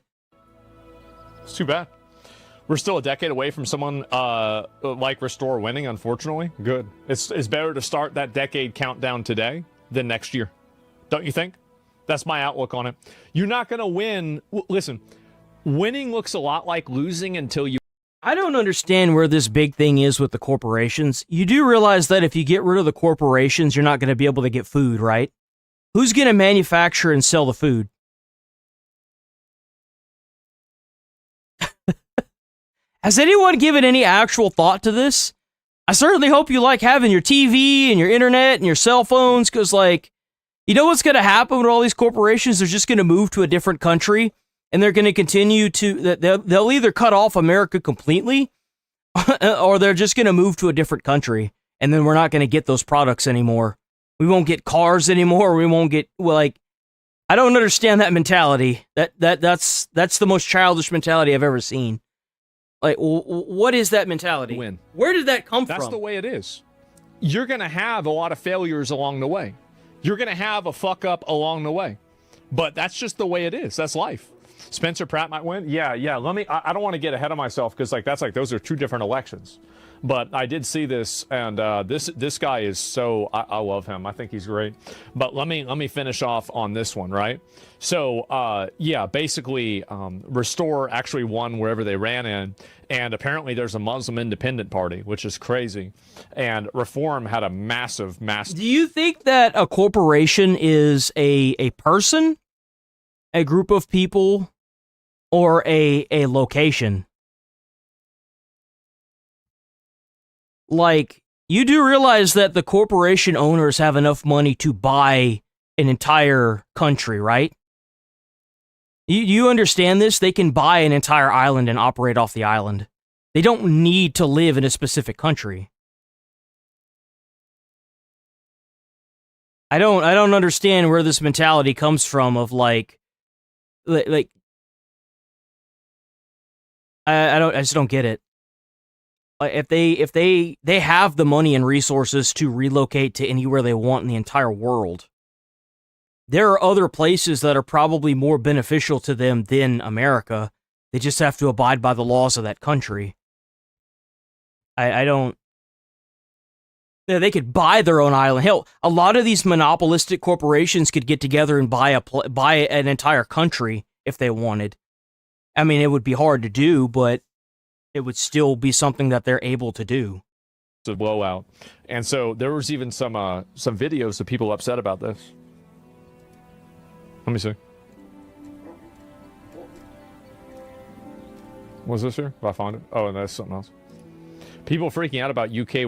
It's too bad. We're still a decade away from someone like Restore winning, unfortunately. Good. It's better to start that decade countdown today than next year. Don't you think? That's my outlook on it. You're not going to win. Listen, winning looks a lot like losing until you... I don't understand where this big thing is with the corporations. You do realize that if you get rid of the corporations, you're not going to be able to get food, right? Who's going to manufacture and sell the food? Has anyone given any actual thought to this? I certainly hope you like having your TV and your internet and your cell phones, because, like, you know what's going to happen with all these corporations? They're just going to move to a different country, and they're going to continue to... They'll either cut off America completely, or they're just going to move to a different country, and then we're not going to get those products anymore. We won't get cars anymore. We won't get... Well, like, I don't understand that mentality. That's the most childish mentality I've ever seen. Like, what is that mentality? Win. Where did that come from? That's the way it is. You're going to have a lot of failures along the way. You're going to have a fuck up along the way. But that's just the way it is. That's life. Spencer Pratt might win. Yeah. I don't want to get ahead of myself because those are two different elections. But I did see this, and this guy is so... I love him. I think he's great. But let me finish off on this one, right? So, basically, Restore actually won wherever they ran in, and apparently there's a Muslim Independent Party, which is crazy. And Reform had a massive... Do you think that a corporation is a person, a group of people, or a location? Like, you do realize that the corporation owners have enough money to buy an entire country, right? You understand this? They can buy an entire island and operate off the island. They don't need to live in a specific country. I don't understand where this mentality comes from of I just don't get it. If they have the money and resources to relocate to anywhere they want in the entire world, there are other places that are probably more beneficial to them than America. They just have to abide by the laws of that country. I don't... They could buy their own island. Hell, a lot of these monopolistic corporations could get together and buy an entire country if they wanted. I mean, it would be hard to do, but it would still be something that they're able to do. It's a blowout. And so there was even some videos of people upset about this. Let me see. Was this here? If I find it? Oh, and that's something else. People freaking out about UK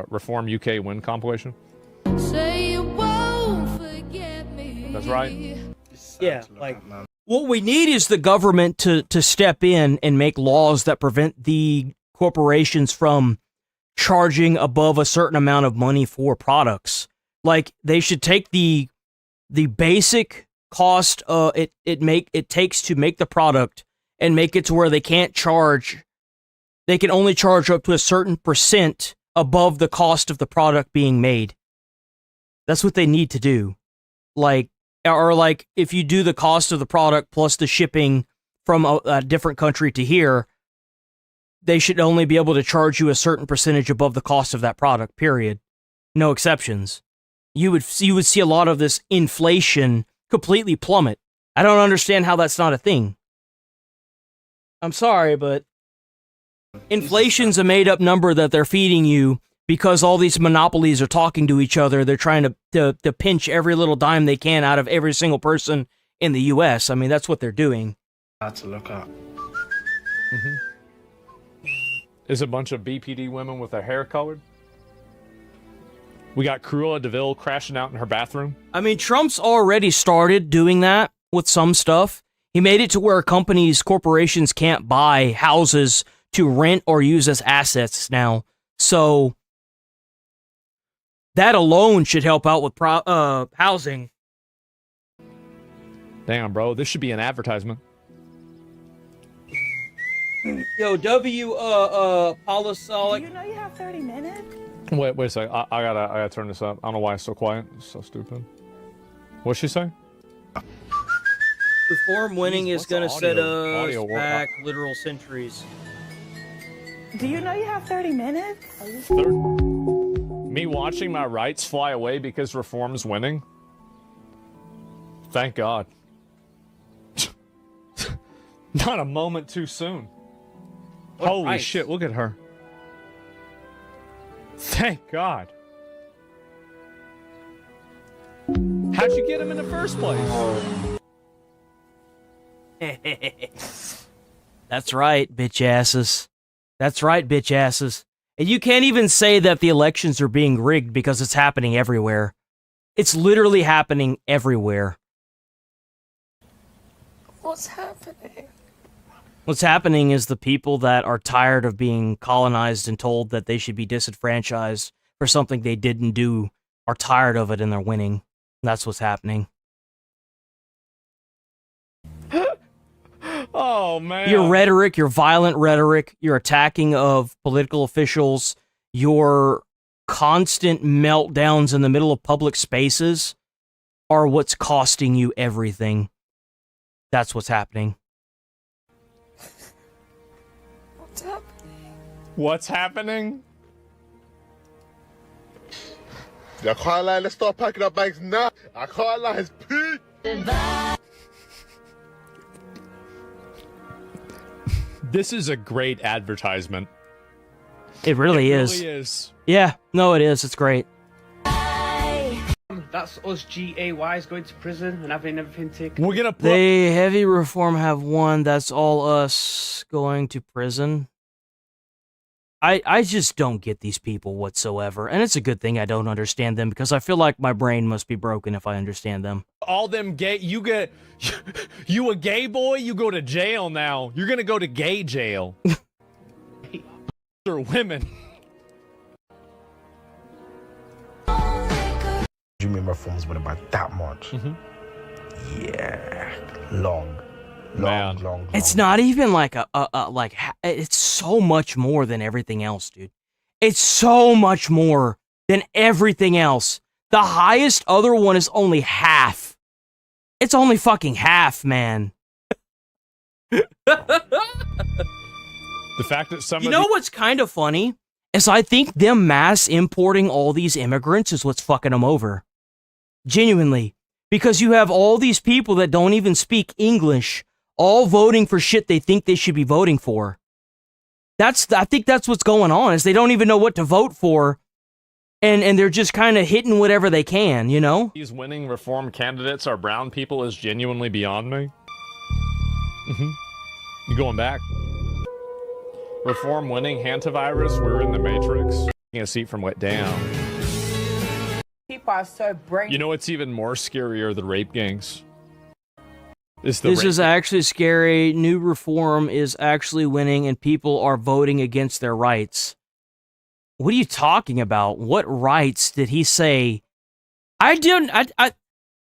Reform UK win compilation. Say you won't forget me. That's right. Yeah, like... What we need is the government to step in and make laws that prevent the corporations from charging above a certain amount of money for products. Like, they should take the basic cost it takes to make the product and make it to where they can't charge. They can only charge up to a certain percent above the cost of the product being made. That's what they need to do. Or if you do the cost of the product plus the shipping from a different country to here, they should only be able to charge you a certain percentage above the cost of that product, period. No exceptions. You would see a lot of this inflation completely plummet. I don't understand how that's not a thing. I'm sorry, but inflation's a made-up number that they're feeding you because all these monopolies are talking to each other. They're trying to pinch every little dime they can out of every single person in the U.S. I mean, that's what they're doing. That's a look up. Is a bunch of BPD women with their hair colored. We got Cruella DeVille crashing out in her bathroom. I mean, Trump's already started doing that with some stuff. He made it to where corporations can't buy houses to rent or use as assets now. So that alone should help out with housing. Damn, bro, this should be an advertisement. Yo, Polisolic. Do you know you have 30 minutes? Wait a second. I gotta turn this up. I don't know why it's so quiet. It's so stupid. What'd she say? Reform winning is going to set us audio back literal centuries. Do you know you have 30 minutes? Me watching my rights fly away because reform's winning? Thank God. Not a moment too soon. Holy shit, look at her. Thank God. How'd you get him in the first place? That's right, bitch asses. That's right, bitch asses. And you can't even say that the elections are being rigged because it's happening everywhere. It's literally happening everywhere. What's happening? What's happening is the people that are tired of being colonized and told that they should be disenfranchised for something they didn't do are tired of it and they're winning. That's what's happening. Oh, man. Your rhetoric, your violent rhetoric, your attacking of political officials, your constant meltdowns in the middle of public spaces are what's costing you everything. That's what's happening. What's happening? What's happening? I can't lie, let's start packing up bags now. I can't lie, it's peak. This is a great advertisement. It really is. It really is. Yeah, no, it is. It's great. That's us GAYs going to prison and having everything taken. We're gonna put. They heavy reform have won. That's all us going to prison. I just don't get these people whatsoever. And it's a good thing I don't understand them because I feel like my brain must be broken if I understand them. All them gay, you a gay boy, you go to jail now. You're gonna go to gay jail. Or women. You mean reforms went about that much? Yeah, long. It's not even like it's so much more than everything else, dude. It's so much more than everything else. The highest other one is only half. It's only fucking half, man. The fact that some You know what's kind of funny? Is I think them mass importing all these immigrants is what's fucking them over. Genuinely. Because you have all these people that don't even speak English all voting for shit they think they should be voting for. I think that's what's going on, is they don't even know what to vote for, and they're just kind of hitting whatever they can, you know? These winning reform candidates are brown people is genuinely beyond me. You going back? Reform winning hantavirus, we're in the Matrix. Taking a seat from wet down. People are so brain. You know what's even more scarier? The rape gangs. This is actually scary. New reform is actually winning, and people are voting against their rights. What are you talking about? What rights did he say? You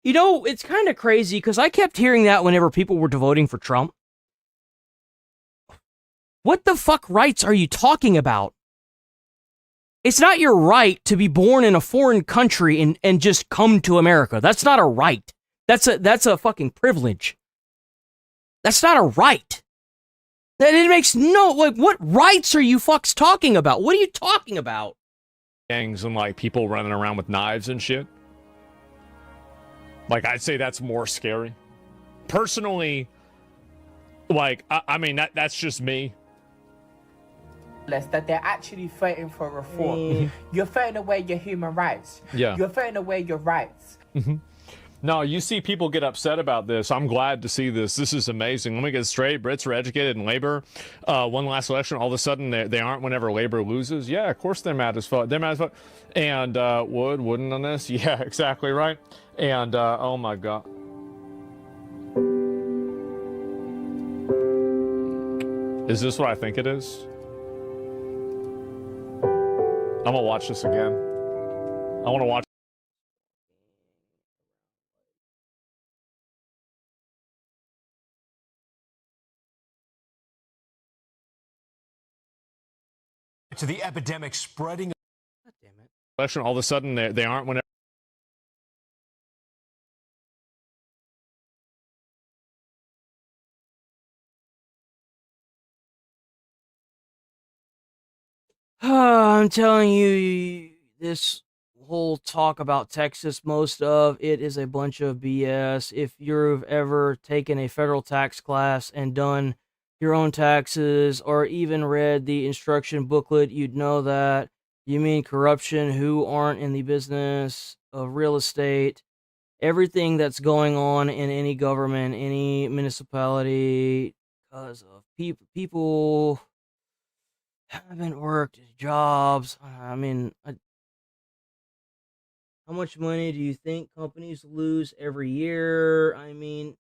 know, it's kind of crazy, because I kept hearing that whenever people were voting for Trump. What the fuck rights are you talking about? It's not your right to be born in a foreign country and just come to America. That's not a right. That's a fucking privilege. That's not a right. It makes no, like, what rights are you fucks talking about? What are you talking about? Gangs and, like, people running around with knives and shit. Like, I'd say that's more scary. Personally, like, I mean, that's just me. that they're actually fighting for reform. You're fighting away your human rights. Yeah. You're fighting away your rights. No, you see people get upset about this. I'm glad to see this. This is amazing. Let me get it straight. Brits are educated in labor. One last election, all of a sudden they aren't whenever labor loses. Yeah, of course they're mad as fuck. They're mad as fuck. And wouldn't on this? Yeah, exactly right. And oh my God. Is this what I think it is? I'm gonna watch this again. I want to watch. To the epidemic spreading. God damn it. Election, all of a sudden they aren't whenever. I'm telling you, this whole talk about Texas, most of it is a bunch of BS. If you've ever taken a federal tax class and done your own taxes or even read the instruction booklet, you'd know that. You mean corruption, who aren't in the business of real estate, everything that's going on in any government, any municipality, because of people haven't worked jobs. I mean, how much money do you think companies lose every year? I mean,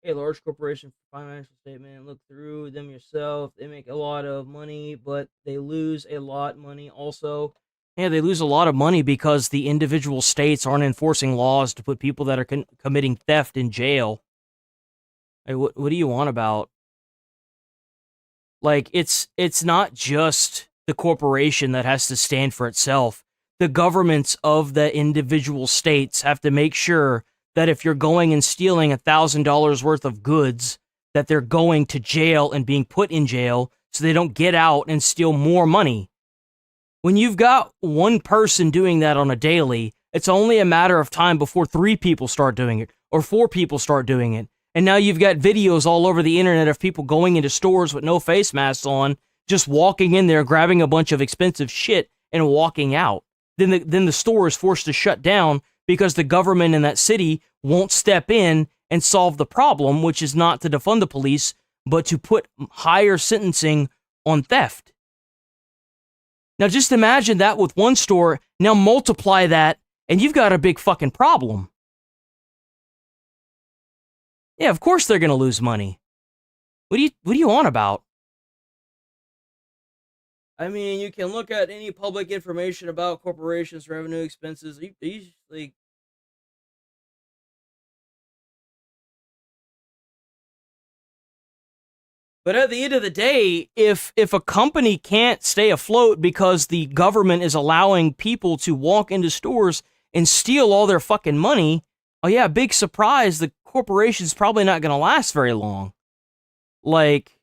a large corporation financial statement, look through them yourself. They make a lot of money, but they lose a lot of money also. Yeah, they lose a lot of money because the individual states aren't enforcing laws to put people that are committing theft in jail. Hey, what do you want about? Like, it's not just the corporation that has to stand for itself. The governments of the individual states have to make sure that if you're going and stealing $1,000 worth of goods, that they're going to jail and being put in jail so they don't get out and steal more money. When you've got one person doing that on a daily, it's only a matter of time before 3 people start doing it or 4 people start doing it. And now you've got videos all over the internet of people going into stores with no face masks on, just walking in there, grabbing a bunch of expensive shit and walking out. Then the store is forced to shut down because the government in that city won't step in and solve the problem, which is not to defund the police, but to put higher sentencing on theft. Now just imagine that with one store, now multiply that, and you've got a big fucking problem. Yeah, of course they're going to lose money. What do you on about? I mean, you can look at any public information about corporations' revenue, expenses. Like, but at the end of the day, if a company can't stay afloat because the government is allowing people to walk into stores and steal all their fucking money, oh yeah, big surprise, the corporation's probably not going to last very long. Like,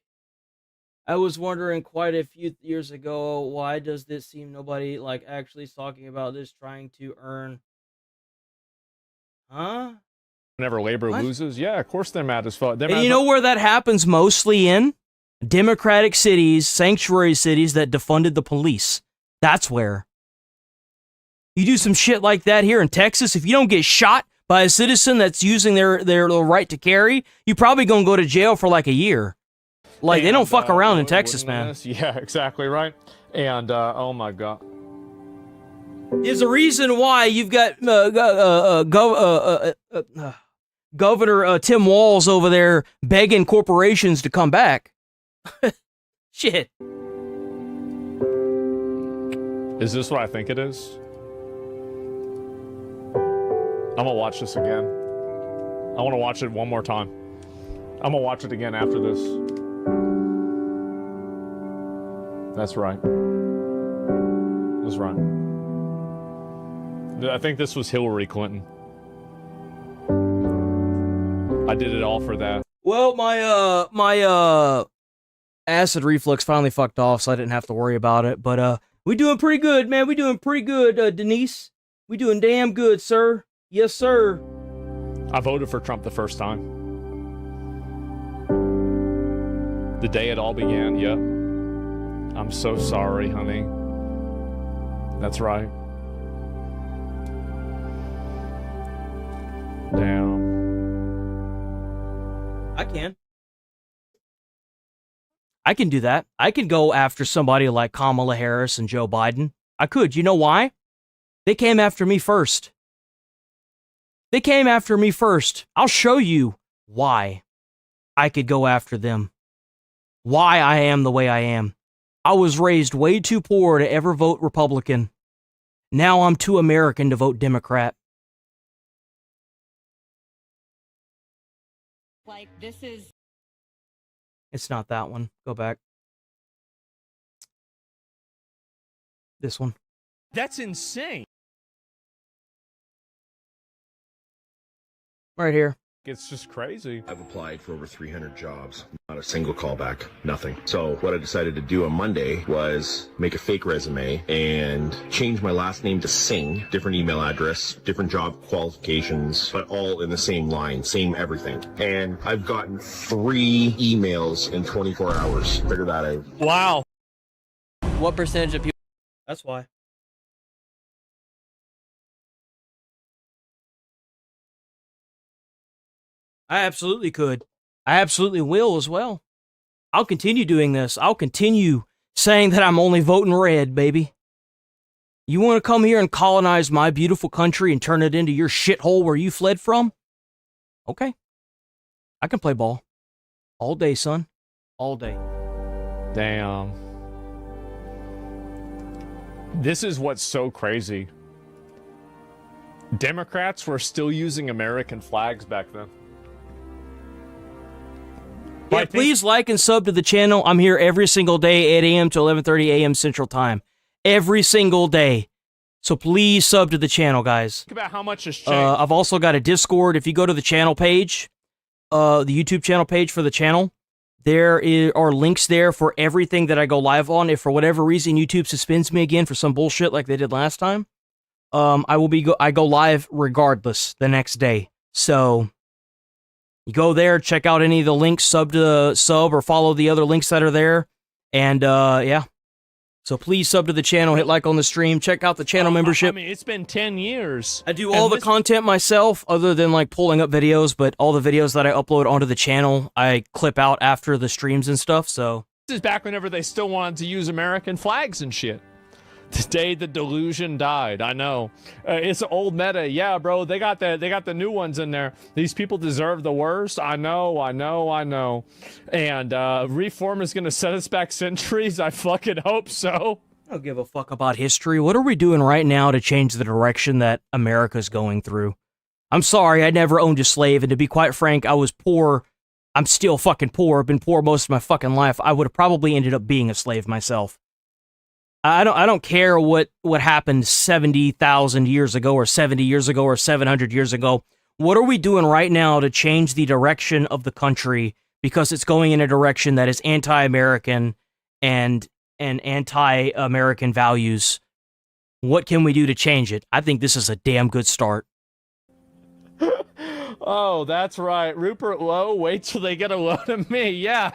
I was wondering quite a few years ago, why does this seem nobody, like, actually is talking about this, trying to earn... Huh? Whenever labor loses, yeah, of course they're mad as fuck. And you know where that happens mostly in? Democratic cities, sanctuary cities that defunded the police. That's where. You do some shit like that here in Texas, if you don't get shot by a citizen that's using their right to carry, you probably gonna go to jail for like a year. Like, they don't fuck around in Texas, man. Yeah, exactly right. And oh my God. There's a reason why you've got Governor Tim Walz over there begging corporations to come back. Shit. Is this what I think it is? I'm gonna watch this again. I want to watch it one more time. I'm gonna watch it again after this. That's right. That's right. I think this was Hillary Clinton. I did it all for that. Well, my acid reflux finally fucked off, so I didn't have to worry about it. But we doing pretty good, man. We doing pretty good, Denise. We doing damn good, sir. Yes, sir. I voted for Trump the first time. The day it all began, yep. I'm so sorry, honey. That's right. Damn. I can do that. I can go after somebody like Kamala Harris and Joe Biden. I could. You know why? They came after me first. They came after me first. I'll show you why I could go after them. Why I am the way I am. I was raised way too poor to ever vote Republican. Now I'm too American to vote Democrat. Like, this is... It's not that one. Go back. This one. That's insane. Right here. It's just crazy. I've applied for over 300 jobs, not a single callback, nothing. So what I decided to do on Monday was make a fake resume and change my last name to Singh, different email address, different job qualifications, but all in the same line, same everything. And I've gotten 3 emails in 24 hours. Figure that out. Wow. What percentage of people? That's why. I absolutely could. I absolutely will as well. I'll continue doing this. I'll continue saying that I'm only voting red, baby. You want to come here and colonize my beautiful country and turn it into your shithole where you fled from? Okay. I can play ball. All day, son. All day. Damn. This is what's so crazy. Democrats were still using American flags back then. Yeah, please like and sub to the channel. I'm here every single day, 8 a.m. to 11:30 a.m. Central Time. Every single day. So please sub to the channel, guys. Think about how much has changed. I've also got a Discord. If you go to the channel page, the YouTube channel page for the channel, there are links there for everything that I go live on. If for whatever reason YouTube suspends me again for some bullshit like they did last time, I go live regardless the next day. So you go there, check out any of the links, sub or follow the other links that are there. And yeah. So please sub to the channel, hit like on the stream, check out the channel membership. I mean, it's been 10 years. I do all the content myself, other than like pulling up videos, but all the videos that I upload onto the channel, I clip out after the streams and stuff, so. This is back whenever they still wanted to use American flags and shit. The day the delusion died. I know. It's an old meta. Yeah, bro, they got the new ones in there. These people deserve the worst. I know. And reform is going to set us back centuries. I fucking hope so. I don't give a fuck about history. What are we doing right now to change the direction that America's going through? I'm sorry, I never owned a slave, and to be quite frank, I was poor. I'm still fucking poor. I've been poor most of my fucking life. I would have probably ended up being a slave myself. I don't care what happened 70,000 years ago or 70 years ago or 700 years ago. What are we doing right now to change the direction of the country, because it's going in a direction that is anti-American and anti-American values? What can we do to change it? I think this is a damn good start. Oh, that's right. Rupert Lowe, wait till they get a load of me. Yeah.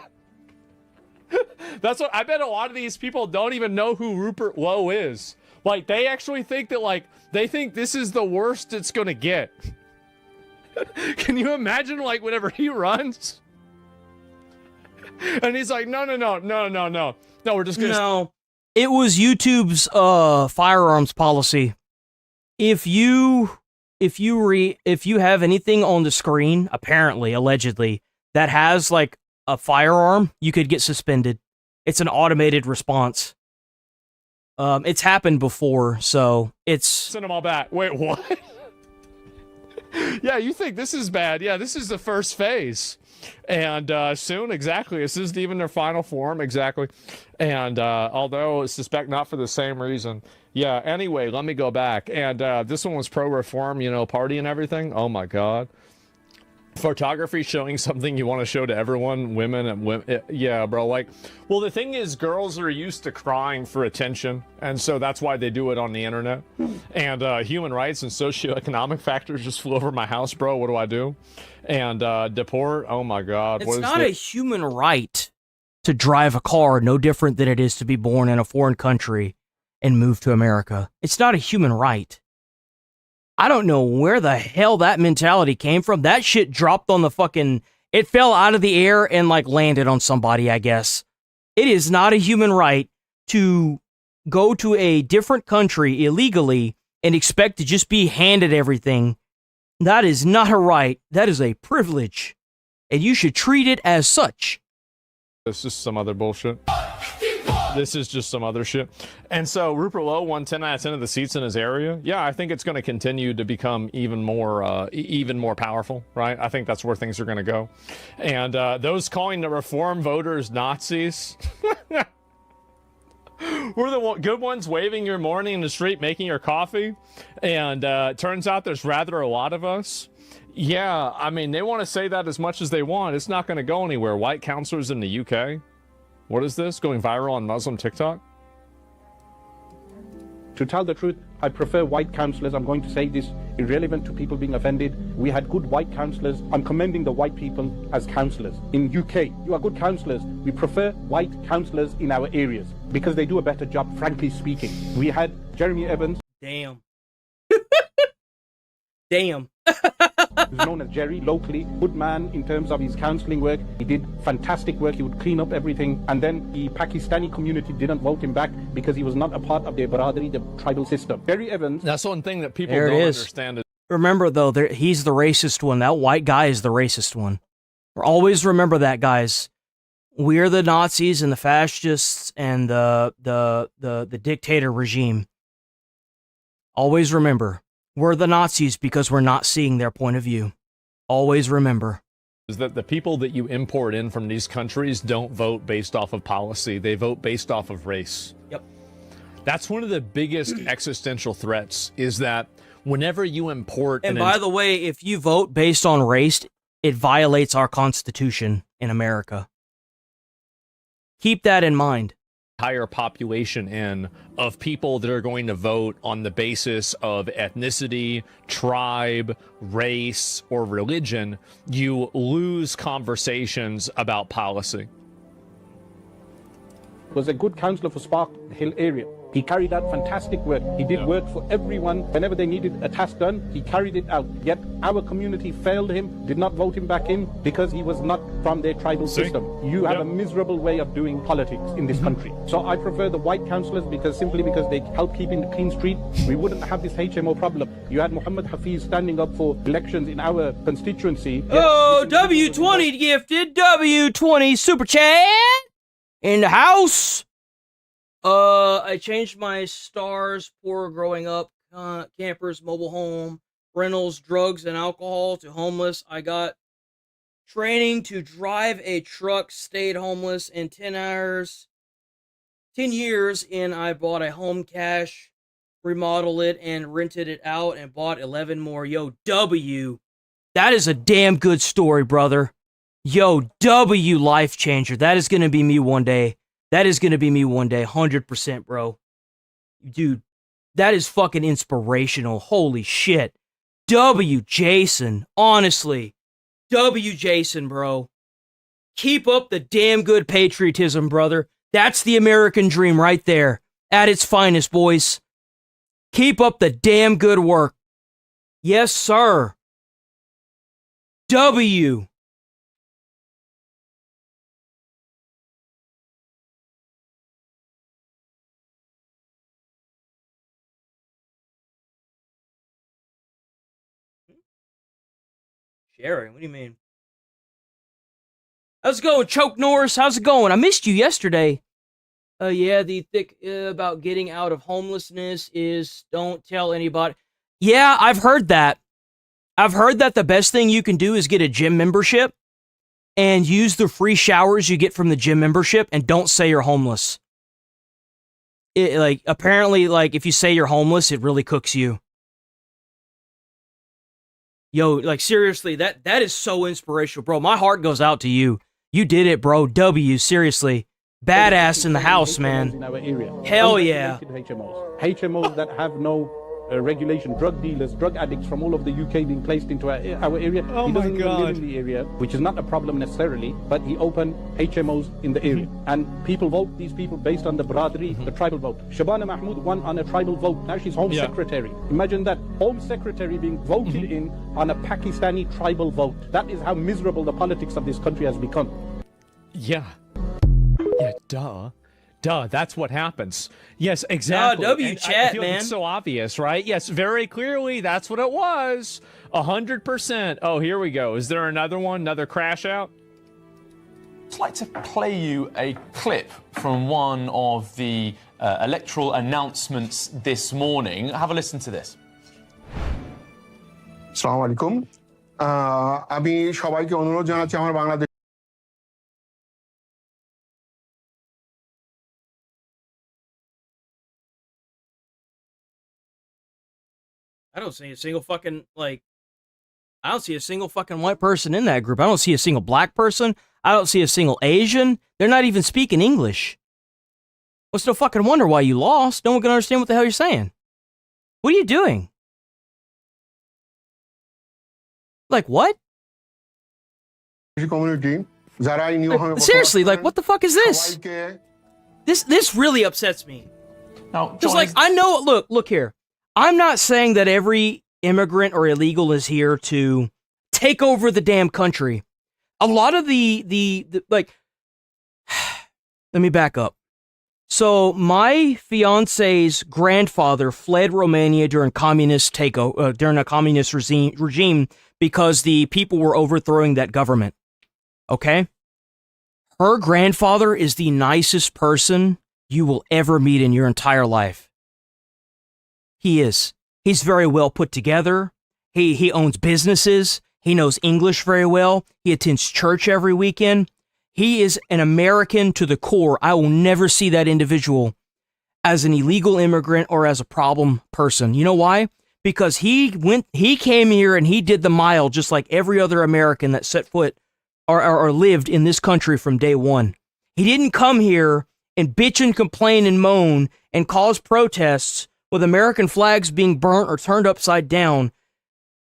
That's what I bet a lot of these people don't even know who Rupert Lowe is. Like, they actually think that, like, they think this is the worst it's gonna get. Can you imagine, like, whenever he runs? And he's like, no, we're just gonna... No, it was YouTube's firearms policy. If you have anything on the screen, apparently, allegedly, that has, like, a firearm, you could get suspended. It's an automated response. It's happened before, so it's... Send them all back. Wait, what? Yeah, you think this is bad. Yeah, this is the first phase. And soon, exactly, this isn't even their final form, exactly. And although I suspect not for the same reason. Yeah, anyway, let me go back. And this one was pro-reform, you know, party and everything. Oh my God. Photography showing something you want to show to everyone, women and women. Yeah, bro, like, well, the thing is, girls are used to crying for attention, and so that's why they do it on the internet. And human rights and socioeconomic factors just flew over my house, bro. What do I do? And deport, oh my God. It's not a human right to drive a car no different than it is to be born in a foreign country and move to America. It's not a human right. I don't know where the hell that mentality came from. That shit dropped on the fucking... It fell out of the air and, like, landed on somebody, I guess. It is not a human right to go to a different country illegally and expect to just be handed everything. That is not a right. That is a privilege. And you should treat it as such. This is some other bullshit. This is just some other shit. And so Rupert Lowe won 10 out of 10 of the seats in his area. Yeah, I think it's going to continue to become even more powerful, right? I think that's where things are going to go. And those calling the reform voters Nazis... We're the good ones waving your morning in the street, making your coffee. And turns out there's rather a lot of us. Yeah, I mean, they want to say that as much as they want. It's not going to go anywhere. White counselors in the UK. What is this? Going viral on Muslim TikTok? To tell the truth, I prefer white councillors. I'm going to say this irrelevant to people being offended. We had good white councillors. I'm commending the white people as councillors. In UK, you are good councillors. We prefer white councillors in our areas because they do a better job, frankly speaking. We had Jeremy Evans. Damn. Damn. Who's known as Jerry locally, good man in terms of his counselling work. He did fantastic work. He would clean up everything. And then the Pakistani community didn't vote him back because he was not a part of their Baradari, the tribal system. Jerry Evans. That's one thing that people There it don't is. understand. Remember, though, he's the racist one. That white guy is the racist one. Always remember that, guys. We're the Nazis and the fascists and the dictator regime. Always remember. We're the Nazis because we're not seeing their point of view. Always remember. Is that the people that you import in from these countries don't vote based off of policy. They vote based off of race. Yep. That's one of the biggest existential threats, is that whenever you import... And by the way, if you vote based on race, it violates our Constitution in America. Keep that in mind. Entire population in of people that are going to vote on the basis of ethnicity, tribe, race, or religion, you lose conversations about policy. Was a good councillor for Spark Hill area. He carried out fantastic work. He did work for everyone. Whenever they needed a task done, he carried it out. Yet our community failed him, did not vote him back in because he was not from their tribal system. You have a miserable way of doing politics in this country. So I prefer the white councillors simply because they help keeping the clean street. We wouldn't have this HMO problem. You had Muhammad Hafiz standing up for elections in our constituency. Oh, W20 gifted, W20 super chat in the house. I changed my stars, poor growing up, campers, mobile home, rentals, drugs, and alcohol to homeless. I got training to drive a truck, stayed homeless in 10 years, and I bought a home cash, remodeled it, and rented it out, and bought 11 more. Yo, W, that is a damn good story, brother. Yo, W, life changer. That is going to be me one day. That is going to be me one day, 100%, bro. Dude, that is fucking inspirational. Holy shit. W. Jason, honestly. W. Jason, bro. Keep up the damn good patriotism, brother. That's the American dream right there. At its finest, boys. Keep up the damn good work. Yes, sir. W. Sharing? What do you mean? How's it going, Choke Norris? How's it going? I missed you yesterday. Yeah, the thick about getting out of homelessness is don't tell anybody. Yeah, I've heard that. I've heard that the best thing you can do is get a gym membership and use the free showers you get from the gym membership and don't say you're homeless. Apparently, if you say you're homeless, it really cooks you. Yo, seriously, that is so inspirational, bro. My heart goes out to you. You did it, bro. W, seriously. Badass in the house, man. In our area. Hell yeah. HMOs that have no regulation, drug dealers, drug addicts from all over the UK being placed into our area. Oh he doesn't my even God. live in the area, which is not a problem necessarily, but he opened HMOs in the area. And people vote these people based on the Bradri, the tribal vote. Shabana Mahmood won on a tribal vote. Now she's Home Secretary. Imagine that. Home Secretary being voted in on a Pakistani tribal vote. That is how miserable the politics of this country has become. Yeah. Yeah, duh, that's what happens. Yes, exactly. W chat, I feel man. Like it's so obvious, right? Yes, very clearly, that's what it was. 100%. Oh, here we go. Is there another one? Another crash out? I'd like to play you a clip from one of the electoral announcements this morning. Have a listen to this. আসসালামু আলাইকুম আমি সবাইকে অনুরোধ জানাচ্ছি আমার Bangladesh I don't see a single fucking, like, I don't see a single fucking white person in that group. I don't see a single black person. I don't see a single Asian. They're not even speaking English. Well, it's no fucking wonder why you lost. No one can understand what the hell you're saying. What are you doing? Like, what? community Seriously, like, what the fuck is this? This really upsets me. Now, Just like, I know, look here. I'm not saying that every immigrant or illegal is here to take over the damn country. A lot of the like, let me back up. So my fiance's grandfather fled Romania during communist takeover, during a communist regime because the people were overthrowing that government. Okay? Her grandfather is the nicest person you will ever meet in your entire life. He is. He's very well put together. He owns businesses. He knows English very well. He attends church every weekend. He is an American to the core. I will never see that individual as an illegal immigrant or as a problem person. You know why? Because he came here and he did the mile just like every other American that set foot or lived in this country from day one. He didn't come here and bitch and complain and moan and cause protests with American flags being burnt or turned upside down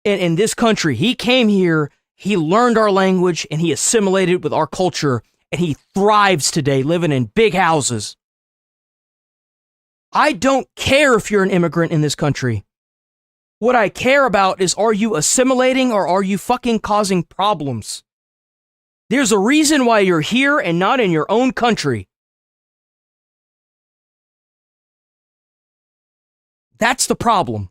in this country. He came here, he learned our language, and he assimilated with our culture, and he thrives today living in big houses. I don't care if you're an immigrant in this country. What I care about is, are you assimilating or are you fucking causing problems? There's a reason why you're here and not in your own country. That's the problem.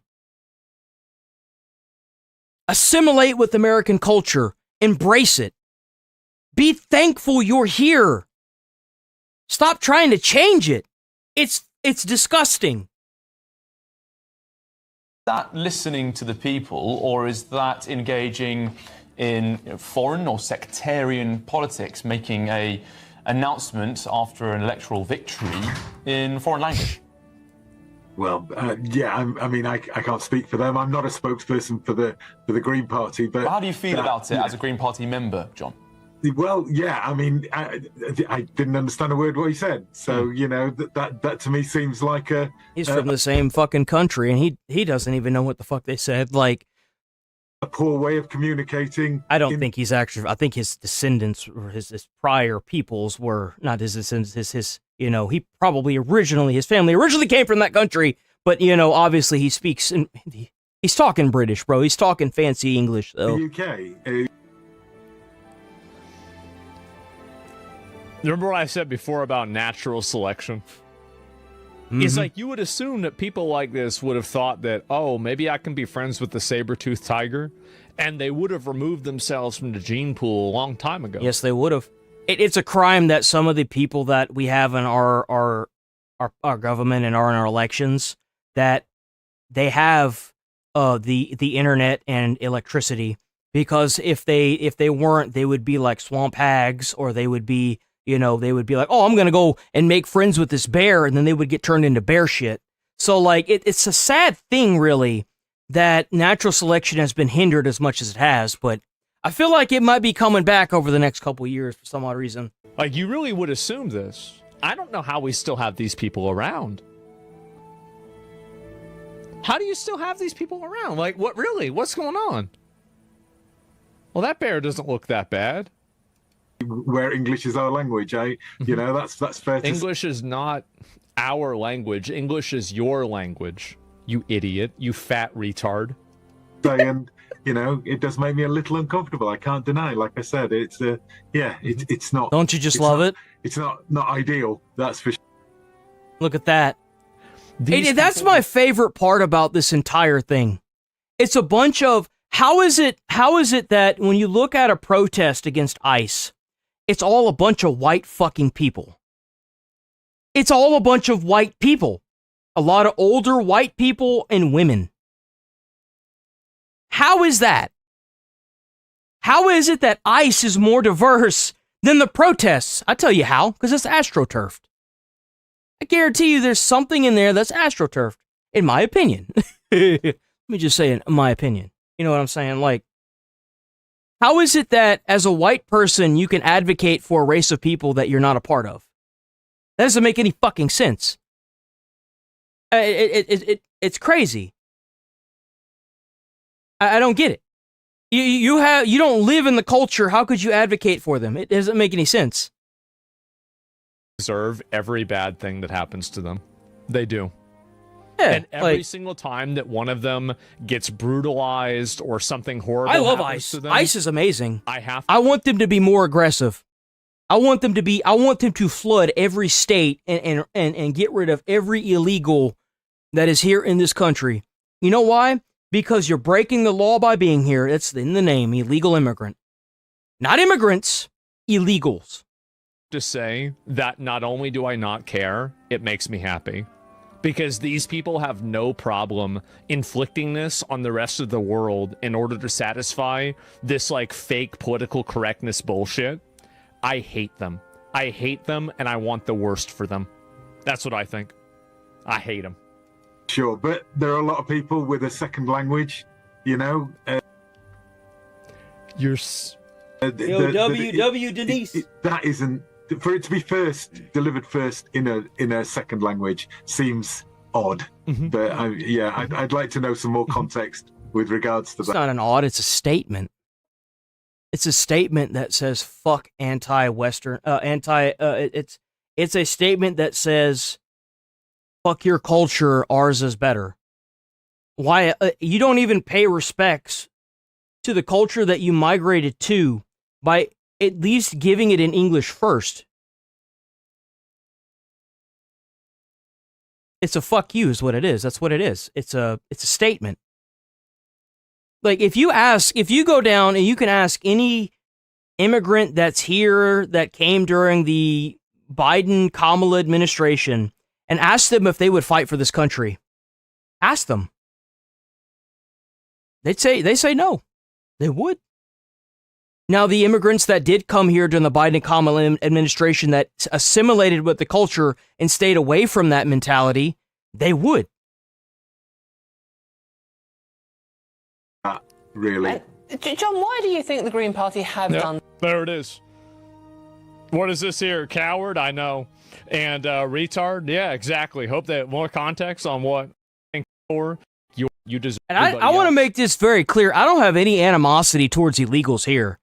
Assimilate with American culture. Embrace it. Be thankful you're here. Stop trying to change it. It's disgusting. Is that listening to the people, or is that engaging in foreign or sectarian politics, making a announcement after an electoral victory in foreign language? Well, yeah, I mean, I can't speak for them. I'm not a spokesperson for the Green Party, but how do you feel about it as a Green Party member, John? Well, yeah, I mean, I didn't understand a word what he said, so you know that to me seems like a. He's from the same fucking country, and he doesn't even know what the fuck they said. Like a poor way of communicating. I don't think he's actually. I think his descendants or his prior peoples were not his descendants. His you know, he probably his family originally came from that country, but you know, obviously he speaks and he's talking British, bro. He's talking fancy English, though. The UK. Remember what I said before about natural selection? Mm-hmm. It's like you would assume that people like this would have thought that, oh, maybe I can be friends with the saber-toothed tiger, and they would have removed themselves from the gene pool a long time ago. Yes, they would have. It's a crime that some of the people that we have in our government and are in our elections, that they have the internet and electricity, because if they weren't, they would be like swamp hags, or they would be, you know, they would be like, oh, I'm gonna go and make friends with this bear, and then they would get turned into bear shit. So like it's a sad thing, really, that natural selection has been hindered as much as it has, but I feel like it might be coming back over the next couple of years for some odd reason. Like, you really would assume this. I don't know how we still have these people around. How do you still have these people around? Like, what really? What's going on? Well, that bear doesn't look that bad. Where English is our language, eh? You know, that's fair to English is not our language. English is your language, you idiot. You fat retard. say. And, you know, it does make me a little uncomfortable. I can't deny. Like I said, it's it's not. Don't you just love it? It's not ideal. That's for sure. Look at that. Hey, that's my favorite part about this entire thing. It's a bunch of how is it that when you look at a protest against ICE, it's all a bunch of white fucking people. It's all a bunch of white people. A lot of older white people and women. How is that? How is it that ICE is more diverse than the protests? I tell you how, because it's astroturfed. I guarantee you there's something in there that's astroturfed, in my opinion. Let me just say in my opinion. You know what I'm saying? Like, how is it that as a white person you can advocate for a race of people that you're not a part of? That doesn't make any fucking sense. It's crazy. I don't get it. You don't live in the culture. How could you advocate for them? It doesn't make any sense. Deserve every bad thing that happens to them. They do. Yeah, and every single time that one of them gets brutalized or something horrible I love happens ICE. to them, ICE is amazing. I want them to be more aggressive. I want them to flood every state and get rid of every illegal that is here in this country. You know why? Because you're breaking the law by being here. It's in the name, illegal immigrant. Not immigrants, illegals. To say that not only do I not care, it makes me happy. Because these people have no problem inflicting this on the rest of the world in order to satisfy this like fake political correctness bullshit. I hate them. I hate them and I want the worst for them. That's what I think. I hate them. Sure, but there are a lot of people with a second language, you know. You're... W Denise. That isn't... For it to be delivered first in a second language seems odd. But I'd like to know some more context with regards to that. It's not an odd, it's a statement. It's a statement that says fuck anti-Western, it's a statement that says fuck your culture, ours is better. Why, you don't even pay respects to the culture that you migrated to by at least giving it in English first. It's a fuck you is what it is. That's what it is. It's a statement. Like if you go down and you can ask any immigrant that's here that came during the Biden-Kamala administration and ask them if they would fight for this country. Ask them. They say no. They would. Now, the immigrants that did come here during the Biden-Kamala administration that assimilated with the culture and stayed away from that mentality, they would. Really? John, why do you think the Green Party have done... There it is. What is this here? Coward? I know. And retard? Yeah, exactly. Hope that more context on what you deserve. And I want to make this very clear. I don't have any animosity towards illegals here.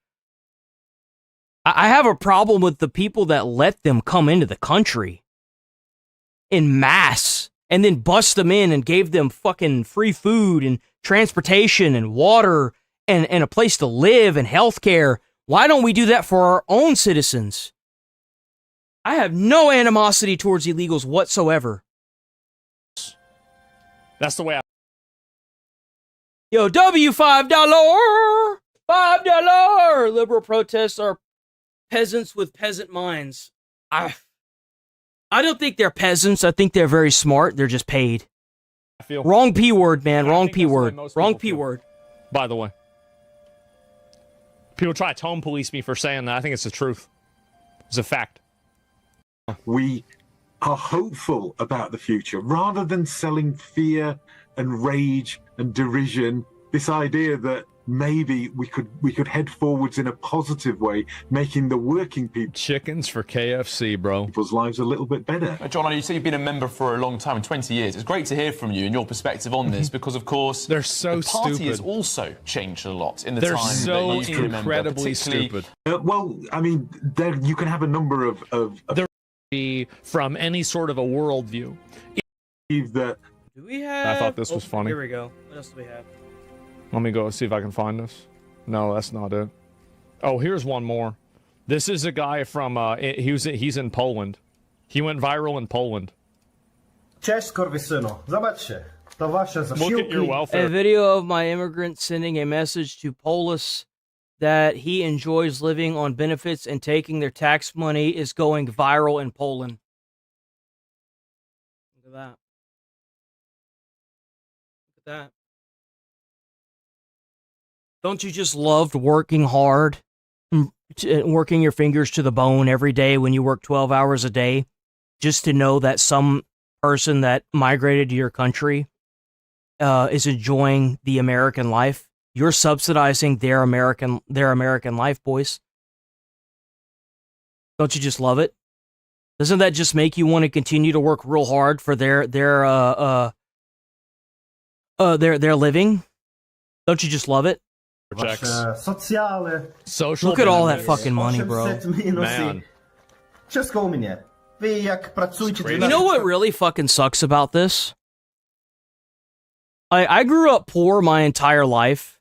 I have a problem with the people that let them come into the country in mass and then bust them in and gave them fucking free food and transportation and water and a place to live and healthcare. Why don't we do that for our own citizens? I have no animosity towards illegals whatsoever. That's the way I... Yo, $5. $5. Liberal protests are peasants with peasant minds. I don't think they're peasants. I think they're very smart. They're just paid. Wrong P word, man. Wrong P word. Wrong P word. By the way. People try to tone police me for saying that. I think it's the truth. It's a fact. We are hopeful about the future rather than selling fear and rage and derision this idea that maybe we could head forwards in a positive way, making the working people chickens for KFC, bro. People's lives a little bit better. John, you say you've been a member for a long time, 20 years. It's great to hear from you and your perspective on this, because of course they're so the party stupid. has also changed a lot in the They're time so that you've been a member, incredibly particularly- stupid. Well, I mean, there you can have a number of They're from any sort of a worldview. That Do we have? I thought this was funny. Here we go. What else do we have? Let me go see if I can find this. No, that's not it. Oh, here's one more. This is a guy from he's in Poland. He went viral in Poland. Cześć, skurwysynu. Zobaczcie. To wasze zasiłki. Look at your welfare. A video of my immigrant sending a message to Polis that he enjoys living on benefits and taking their tax money is going viral in Poland. Look at that. Look at that. Don't you just love working hard, working your fingers to the bone every day when you work 12 hours a day, just to know that some person that migrated to your country is enjoying the American life? You're subsidizing their American life, boys. Don't you just love it? Doesn't that just make you want to continue to work real hard for their living? Don't you just love it? Social Look at all that fucking money, bro. 800 minusy. Man. Wszystko u mnie. Wy jak pracujcie... You know what really fucking sucks about this? I grew up poor my entire life.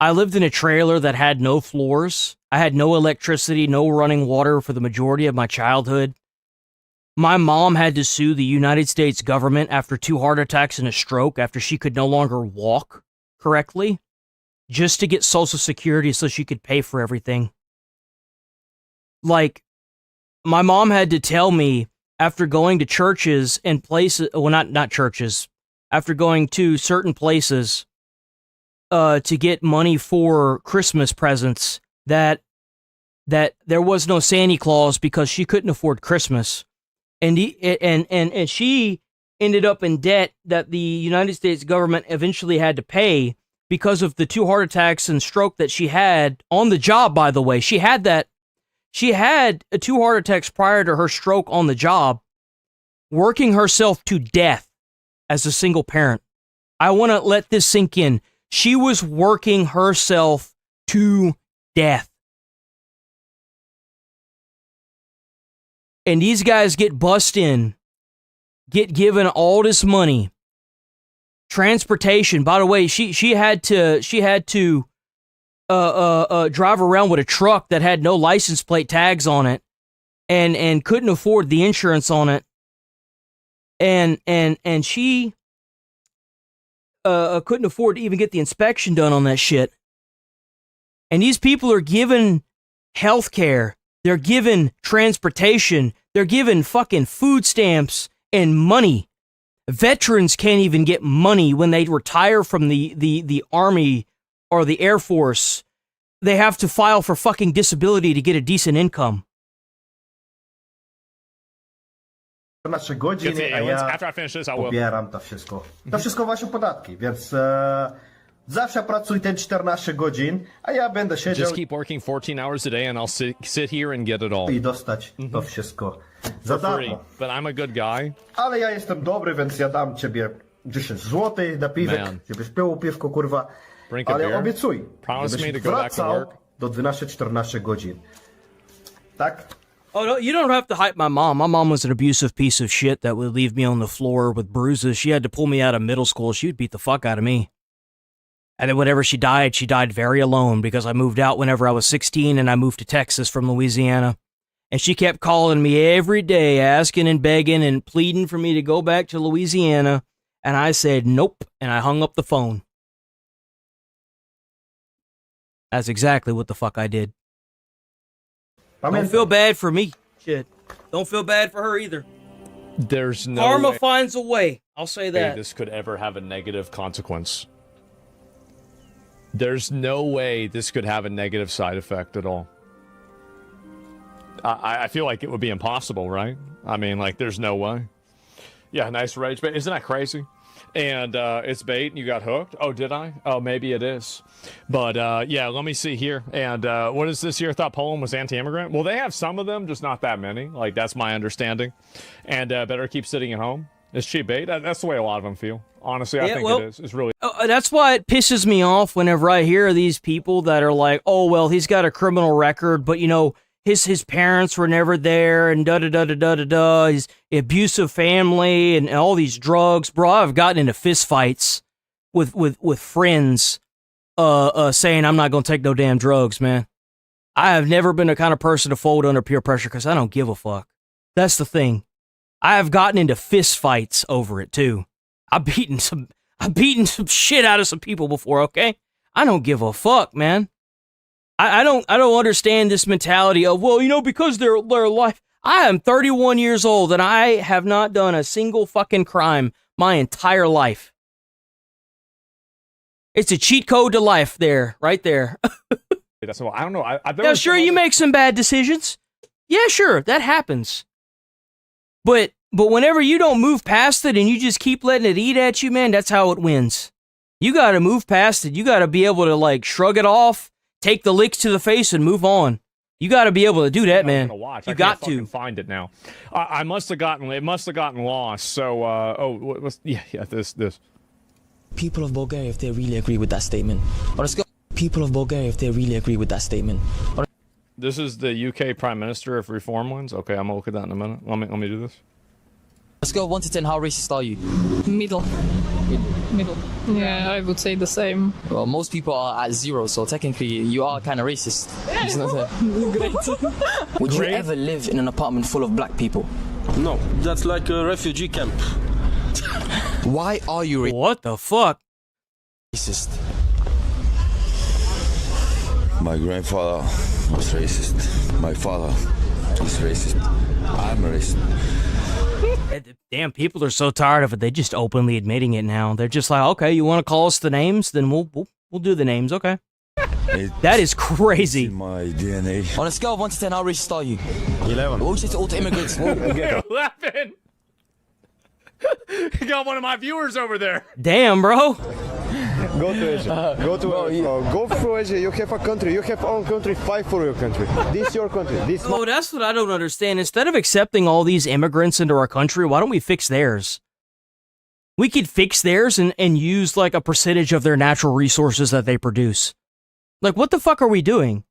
I lived in a trailer that had no floors. I had no electricity, no running water for the majority of my childhood. My mom had to sue the United States government after 2 heart attacks and a stroke after she could no longer walk correctly, just to get Social Security so she could pay for everything. Like, my mom had to tell me after going to churches and places, well, not churches, after going to certain places to get money for Christmas presents, that there was no Santa Claus because she couldn't afford Christmas. And she ended up in debt that the United States government eventually had to pay because of the 2 heart attacks and stroke that she had on the job, by the way. She had 2 heart attacks prior to her stroke on the job, working herself to death as a single parent. I want to let this sink in. She was working herself to death. And these guys get bussed in, get given all this money. Transportation, by the way, she had to drive around with a truck that had no license plate tags on it, and couldn't afford the insurance on it, and she couldn't afford to even get the inspection done on that shit. And these people are given health care, they're given transportation, they're given fucking food stamps and money. Veterans can't even get money when they retire from the Army or the Air Force. They have to file for fucking disability to get a decent income. Godziny, a ja After I finish this, I will. pobieram to wszystko. To wszystko wasze podatki, więc zawsze pracuj te 14 godzin, a ja będę siedział Just keep working 14 hours a day and I'll sit here and get it all. i dostać to wszystko za For free. darmo. But I'm a good guy. Ale ja jestem dobry, więc ja dam ciebie 10 zł na piwek, Man. żebyś pił piwko, kurwa. Drink a Ale beer. obiecuj, Promise żebyś me to go back to wracał work. do 12-14 godzin. Tak? Oh, no, you don't have to hype my mom. My mom was an abusive piece of shit that would leave me on the floor with bruises. She had to pull me out of middle school. She would beat the fuck out of me. And then whenever she died very alone because I moved out whenever I was 16 and I moved to Texas from Louisiana. And she kept calling me every day, asking and begging and pleading for me to go back to Louisiana. And I said, nope. And I hung up the phone. That's exactly what the fuck I did. Don't feel bad for me. Shit. Don't feel bad for her either. There's no Karma way finds a way. I'll say that. this could ever have a negative consequence. There's no way this could have a negative side effect at all. I feel like it would be impossible, right? I mean, like, there's no way. Yeah, nice rage, but isn't that crazy? and it's bait and you got hooked. Oh, did I? Oh, maybe it is. But yeah, let me see here. And what is this here? I thought Poland was anti-immigrant. Well, they have some of them, just not that many. Like, that's my understanding. And better keep sitting at home. It's cheap bait. That's the way a lot of them feel. Honestly, I think it is. It's really... That's why it pisses me off whenever I hear these people that are like, oh, well, he's got a criminal record, but, you know, his parents were never there, and da-da-da-da-da-da-da, his abusive family, and all these drugs. Bro, I've gotten into fistfights with friends saying I'm not going to take no damn drugs, man. I have never been the kind of person to fold under peer pressure because I don't give a fuck. That's the thing. I have gotten into fistfights over it, too. I've beaten some shit out of some people before, okay? I don't give a fuck, man. I don't understand this mentality of, well, you know, because their life. I am 31 years old and I have not done a single fucking crime my entire life. It's a cheat code to life there, right there. That's what I don't know. Now, sure, you make some bad decisions. Yeah, sure, that happens. But whenever you don't move past it and you just keep letting it eat at you, man, that's how it wins. You got to move past it. You got to be able to, like, shrug it off, take the licks to the face, and move on. You got to be able to do that, man. You got to find it now. It must have gotten lost. So, this. People of Bulgaria, if they really agree with that statement. Or let's go. People of Bulgaria, if they really agree with that statement. This is the UK Prime Minister if reform wins. Okay, I'm gonna look at that in a minute. Let me do this. Let's go 1 to 10. How racist are you? Middle. Yeah, I would say the same. Well, most people are at 0, so technically you are kind of racist. Great. Would you ever live in an apartment full of black people? No, that's like a refugee camp. Why are you racist? What the fuck? Racist. My grandfather was racist. My father is racist. I'm a racist. Damn, people are so tired of it. They just openly admitting it now. They're just like, okay, you want to call us the names? Then we'll do the names, okay? That is crazy. In my DNA. On a scale of 1 to 10, how racist are you? 11. What would you say to all the immigrants? 11. You got one of my viewers over there. Damn, bro. Go to Asia. Go through Asia. You have a country. You have own country. Fight for your country. This is your country. Oh, that's what I don't understand. Instead of accepting all these immigrants into our country, why don't we fix theirs? We could fix theirs and use like a percentage of their natural resources that they produce. Like, what the fuck are we doing?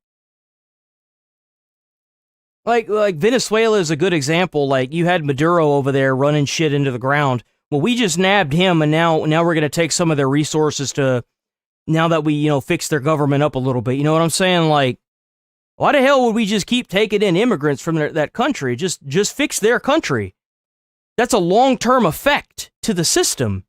Like Venezuela is a good example. Like, you had Maduro over there running shit into the ground. Well, we just nabbed him, and now we're going to take some of their resources to, now that we, fix their government up a little bit. You know what I'm saying? Like, why the hell would we just keep taking in immigrants from that country? Just fix their country. That's a long-term effect to the system.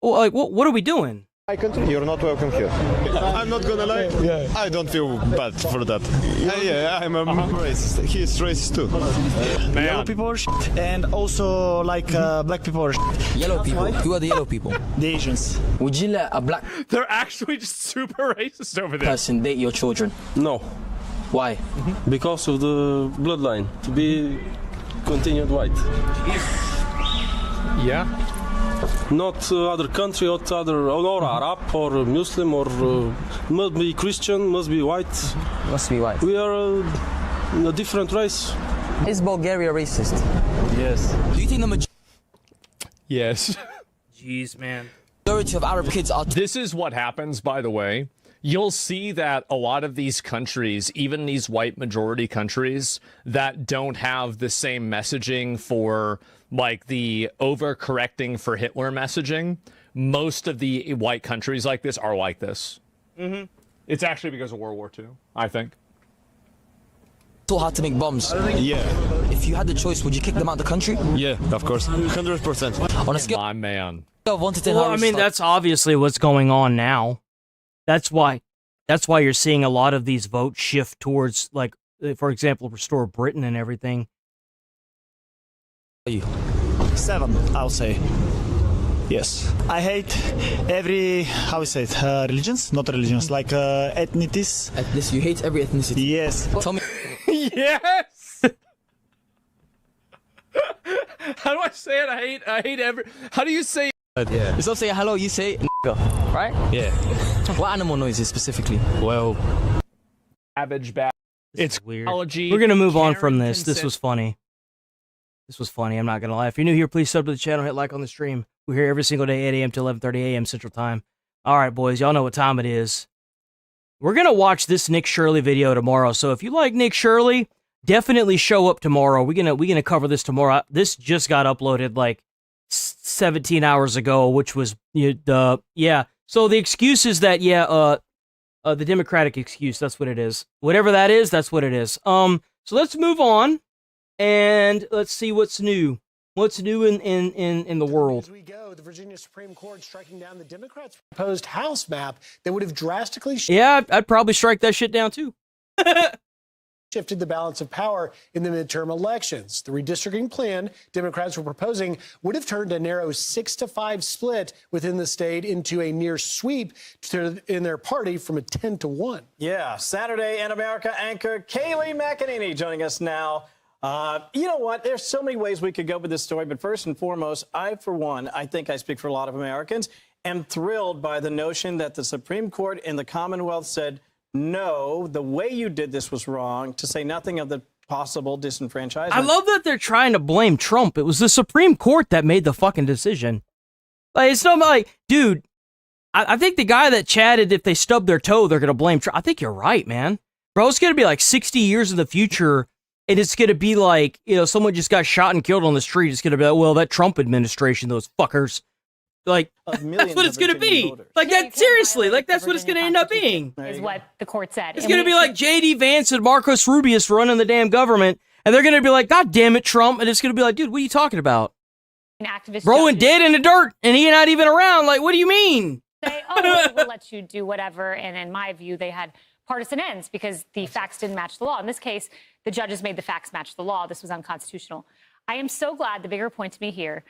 Well, like, what are we doing? My country, you're not welcome here. I'm not gonna lie. Yeah. I don't feel bad for that. Yeah, I'm a racist. He is racist too. Yellow people are shit, and also like black people are shit. Yellow people. Who are the yellow people? The Asians. Would you let a black They're actually just super racist over there. person date your children? No. Why? Because of the bloodline. To be continued white. Yeah. Not other country, or Arab, or Muslim, or must be Christian, must be white. Must be white. We are a different race. Is Bulgaria racist? Yes. Do you think the majority Yes. Jeez, man. of Arab kids are... This is what happens, by the way. You'll see that a lot of these countries, even these white majority countries that don't have the same messaging for, like, the overcorrecting for Hitler messaging, most of the white countries like this are like this. Mm-hmm. It's actually because of World War II, I think. Taught how to make bombs. Yeah. If you had the choice, would you kick them out of the country? Yeah, of course. 100%. On a scale... My man. of 1 to 10, Well, I mean, that's obviously what's going on now. That's why you're seeing a lot of these votes shift towards, like, for example, restore Britain and everything. 7, I'll say. Yes. I hate every, how we say it, religions? Not religions, like ethnicities. You hate every ethnicity? Yes. Tell me. Yes! How do I say it? I hate every... How do you say Yeah. Instead of saying hello, you say nigga, right? Yeah. What animal noises specifically? Well, Savage bad. It's weird. Technology, We're gonna move on from this. Carrington This said- was funny. This was funny. I'm not gonna lie. If you're new here, please sub to the channel. Hit like on the stream. We're here every single day, 8 a.m. to 11:30 a.m. Central Time. All right, boys. Y'all know what time it is. We're gonna watch this Nick Shirley video tomorrow. So if you like Nick Shirley, definitely show up tomorrow. We're gonna cover this tomorrow. This just got uploaded like 17 hours ago, which was yeah. So the excuse is that the Democratic excuse. That's what it is. Whatever that is, that's what it is. So let's move on and let's see what's new. What's new in the world? As we go, the Virginia Supreme Court striking down the Democrats' proposed House map that would have drastically Yeah, I'd probably strike that shit down too. shifted the balance of power in the midterm elections. The redistricting plan Democrats were proposing would have turned a narrow 6-5 split within the state into a near sweep in their party from a 10-1. Yeah, Saturday in America anchor Kayleigh McEnany joining us now. You know what? There's so many ways we could go with this story, but first and foremost, I, for one, I think I speak for a lot of Americans, am thrilled by the notion that the Supreme Court in the Commonwealth said, no, the way you did this was wrong, to say nothing of the possible disenfranchisement. I love that they're trying to blame Trump. It was the Supreme Court that made the fucking decision. Like, it's not like, dude, I think the guy that chatted, if they stub their toe, they're going to blame Trump. I think you're right, man. Bro, it's going to be like 60 years in the future, and it's going to be like, someone just got shot and killed on the street. It's going to be like, well, that Trump administration, those fuckers. Like, that's what it's going to be. Voters. Like, that, seriously, like, that's what it's going to end up being. Is what the court said. It's going to be like J.D. Vance and Marcos Rubius running the damn government, and they're going to be like, God damn it, Trump. And it's going to be like, dude, what are you talking about? An activist Bro, and dead in the dirt, and he not even around. Like, what do you mean? Say, oh, we'll let you do whatever. And in my view, they had partisan ends because the facts didn't match the law. In this case, the judges made the facts match the law. This was unconstitutional. I am so glad the bigger point to me here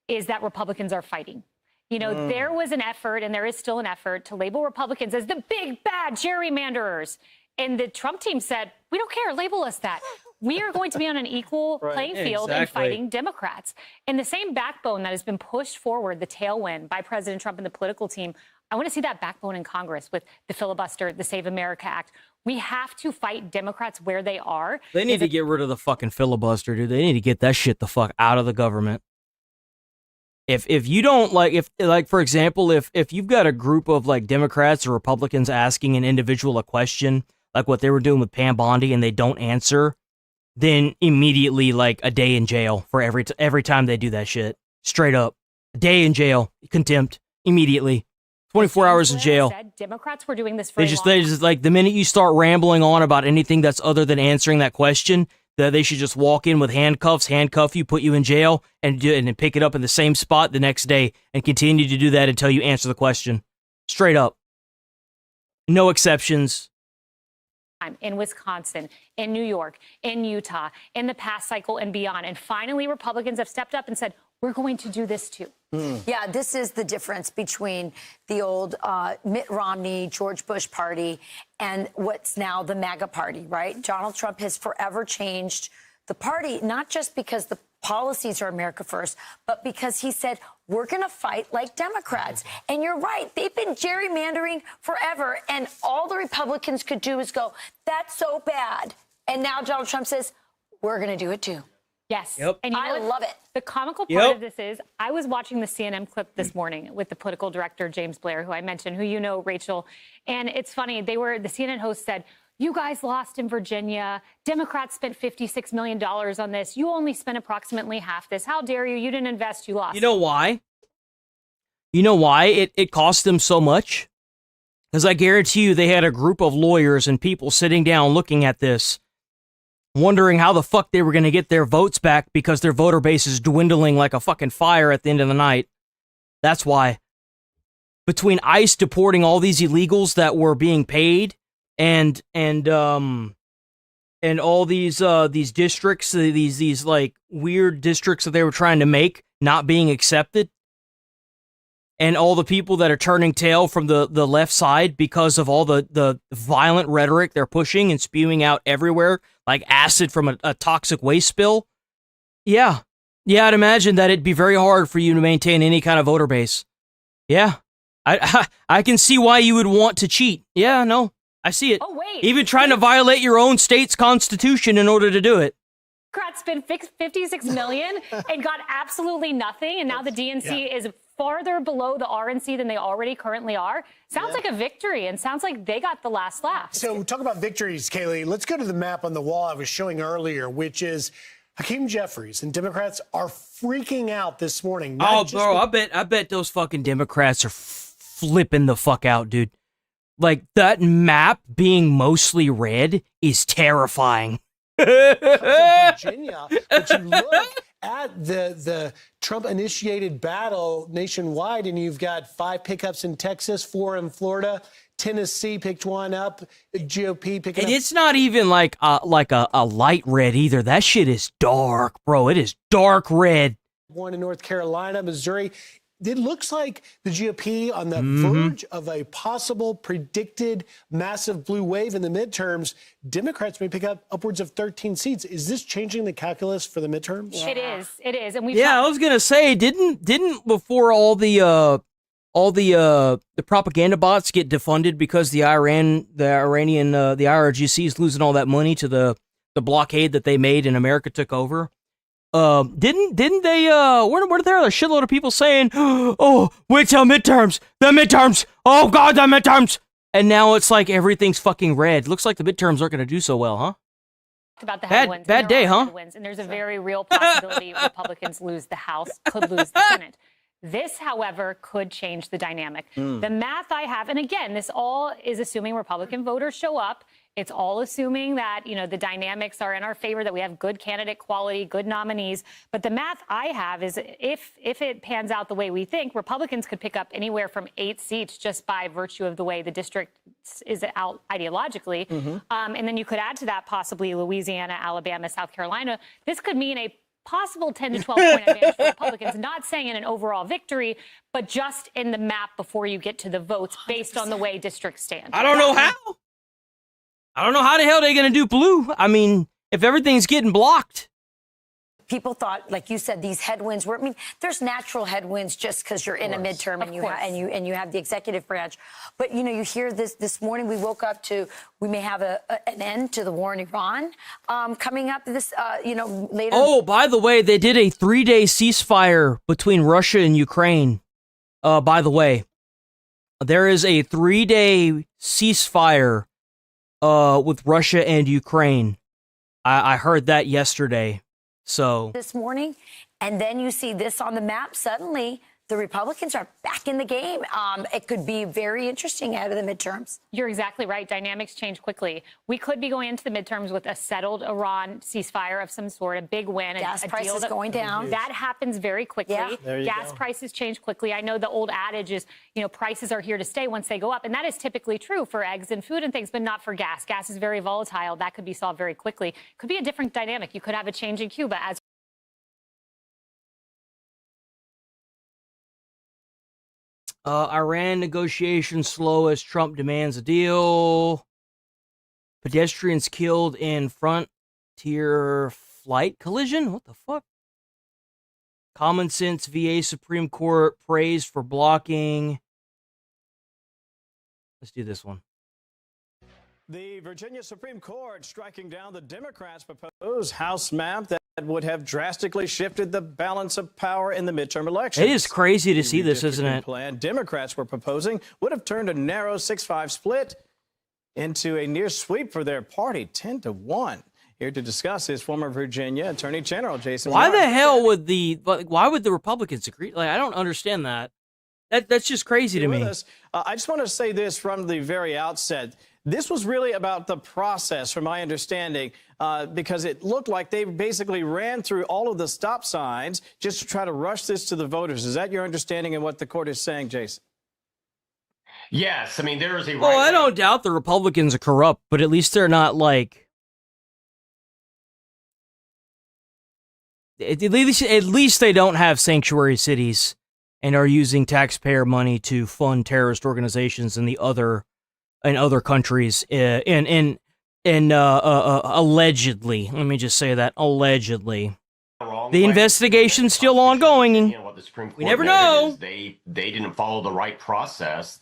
is that Republicans are fighting. There was an effort, and there is still an effort, to label Republicans as the big, bad gerrymanderers. And the Trump team said, we don't care, label us that. We are going to be on an equal playing field and fighting Democrats. And the same backbone that has been pushed forward, the tailwind by President Trump and the political team, I want to see that backbone in Congress with the filibuster, the Save America Act. We have to fight Democrats where they are. They need to get rid of the fucking filibuster, dude. They need to get that shit the fuck out of the government. If you don't for example, if you've got a group of like Democrats or Republicans asking an individual a question, like what they were doing with Pam Bondi, and they don't answer, then immediately like a day in jail for every time they do that shit. Straight up, a day in jail, contempt immediately, 24 hours in jail. Democrats were doing this for They just like the minute you start rambling on about anything that's other than answering that question, that they should just walk in with handcuffs, handcuff you, put you in jail, and then pick it up in the same spot the next day and continue to do that until you answer the question. Straight up. No exceptions. In Wisconsin, in New York, in Utah, in the past cycle and beyond. And finally, Republicans have stepped up and said, we're going to do this too. Yeah, this is the difference between the old Mitt Romney, George Bush party and what's now the MAGA party, right? Donald Trump has forever changed the party, not just because the policies are America first, but because he said, we're going to fight like Democrats. And you're right. They've been gerrymandering forever. And all the Republicans could do is go, that's so bad. And now Donald Trump says, we're going to do it too. Yes. Yep. And I love it. The comical part of this is I was watching the CNN clip this morning with the political director, James Blair, who I mentioned, who you know, Rachel. And it's funny. The CNN host said, you guys lost in Virginia. Democrats spent $56 million on this. You only spent approximately half this. How dare you? You didn't invest. You lost. You know why? You know why it cost them so much? Because I guarantee you they had a group of lawyers and people sitting down looking at this, wondering how the fuck they were going to get their votes back because their voter base is dwindling like a fucking fire at the end of the night. That's why. Between ICE deporting all these illegals that were being paid and all these districts, these like weird districts that they were trying to make not being accepted, and all the people that are turning tail from the left side because of all the violent rhetoric they're pushing and spewing out everywhere like acid from a toxic waste spill. Yeah, Yeah, I'd imagine that it'd be very hard for you to maintain any kind of voter base. Yeah. I can see why you would want to cheat. Yeah, no, I see it. Oh, wait. Even trying to violate your own state's constitution in order to do it. Democrats spent $56 million and got absolutely nothing, and now the DNC is farther below the RNC than they already currently are. Sounds like a victory, and sounds like they got the last laugh. So talk about victories, Kaylee. Let's go to the map on the wall I was showing earlier, which is Hakeem Jeffries and Democrats are freaking out this morning. Oh, bro, I bet those fucking Democrats are flipping the fuck out, dude. Like, that map being mostly red is terrifying. Virginia, but you look at the Trump-initiated battle nationwide, and you've got 5 pickups in Texas, 4 in Florida. Tennessee picked one up. GOP picking And up. it's not even like a light red either. That shit is dark, bro. It is dark red. One in North Carolina, Missouri. It looks like the GOP on the verge of a possible predicted massive blue wave in the midterms. Democrats may pick up upwards of 13 seats. Is this changing the calculus for the midterms? It is. It is. And we've Yeah, I was gonna say, didn't before all the propaganda bots get defunded because the IRGC is losing all that money to the blockade that they made and America took over. Didn't they weren't there a shitload of people saying, oh, wait till midterms, oh god, the midterms, and now it's like everything's fucking red. Looks like the midterms aren't gonna do so well, huh? About the headwinds. Bad day, huh? Headwinds, and there's a very real possibility Republicans lose the House, could lose the Senate. This, however, could change the dynamic. The math I have, and again, this all is assuming Republican voters show up. It's all assuming that, the dynamics are in our favor, that we have good candidate quality, good nominees. But the math I have is if it pans out the way we think, Republicans could pick up anywhere from 8 seats just by virtue of the way the district is out ideologically. And then you could add to that possibly Louisiana, Alabama, South Carolina. This could mean a possible 10 to 12 point advantage for Republicans, not saying in an overall victory, but just in the map before you get to the votes based on the way districts stand. I don't know how. I don't know how the hell they're going to do blue. I mean, if everything's getting blocked. People thought, like you said, these headwinds were. I mean, there's natural headwinds just because you're in a midterm and you have the executive branch. But you hear this morning. We woke up to we may have an end to the war in Iran coming up. This later. Oh, by the way, they did a 3-day ceasefire between Russia and Ukraine. By the way, there is a 3-day ceasefire with Russia and Ukraine. I heard that yesterday. So this morning, and then you see this on the map. Suddenly, the Republicans are back in the game. It could be very interesting ahead of the midterms. You're exactly right. Dynamics change quickly. We could be going into the midterms with a settled Iran ceasefire of some sort, a big win. Gas prices going down. That happens very quickly. Yeah. Gas prices change quickly. I know the old adage is, prices are here to stay once they go up. And that is typically true for eggs and food and things, but not for gas. Gas is very volatile. That could be solved very quickly. Could be a different dynamic. You could have a change in Cuba as Iran negotiations slow as Trump demands a deal. Pedestrians killed in frontier flight collision? What the fuck? Common Sense VA Supreme Court praised for blocking. Let's do this one. The Virginia Supreme Court striking down the Democrats' proposed House map that would have drastically shifted the balance of power in the midterm elections. It is crazy to see this, isn't it? Plan Democrats were proposing would have turned a narrow 6-5 split into a near sweep for their party, 10-1. Here to discuss is former Virginia Attorney General Jason. Why the hell would why would the Republicans agree? Like, I don't understand that. That's just crazy to me. I just want to say this from the very outset. This was really about the process, from my understanding, because it looked like they basically ran through all of the stop signs just to try to rush this to the voters. Is that your understanding of what the court is saying, Jason? Yes. I mean, there is a... Well, I don't doubt the Republicans are corrupt, but at least they're not like... At least they don't have sanctuary cities and are using taxpayer money to fund terrorist organizations in other countries. Allegedly, let me just say that, allegedly. Wrong. along The way. investigation's still ongoing. You know what the Supreme Court We never noted know. is they didn't follow the right process.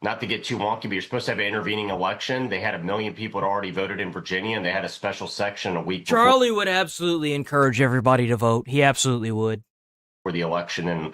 Not to get too wonky, but you're supposed to have an intervening election. They had 1 million people had already voted in Virginia, and they had a special section a week Charlie would absolutely encourage everybody to vote. He absolutely would. before the election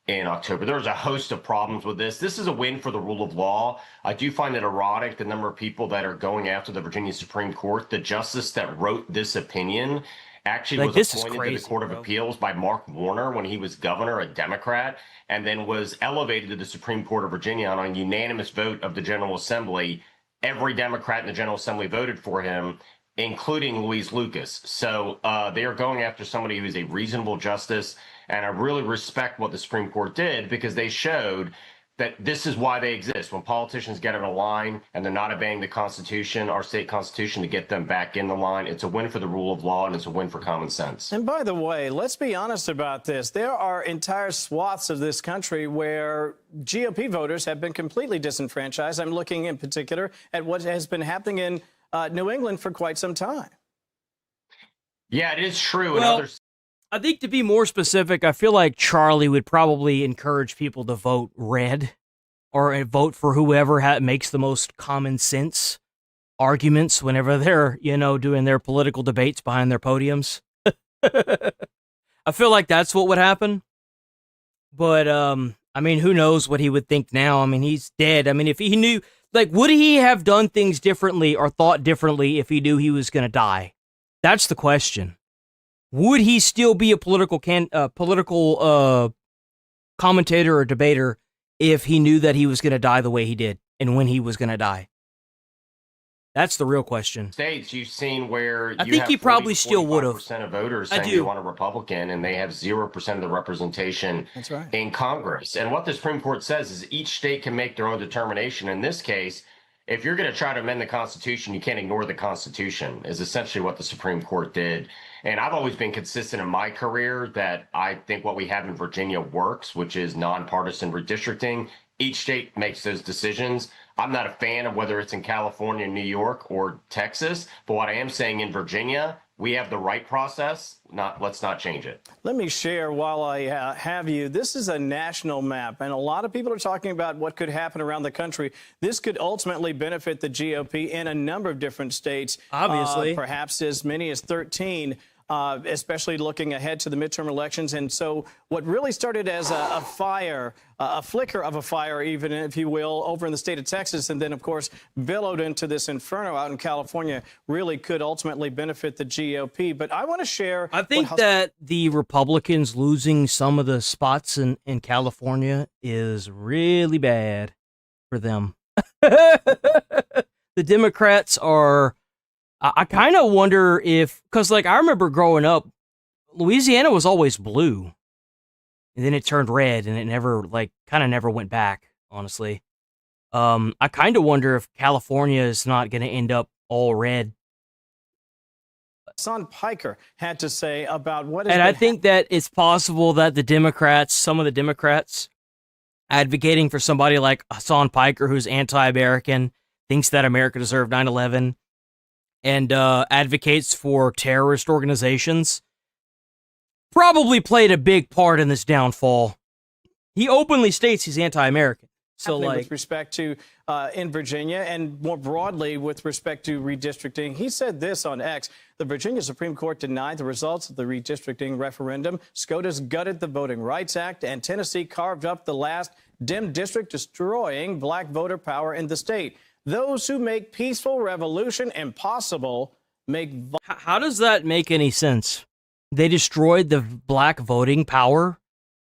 in October. There's a host of problems with this. This is a win for the rule of law. I do find it erotic, the number of people that are going after the Virginia Supreme Court. The justice that wrote this opinion actually was appointed to the Court of Appeals by Mark Warner when he was governor, a Democrat, and then was elevated to the Supreme Court of Virginia on a unanimous vote of the General Assembly. Every Democrat in the General Assembly voted for him, including Louise Lucas. So they are going after somebody who is a reasonable justice, and I really respect what the Supreme Court did because they showed that this is why they exist. When politicians get in a line and they're not obeying the Constitution, our state Constitution, to get them back in the line, it's a win for the rule of law and it's a win for common sense. And by the way, let's be honest about this. There are entire swaths of this country where GOP voters have been completely disenfranchised. I'm looking in particular at what has been happening in New England for quite some time. Yeah, it is true. Well, I think to be more specific, I feel like Charlie would probably encourage people to vote red or vote for whoever makes the most common sense arguments whenever they're, doing their political debates behind their podiums. I feel like that's what would happen. But, who knows what he would think now? I mean, he's dead. I mean, if he knew, would he have done things differently or thought differently if he knew he was going to die? That's the question. Would he still be a political commentator or debater if he knew that he was going to die the way he did and when he was going to die? That's the real question. States you've seen where I think he probably still would have. % of voters saying they want a Republican, and they have 0% of the representation in Congress. And what the Supreme Court says is each state can make their own determination. In this case, if you're going to try to amend the Constitution, you can't ignore the Constitution, is essentially what the Supreme Court did. And I've always been consistent in my career that I think what we have in Virginia works, which is nonpartisan redistricting. Each state makes those decisions. I'm not a fan of whether it's in California, New York, or Texas. But what I am saying in Virginia, we have the right process. Let's not change it. Let me share while I have you. This is a national map, and a lot of people are talking about what could happen around the country. This could ultimately benefit the GOP in a number of different states. Obviously. Perhaps as many as 13. Especially looking ahead to the midterm elections. And so what really started as a fire, a flicker of a fire, even if you will, over in the state of Texas, and then, of course, billowed into this inferno out in California, really could ultimately benefit the GOP. But I want to share... I think that the Republicans losing some of the spots in California is really bad for them. The Democrats are... I kind of wonder if, because I remember growing up, Louisiana was always blue, and then it turned red, and it never never went back. Honestly, I kind of wonder if California is not going to end up all red. Hassan Piker had to say about what. And I think that it's possible that some of the Democrats, advocating for somebody like Hassan Piker, who's anti-American, thinks that America deserved 9/11. And advocates for terrorist organizations, probably played a big part in this downfall. He openly states he's anti-American. So, with respect to in Virginia and more broadly with respect to redistricting, he said this on X: the Virginia Supreme Court denied the results of the redistricting referendum. SCOTUS gutted the Voting Rights Act, and Tennessee carved up the last Dem district, destroying black voter power in the state. Those who make peaceful revolution impossible make... How does that make any sense? They destroyed the black voting power?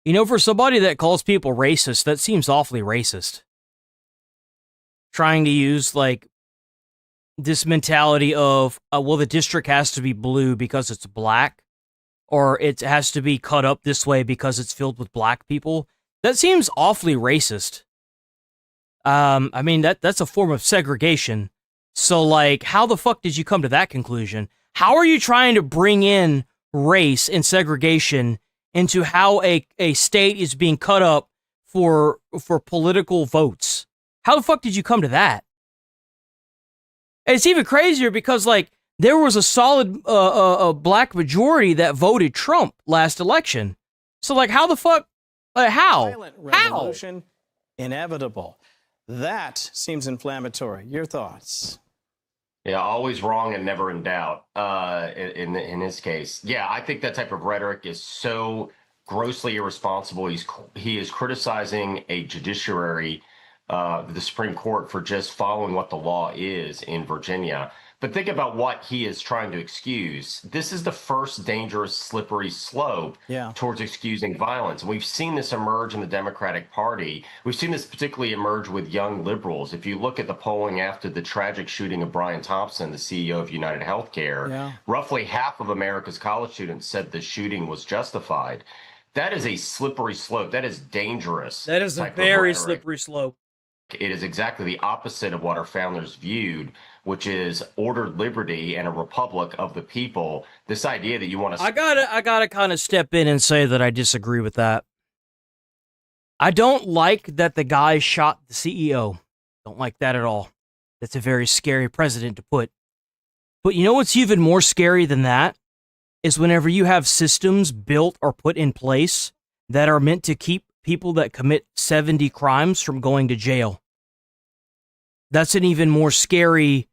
For somebody that calls people racist, that seems awfully racist. Trying to use, this mentality of, the district has to be blue because it's black, or it has to be cut up this way because it's filled with black people. That seems awfully racist. That's a form of segregation. So, how the fuck did you come to that conclusion? How are you trying to bring in race and segregation into how a state is being cut up for political votes? How the fuck did you come to that? And it's even crazier because, There was a solid black majority that voted Trump last election. So, like, how the fuck? How? Violent revolution inevitable. That seems inflammatory. Your thoughts? Yeah, always wrong and never in doubt. In his case, yeah, I think that type of rhetoric is so grossly irresponsible. He is criticizing a judiciary, the Supreme Court, for just following what the law is in Virginia. But think about what he is trying to excuse. This is the first dangerous, slippery slope towards excusing violence. And we've seen this emerge in the Democratic Party. We've seen this particularly emerge with young liberals. If you look at the polling after the tragic shooting of Brian Thompson, the CEO of United Healthcare, roughly half of America's college students said the shooting was justified. That is a slippery slope. That is dangerous. That is a very slippery slope. It is exactly the opposite of what our founders viewed, which is ordered liberty and a republic of the people. This idea that you want to... I gotta kind of step in and say that I disagree with that. I don't like that the guy shot the CEO. Don't like that at all. That's a very scary precedent to put. But you know what's even more scary than that? Is whenever you have systems built or put in place that are meant to keep people that commit 70 crimes from going to jail. That's an even more scary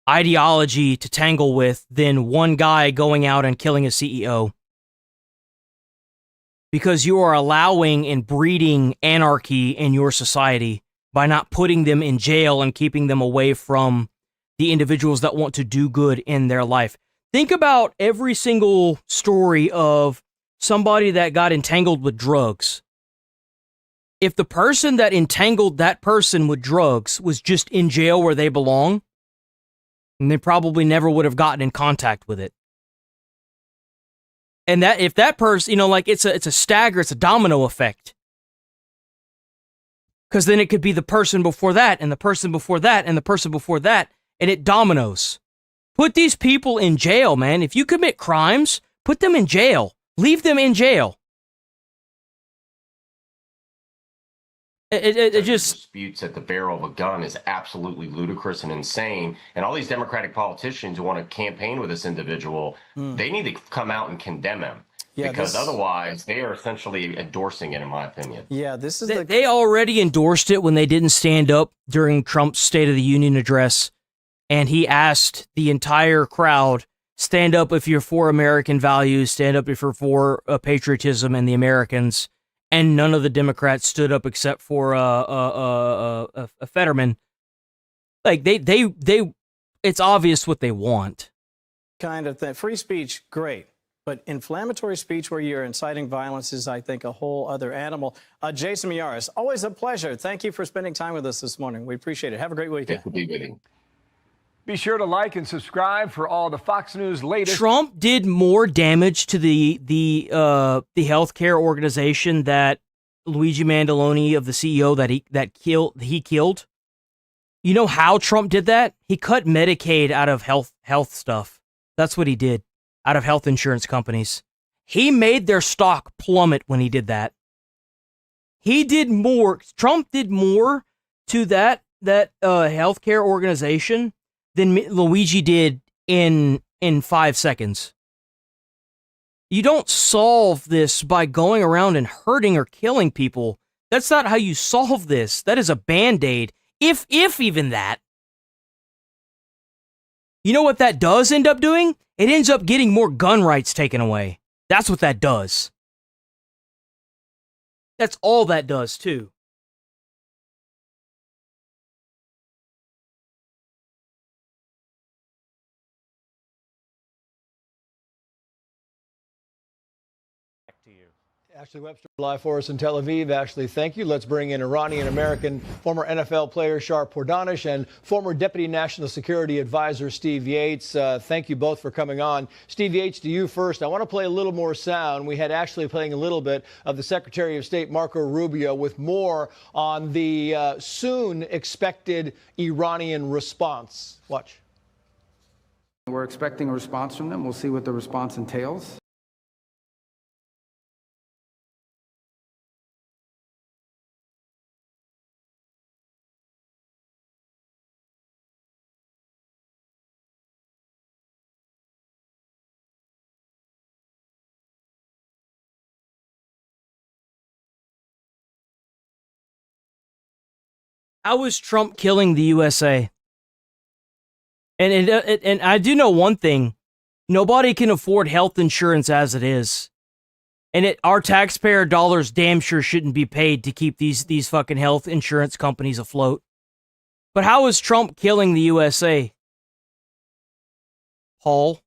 ideology to tangle with than one guy going out and killing a CEO. Because you are allowing and breeding anarchy in your society by not putting them in jail and keeping them away from the individuals that want to do good in their life. Think about every single story of somebody that got entangled with drugs. If the person that entangled that person with drugs was just in jail where they belong, and they probably never would have gotten in contact with it. And that if that person, you know, like it's a stagger, it's a domino effect. Because then it could be the person before that, and the person before that, and the person before that, and it dominoes. Put these people in jail, man. If you commit crimes, put them in jail. Leave them in jail. It just disputes at the barrel of a gun is absolutely ludicrous and insane. And all these Democratic politicians who want to campaign with this individual, they need to come out and condemn him. Because otherwise, they are essentially endorsing it, in my opinion. Yeah, this is they already endorsed it when they didn't stand up during Trump's State of the Union address. And he asked the entire crowd, stand up if you're for American values, stand up if you're for patriotism and the Americans. And none of the Democrats stood up except for Fetterman. Like they, it's obvious what they want. Kind of thing. Free speech, great. But inflammatory speech where you're inciting violence is, I think, a whole other animal. Jason Miyares, always a pleasure. Thank you for spending time with us this morning. We appreciate it. Have a great weekend. Be sure to like and subscribe for all the Fox News latest. Trump did more damage to the healthcare organization that Luigi Mandoloni, of the CEO, he killed. You know how Trump did that? He cut Medicaid out of health stuff. That's what he did, out of health insurance companies. He made their stock plummet when he did that. He did more. Trump did more to that healthcare organization than Luigi did in 5 seconds. You don't solve this by going around and hurting or killing people. That's not how you solve this. That is a Band-Aid, if even that. You know what that does end up doing? It ends up getting more gun rights taken away. That's what that does. That's all that does, too. Ashley Webster live for us in Tel Aviv. Ashley, thank you. Let's bring in Iranian-American former NFL player Sharp Pordanish and former Deputy National Security Advisor Steve Yates. Thank you both for coming on. Steve Yates, to you first. I want to play a little more sound. We had Ashley playing a little bit of the Secretary of State Marco Rubio with more on the soon expected Iranian response. Watch. We're expecting a response from them. We'll see what the response entails. How is Trump killing the USA? And I do know one thing. Nobody can afford health insurance as it is. And our taxpayer dollars damn sure shouldn't be paid to keep these fucking health insurance companies afloat. But how is Trump killing the USA? Paul?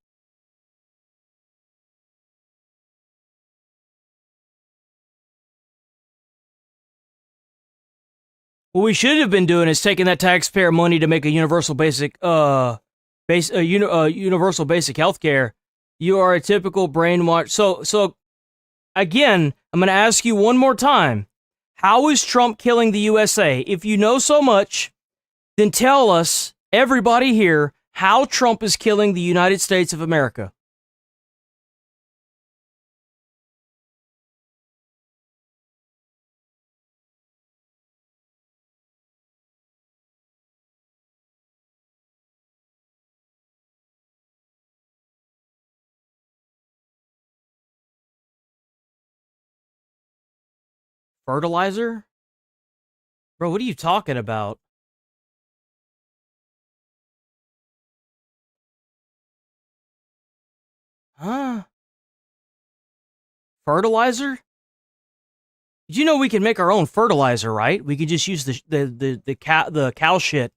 What we should have been doing is taking that taxpayer money to make a universal basic universal basic healthcare. You are a typical brainwash. So again, I'm going to ask you one more time. How is Trump killing the USA? If you know so much, then tell us, everybody here, how Trump is killing the United States of America. Fertilizer? Bro, what are you talking about? Huh? Fertilizer? Did you know we can make our own fertilizer, right? We could just use the cow shit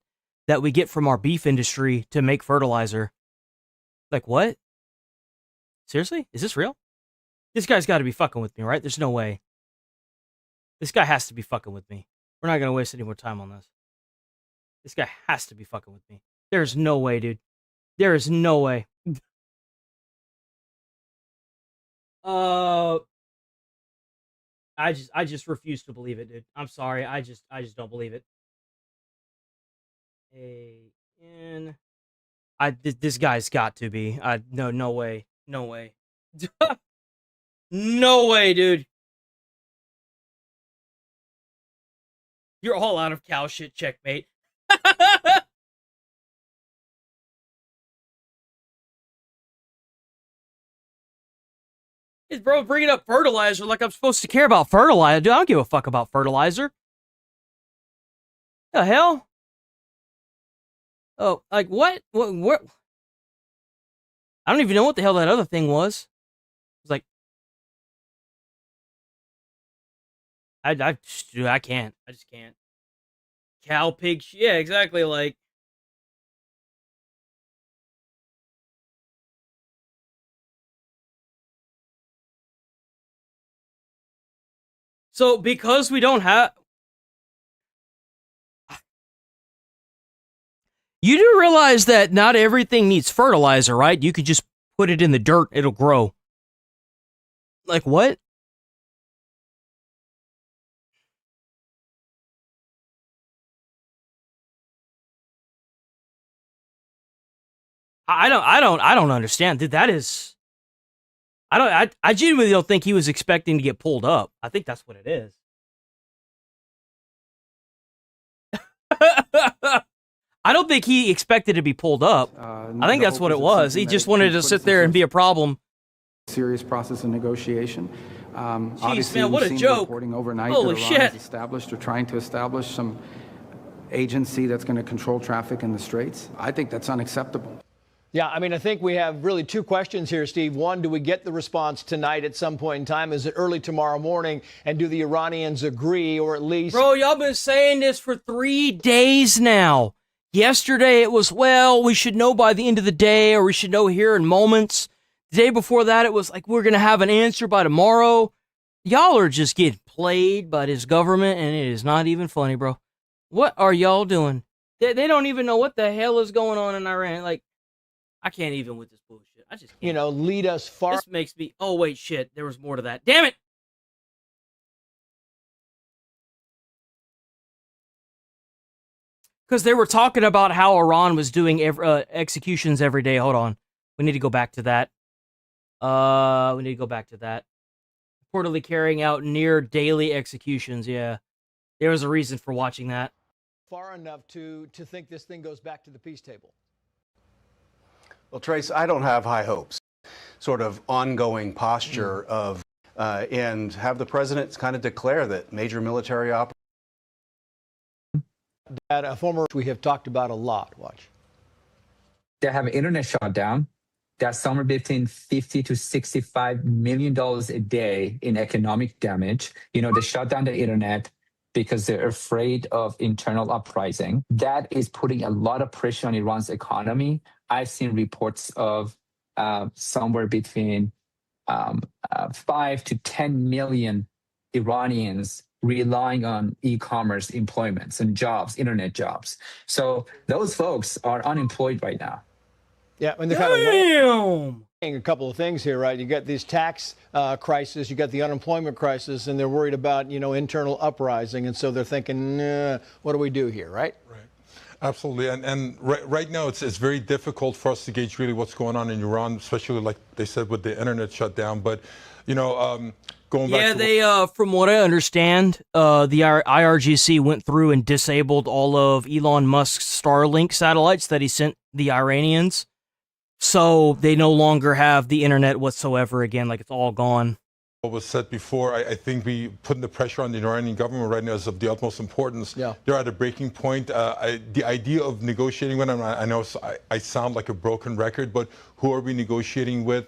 that we get from our beef industry to make fertilizer. Like what? Seriously? Is this real? This guy's got to be fucking with me, right? There's no way. This guy has to be fucking with me. We're not going to waste any more time on this. This guy has to be fucking with me. There's no way, dude. There is no way. I just refuse to believe it, dude. I'm sorry. I just don't believe it. This guy's got to be. No way. No way. No way, dude. You're all out of cow shit, checkmate. Is bro bringing up fertilizer like I'm supposed to care about fertilizer? Dude, I don't give a fuck about fertilizer. The hell? Oh, like what? What? I don't even know what the hell that other thing was. It was like, dude, I can't. I just can't. Cow, pig, yeah, exactly. Like, so because we don't have, you do realize that not everything needs fertilizer, right? You could just put it in the dirt, it'll grow. Like what? I don't understand, dude. That is, I genuinely don't think he was expecting to get pulled up. I think that's what it is. I don't think he expected to be pulled up. I think that's what it was. He just wanted to sit there and be a problem. Serious process of negotiation. Jeez, man, what a joke! Overnight Holy that shit! Established or trying to establish some agency that's going to control traffic in the Straits. I think that's unacceptable. Yeah, I mean, I think we have really two questions here, Steve. One, do we get the response tonight at some point in time? Is it early tomorrow morning? And do the Iranians agree, or at least... Bro, y'all been saying this for 3 days now. Yesterday it was, well, we should know by the end of the day, or we should know here in moments. The day before that, it was like, we're going to have an answer by tomorrow. Y'all are just getting played by this government, and it is not even funny, bro. What are y'all doing? They don't even know what the hell is going on in Iran. Like, I can't even with this bullshit. I just can't. You know, lead us far. This makes me, oh, wait, shit. There was more to that. Damn it! Because they were talking about how Iran was doing executions every day. Hold on. We need to go back to that. Reportedly carrying out near daily executions. Yeah. There was a reason for watching that. Far enough to think this thing goes back to the peace table. Well, Trace, I don't have high hopes. Sort of ongoing posture of, and have the president kind of declare that major military operations that a former we have talked about a lot. Watch. They have an internet shutdown. That's somewhere between $50 to $65 million a day in economic damage. You know, they shut down the internet because they're afraid of internal uprising. That is putting a lot of pressure on Iran's economy. I've seen reports of somewhere between 5 to 10 million Iranians relying on e-commerce employments and jobs, internet jobs. So those folks are unemployed right now. Yeah, and they're kind of weighing a couple of things here, right? You got this tax crisis, you got the unemployment crisis, and they're worried about, internal uprising, and so they're thinking, what do we do here, right? Right. Absolutely, and right now it's very difficult for us to gauge really what's going on in Iran, especially like they said with the internet shutdown. But going back to from what I understand, the IRGC went through and disabled all of Elon Musk's Starlink satellites that he sent the Iranians. So they no longer have the internet whatsoever again, like it's all gone. What was said before, I think we putting the pressure on the Iranian government right now is of the utmost importance. Yeah. They're at a breaking point. The idea of negotiating with them, I know I sound like a broken record, but who are we negotiating with?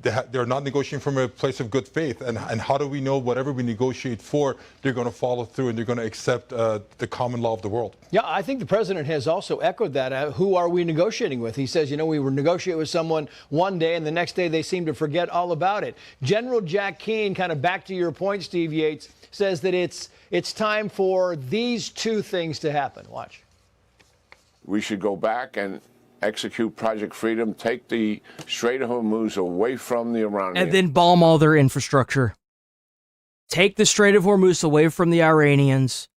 They're not negotiating from a place of good faith. And how do we know whatever we negotiate for, they're going to follow through and they're going to accept the common law of the world? Yeah, I think the president has also echoed that. Who are we negotiating with? He says, we were negotiating with someone one day and the next day they seem to forget all about it. General Jack Keane, kind of back to your point, Steve Yates, says that it's time for these two things to happen. Watch. We should go back and execute Project Freedom, take the Strait of Hormuz away from the Iranians. And then bomb all their infrastructure. Take the Strait of Hormuz away from the Iranians.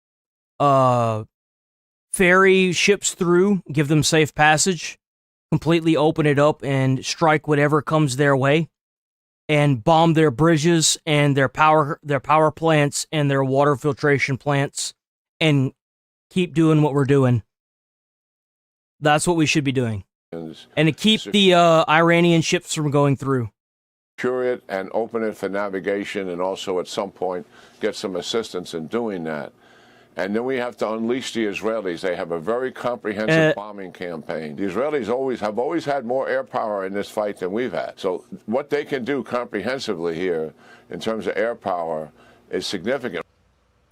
Ferry ships through, give them safe passage. Completely open it up and strike whatever comes their way. And bomb their bridges and their power plants and their water filtration plants. And keep doing what we're doing. That's what we should be doing. And to keep the Iranian ships from going through. Secure it and open it for navigation, and also at some point get some assistance in doing that. And then we have to unleash the Israelis. They have a very comprehensive bombing campaign. The Israelis have always had more air power in this fight than we've had. So what they can do comprehensively here in terms of air power is significant.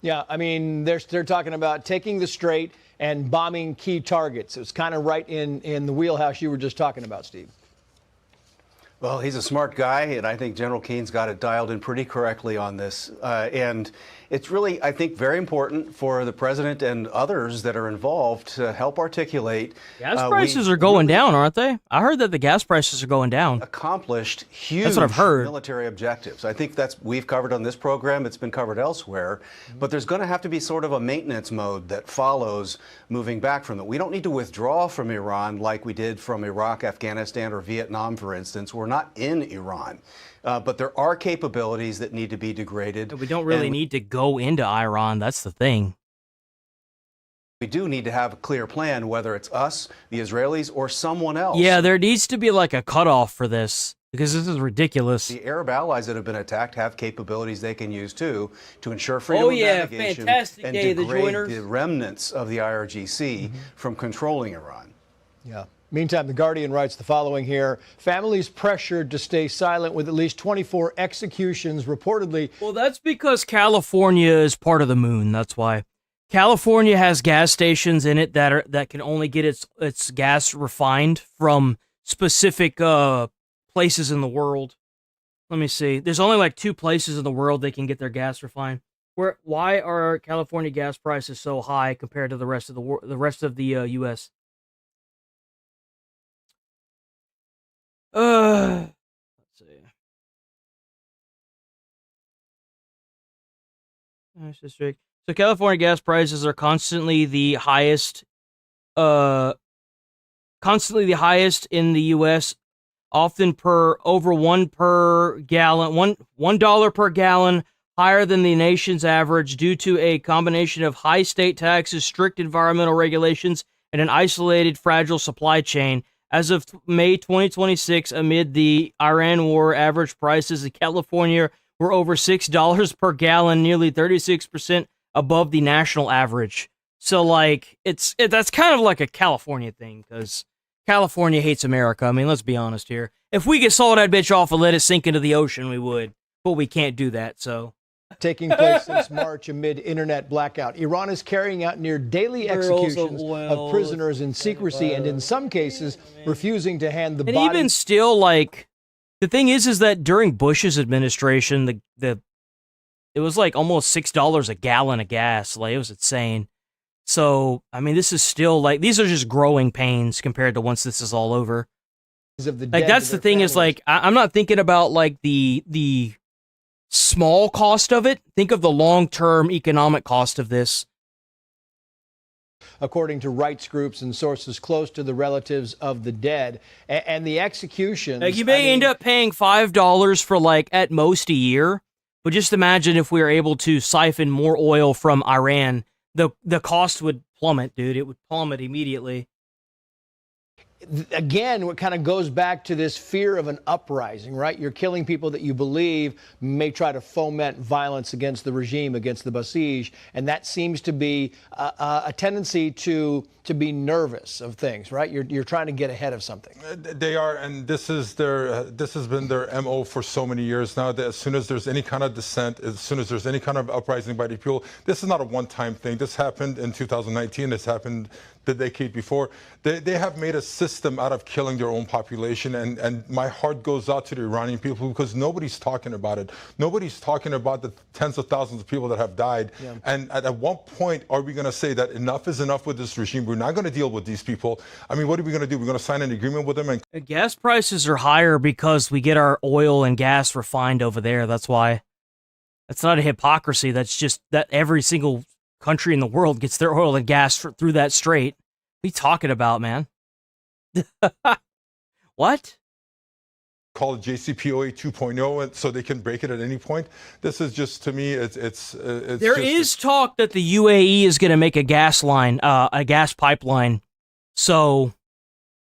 Yeah, I mean, they're talking about taking the Strait and bombing key targets. It's kind of right in the wheelhouse you were just talking about, Steve. Well, he's a smart guy, and I think General Keene's got it dialed in pretty correctly on this. And it's really, I think, very important for the president and others that are involved to help articulate. Gas prices are going down, aren't they? I heard that the gas prices are going down. Accomplished huge That's what I've heard. Military objectives. I think we've covered on this program. It's been covered elsewhere. But there's going to have to be sort of a maintenance mode that follows moving back from it. We don't need to withdraw from Iran like we did from Iraq, Afghanistan, or Vietnam, for instance. We're not in Iran. But there are capabilities that need to be degraded. We don't really need to go into Iran. That's the thing. We do need to have a clear plan, whether it's us, the Israelis, or someone else. Yeah, there needs to be like a cutoff for this, because this is ridiculous. The Arab allies that have been attacked have capabilities they can use, too, to ensure freedom of navigation fantastic and day, degrade the remnants of the IRGC from controlling Iran. Yeah. Meantime, The Guardian writes the following here. Families pressured to stay silent with at least 24 executions reportedly. Well, that's because California is part of the moon. That's why. California has gas stations in it that can only get its gas refined from specific places in the world. Let me see. There's only like 2 places in the world they can get their gas refined. Why are California gas prices so high compared to the rest of the U.S.? Let's see. District. So California gas prices are constantly the highest in the U.S. Often over $1 per gallon, higher than the nation's average due to a combination of high state taxes, strict environmental regulations, and an isolated, fragile supply chain. As of May 2026, amid the Iran war, average prices in California were over $6 per gallon, nearly 36% above the national average. So like that's kind of like a California thing, because California hates America. I mean, let's be honest here. If we could saw that bitch off and let it sink into the ocean, we would. But we can't do that, so. Taking place since March amid internet blackout. Iran is carrying out near daily executions of prisoners in secrecy and in some cases refusing to hand the And body. even still, like, the thing is that during Bush's administration, it was like almost $6 a gallon of gas. Like, it was insane. So, I mean, this is still like, these are just growing pains compared to once this is all over. Like, that's the thing is, like, I'm not thinking about like the small cost of it. Think of the long-term economic cost of this. According to rights groups and sources close to the relatives of the dead, and the executions. Like, you may end up paying $5 for like at most a year, but just imagine if we were able to siphon more oil from Iran, the cost would plummet, dude. It would plummet immediately. Again, what kind of goes back to this fear of an uprising, right? You're killing people that you believe may try to foment violence against the regime, against the Basij, and that seems to be a tendency to be nervous of things, right? You're trying to get ahead of something. They are, and this has been their MO for so many years now. That as soon as there's any kind of dissent, as soon as there's any kind of uprising by the people, this is not a one-time thing. This happened in 2019. This happened the decade before. They have made a system out of killing their own population, and my heart goes out to the Iranian people because nobody's talking about it. Nobody's talking about the tens of thousands of people that have died. Yeah. And at what point are we going to say that enough is enough with this regime? We're not going to deal with these people. I mean, what are we going to do? We're going to sign an agreement with them? And gas prices are higher because we get our oil and gas refined over there. That's why. That's not a hypocrisy. That's just that every single country in the world gets their oil and gas through that strait. What are you talking about, man? What? Call it JCPOA 2.0, and so they can break it at any point. This is just, to me, it's there is talk that the UAE is going to make a gas line, a gas pipeline. So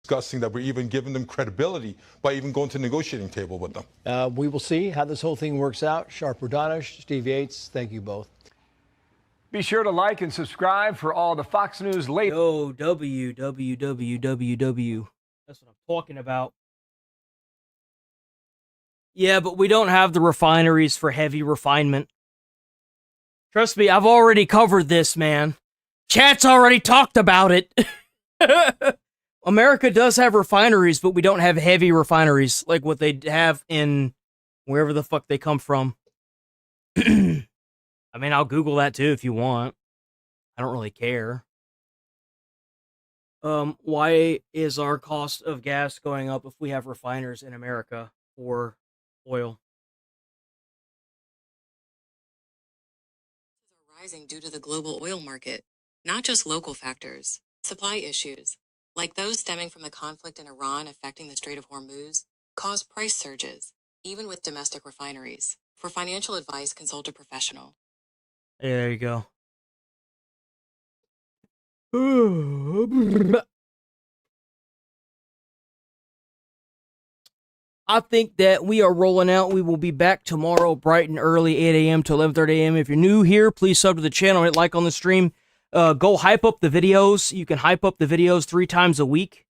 disgusting that we're even giving them credibility by even going to the negotiating table with them. We will see how this whole thing works out. Sharp Danish, Steve Yates, thank you both. Be sure to like and subscribe for all the Fox News latest. Yo, WWWWW. That's what I'm talking about. Yeah, but we don't have the refineries for heavy refinement. Trust me, I've already covered this, man. Chat's already talked about it. America does have refineries, but we don't have heavy refineries like what they have in wherever the fuck they come from. I mean, I'll Google that too if you want. I don't really care. Why is our cost of gas going up if we have refiners in America for oil? Rising due to the global oil market, not just local factors. Supply issues, like those stemming from the conflict in Iran affecting the Strait of Hormuz, cause price surges, even with domestic refineries. For financial advice, consult a professional. Hey, there you go. I think that we are rolling out. We will be back tomorrow bright and early, 8 a.m. to 11:30 a.m. If you're new here, please sub to the channel, hit like on the stream. Go hype up the videos. You can hype up the videos 3 times a week.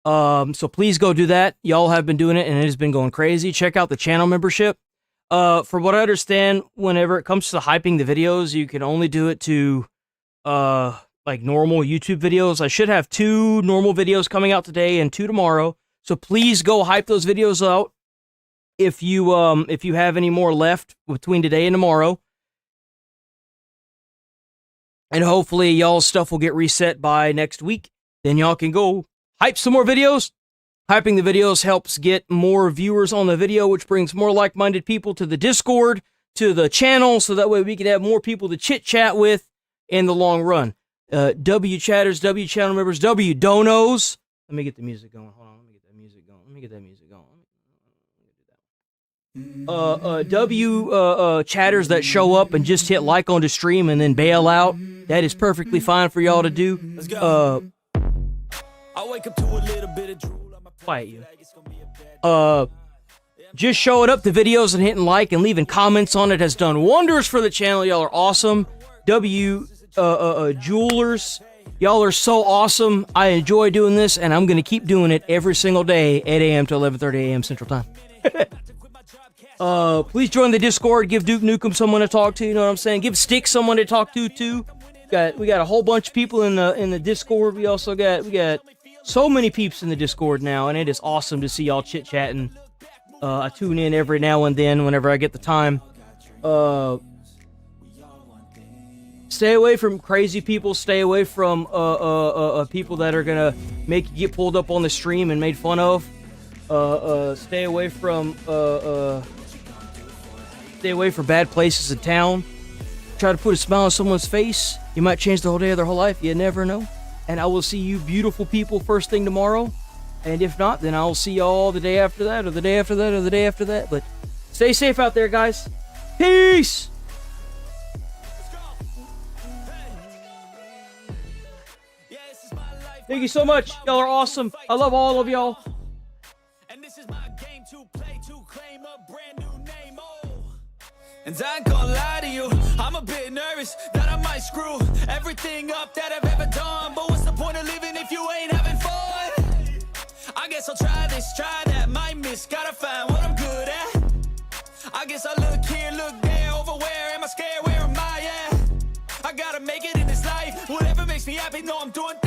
So please go do that. Y'all have been doing it, and it has been going crazy. Check out the channel membership. From what I understand, whenever it comes to hyping the videos, you can only do it to like normal YouTube videos. I should have 2 normal videos coming out today and 2 tomorrow. So please go hype those videos out if you have any more left between today and tomorrow. And hopefully y'all's stuff will get reset by next week. Then y'all can go hype some more videos. Hyping the videos helps get more viewers on the video, which brings more like-minded people to the Discord, to the channel, so that way we can have more people to chit-chat with in the long run. W chatters, W channel members, W donos. Let me get the music going. Hold on, let me get that music going. W chatters that show up and just hit like on the stream and then bail out. That is perfectly fine for y'all to do. I wake up to a little bit of drool. Quiet you. Just showing up the videos and hitting like and leaving comments on it has done wonders for the channel. Y'all are awesome. W jewelers. Y'all are so awesome. I enjoy doing this, and I'm going to keep doing it every single day, 8 a.m. to 11:30 a.m. Central Time. Please join the Discord. Give Duke Nukem someone to talk to. You know what I'm saying? Give Stick someone to talk to too. We got a whole bunch of people in the Discord. We got so many peeps in the Discord now, and it is awesome to see y'all chit chatting. I tune in every now and then whenever I get the time. Stay away from crazy people. Stay away from people that are gonna make you get pulled up on the stream and made fun of. Stay away from bad places in town. Try to put a smile on someone's face. You might change the whole day of their whole life. You never know. And I will see you beautiful people first thing tomorrow. And if not, then I'll see y'all the day after that, or the day after that, or the day after that. But stay safe out there, guys. Peace! Thank you so much. Y'all are awesome. I love all of y'all. And this is my game to play to claim a brand new name. And I ain't gonna lie to you, I'm a bit nervous that I might screw everything up that I've ever done. But what's the point of living if you ain't having fun? I guess I'll try this, try that, might miss, gotta find what I'm good at. I guess I look here, look there, over where am I scared, where am I at? I gotta make it in this life, whatever makes me happy, know I'm doing